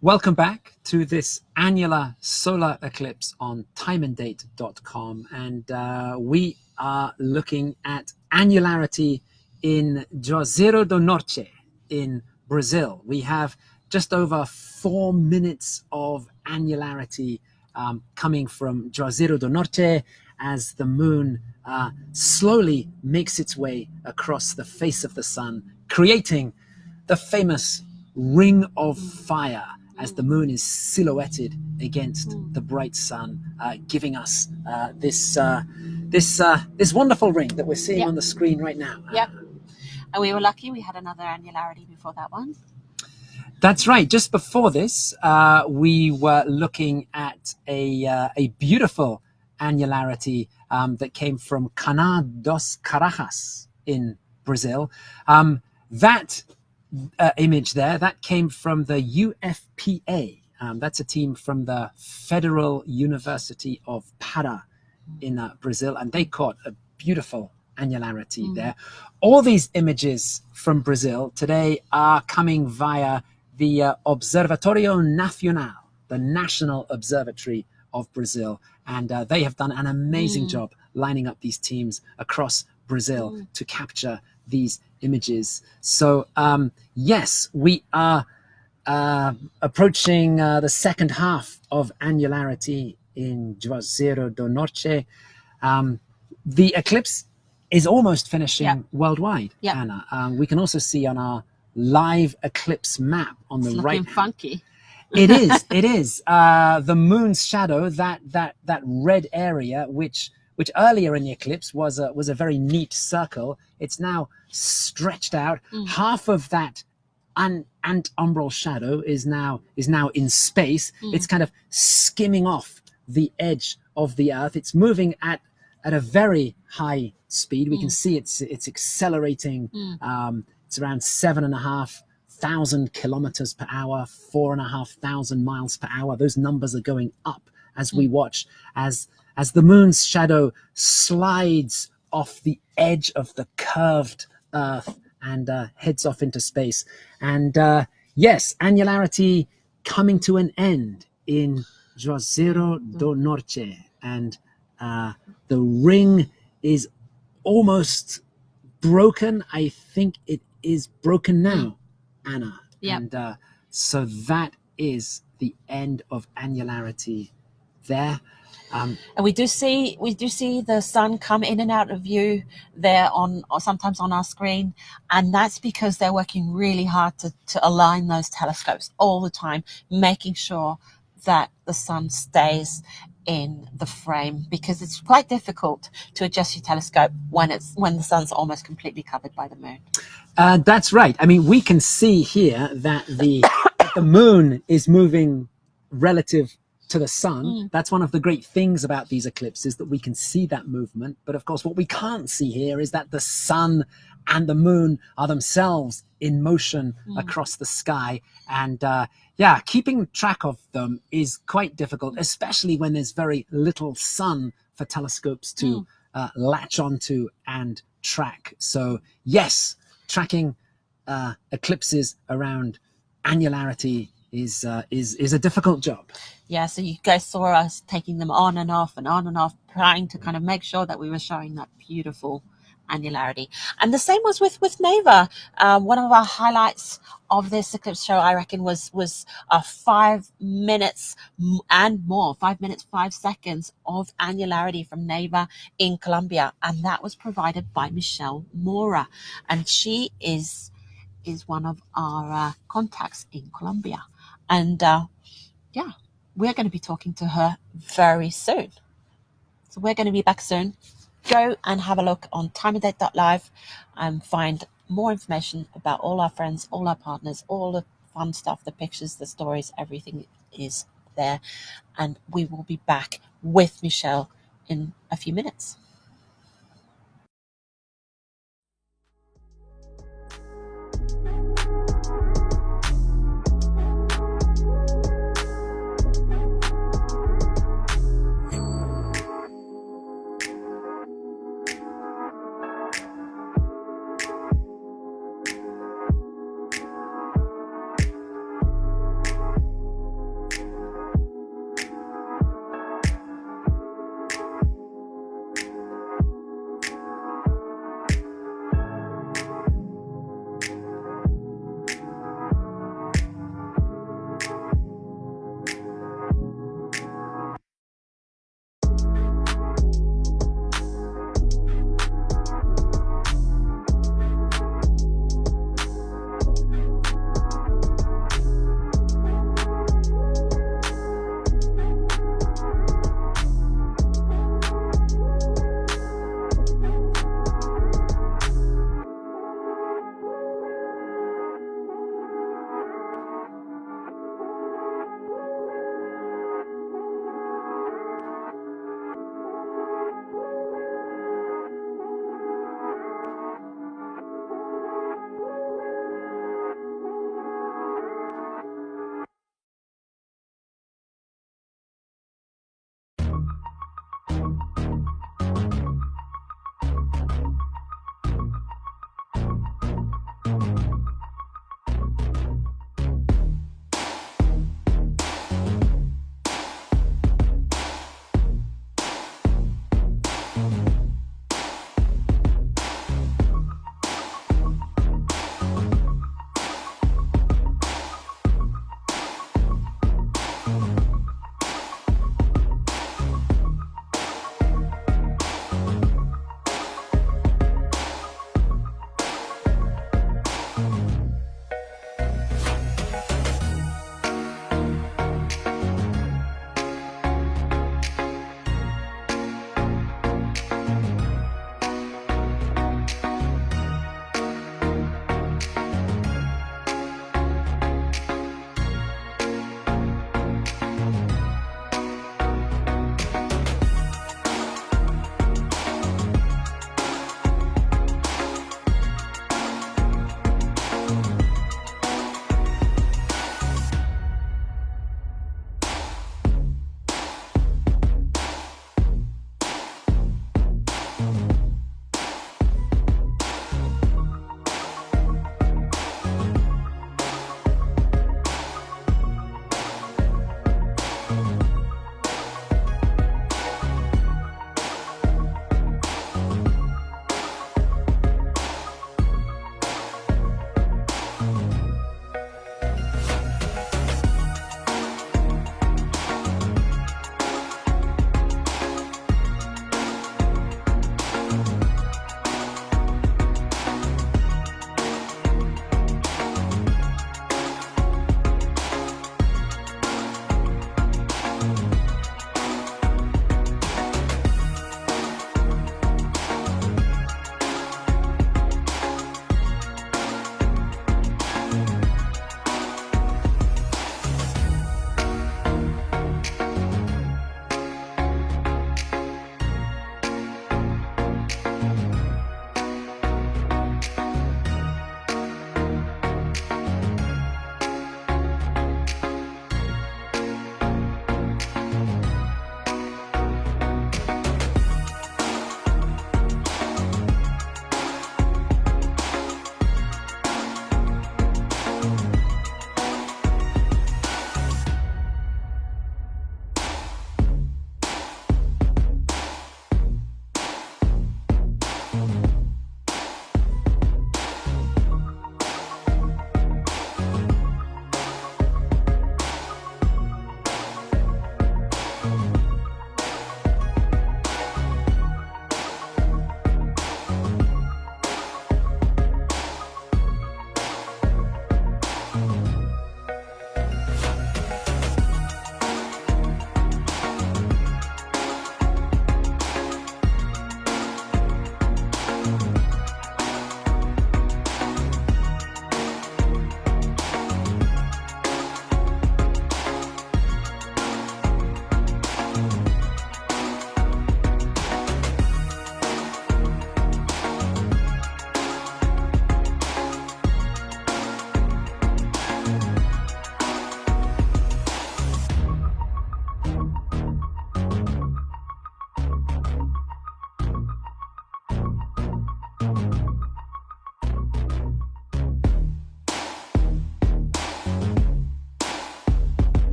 Welcome back to this annular solar eclipse on timeanddate.com, and we are looking at annularity in Juazeiro do Norte in Brazil. We have just over 4 minutes of annularity coming from Juazeiro do Norte as the moon slowly makes its way across the face of the sun, creating the famous ring of fire as the moon is silhouetted against the bright sun, giving us this wonderful ring that we're seeing on the screen right now. Yep. And we were lucky we had another annularity before that one. That's right. Just before this, we were looking at a beautiful annularity that came from Cana dos Carajas in Brazil. That image there, that came from the UFPA. That's a team from the Federal University of Para in Brazil, and they caught a beautiful annularity there. All these images from Brazil today are coming via the Observatorio Nacional, the National Observatory of Brazil, and they have done an amazing job lining up these teams across Brazil to capture these images. So yes, we are approaching the second half of annularity in Juazeiro do Norte. The eclipse is almost finishing worldwide, Anna. We can also see on our live eclipse map on the right. Looking funky. It is. It is. The moon's shadow, that red area, which earlier in the eclipse was a very neat circle. It's now stretched out. Half of that umbral shadow is now in space. It's kind of skimming off the edge of the Earth. It's moving at a very high speed. We can see it's accelerating. It's around 7,500 kilometers per hour, 4,500 miles per hour. Those numbers are going up as we watch, as the moon's shadow slides off the edge of the curved Earth and heads off into space. And yes, annularity coming to an end in Juazeiro do Norte, and the ring is almost broken. I think it is broken now, Anna. And so that is the end of annularity there. And we do see the sun come in and out of view there or sometimes on our screen, and that's because they're working really hard to align those telescopes all the time, making sure that the sun stays in the frame, because it's quite difficult to adjust your telescope when the sun's almost completely covered by the moon. That's right. I mean, we can see here that the moon is moving relative to the sun. That's one of the great things about these eclipses, that we can see that movement. But of course, what we can't see here is that the sun and the moon are themselves in motion across the sky. And keeping track of them is quite difficult, especially when there's very little sun for telescopes to latch onto and track. So yes, tracking eclipses around annularity is a difficult job. Yeah, so you guys saw us taking them on and off, trying to kind of make sure that we were showing that beautiful annularity. And the same was with Neva. One of our highlights of this eclipse show, I reckon, was 5 minutes and more, 5 minutes, 5 seconds of annularity from Neva in Colombia. And that was provided by Michelle Mora. And she is one of our contacts in Colombia. And we're going to be talking to her very soon. So we're going to be back soon. Go and have a look on timeanddate.live and find more information about all our friends, all our partners, all the fun stuff, the pictures, the stories, everything is there. And we will be back with Michelle in a few minutes.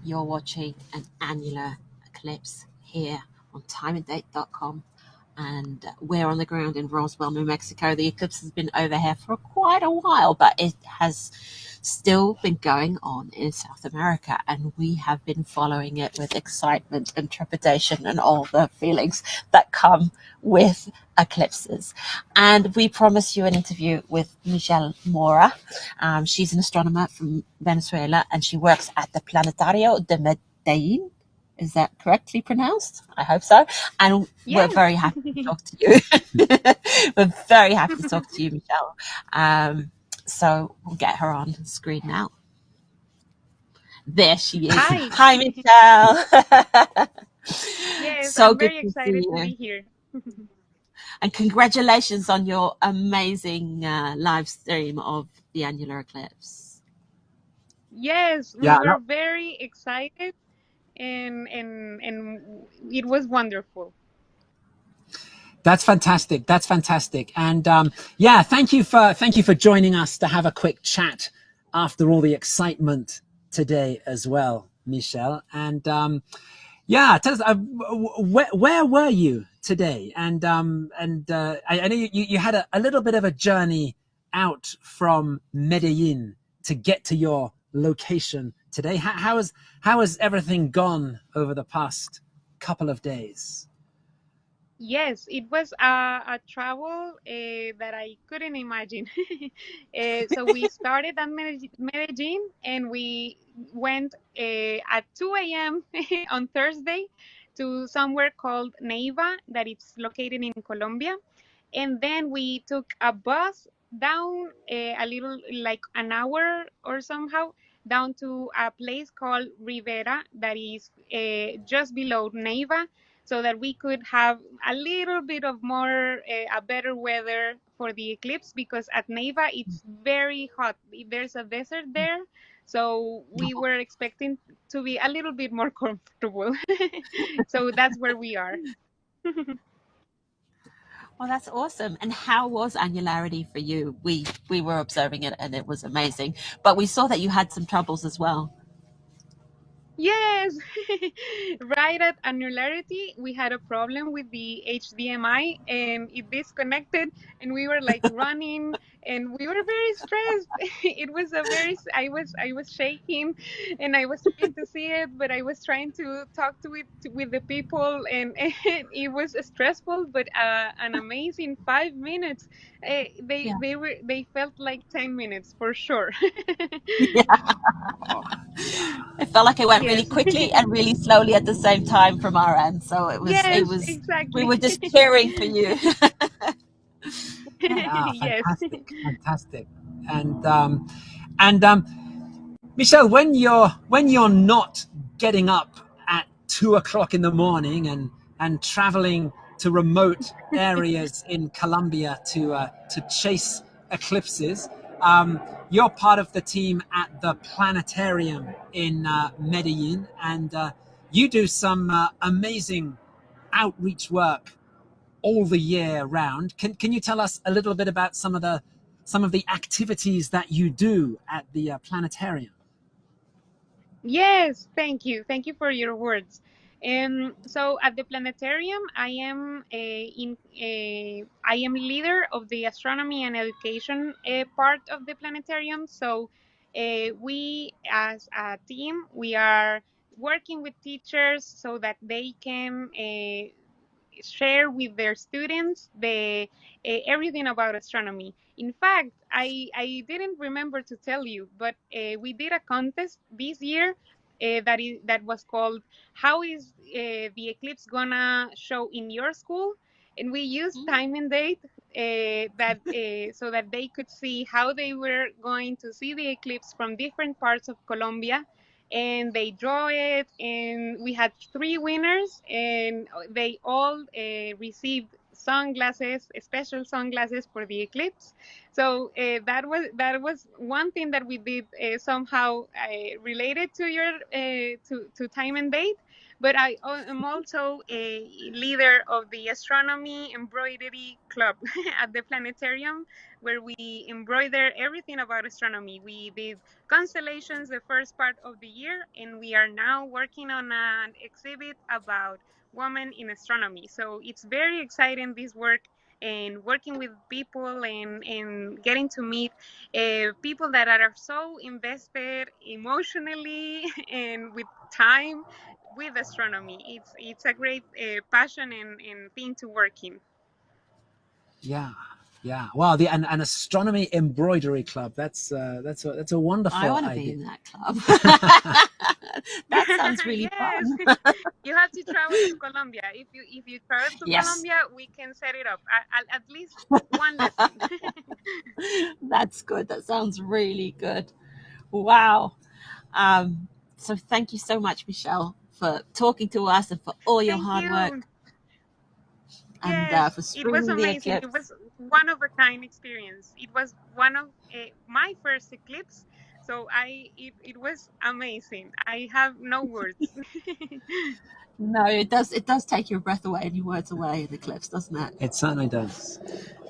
You're watching an annular eclipse here on timeanddate.com, and we're on the ground in Roswell, New Mexico. The eclipse has been over here for quite a while, but it has still been going on in South America, and we have been following it with excitement and trepidation and all the feelings that come with eclipses. And we promised you an interview with Michelle Mora. She's an astronomer from Venezuela, and she works at the Planetario de Medellin. Is that correctly pronounced? I hope so. And we're very happy to talk to you. We're very happy to talk to you, Michelle. So we'll get her on the screen now. There she is. Hi Michelle. Yes, So I'm good very to excited see to you. be here. And congratulations on your amazing live stream of the annular eclipse. Yes, we were very excited, and it was wonderful. That's fantastic. That's fantastic. And yeah, thank you for joining us to have a quick chat after all the excitement today as well, Michelle. And yeah, tell us, where were you today? And I know you had a little bit of a journey out from Medellin to get to your location today. How has everything gone over the past couple of days? Yes, it was a travel that I couldn't imagine. So we started at Medellin, and we went at 2 a.m. on Thursday to somewhere called Neiva, that is located in Colombia. And then we took a bus down a little, like an hour or somehow, down to a place called Rivera, that is just below Neiva, so that we could have a little bit of more, a better weather for the eclipse, because at Neiva it's very hot. There's a desert there, so we were expecting to be a little bit more comfortable. So that's where we are. Well, that's awesome. And how was annularity for you? We were observing it, and it was amazing. But we saw that you had some troubles as well. Yes, right at annularity, we had a problem with the HDMI, and it disconnected, and we were like running, and we were very stressed. It was I was shaking, and I was trying to see it, but I was trying to talk to it with the people, and it was stressful, but an amazing 5 minutes. They felt like 10 minutes for sure. It felt like it went really Yes. quickly and really slowly at the same time from our end. So Yes, we exactly. were just cheering for you. Yes. Fantastic. And Michelle, when you're not getting up at 2 o'clock in the morning and traveling to remote areas in Colombia to chase eclipses, you're part of the team at the planetarium in Medellin, and you do some amazing outreach work all the year round. Can you tell us a little bit about some of the activities that you do at the planetarium? Yes, thank you. Thank you for your words. So at the planetarium, I am leader of the astronomy and education part of the planetarium. So we, as a team, we are working with teachers so that they can share with their students the everything about astronomy. In fact, I didn't remember to tell you, but we did a contest this year that was called "How is the eclipse gonna show in your school?" And we used time and date so that they could see how they were going to see the eclipse from different parts of Colombia, and they draw it, and we had 3 winners, and they all received sunglasses, special sunglasses for the eclipse. So that was one thing that we did somehow related to your to time and date. But I am also a leader of the astronomy embroidery club at the planetarium, where we embroider everything about astronomy. We did constellations the first part of the year, and we are now working on an exhibit about women in astronomy. So it's very exciting, this work, and working with people and getting to meet people that are so invested emotionally and with time with astronomy. It's a great passion and thing to work in. Yeah. Wow. An astronomy embroidery club. That's a wonderful I want to idea. be in that club. That sounds really Yes. fun. You have to travel to Colombia. If you travel to Yes, Colombia, we can set it up. At least one lesson. that's good. That sounds really good. Wow. So thank you so much, Michelle, for talking to us and for all your Thank hard work you. and Yes, for it was streaming the amazing. It eclipse. was one of a kind experience. It was one of my first eclipse, so it was amazing. I have no words. No, it does take your breath away and your words away in eclipse, doesn't it? It certainly does.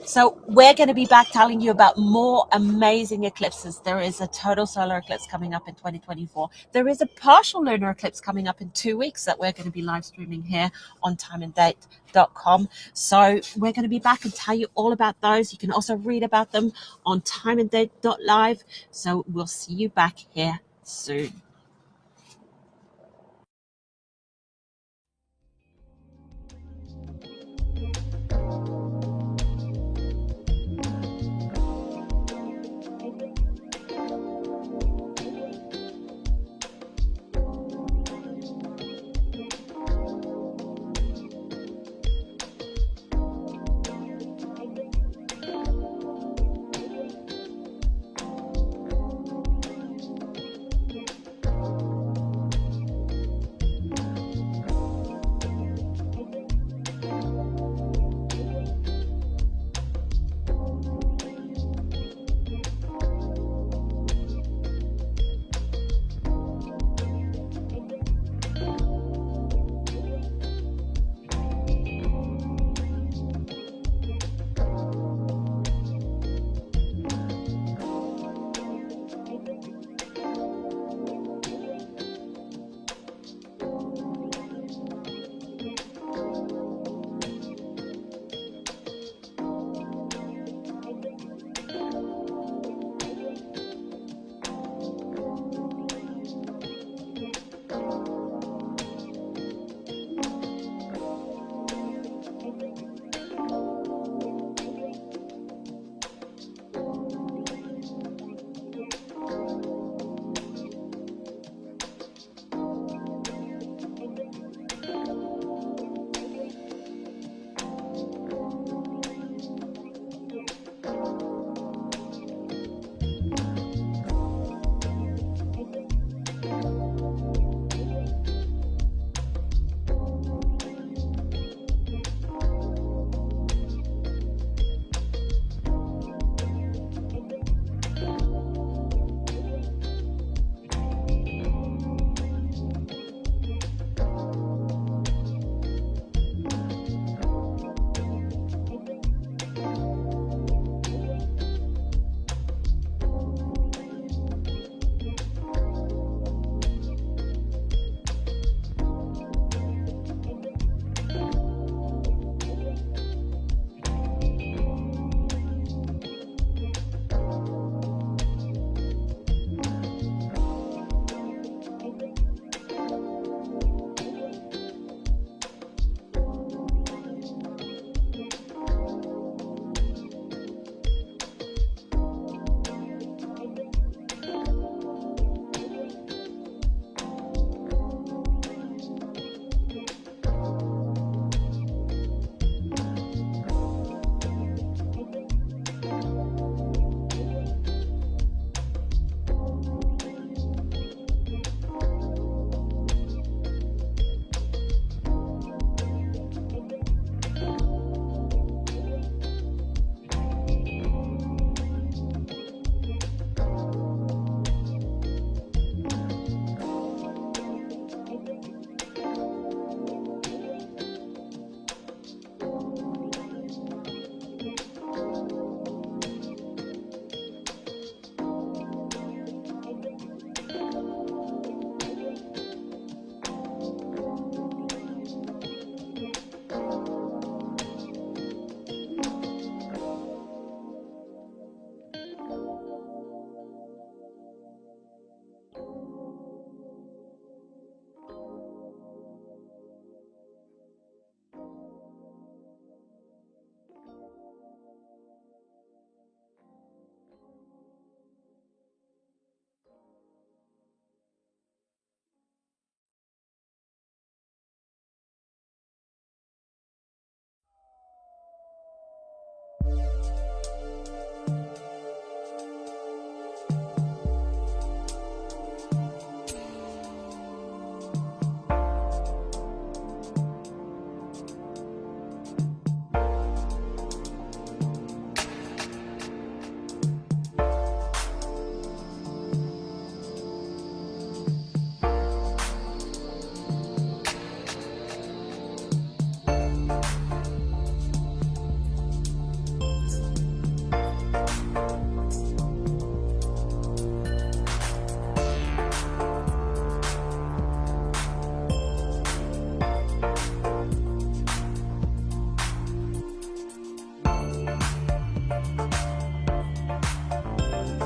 So we're going to be back telling you about more amazing eclipses. There is a total solar eclipse coming up in 2024. There is a partial lunar eclipse coming up in 2 weeks that we're going to be live streaming here on timeanddate.com. So we're going to be back and tell you all about those. You can also read about them on timeanddate.live. So we'll see you back here soon.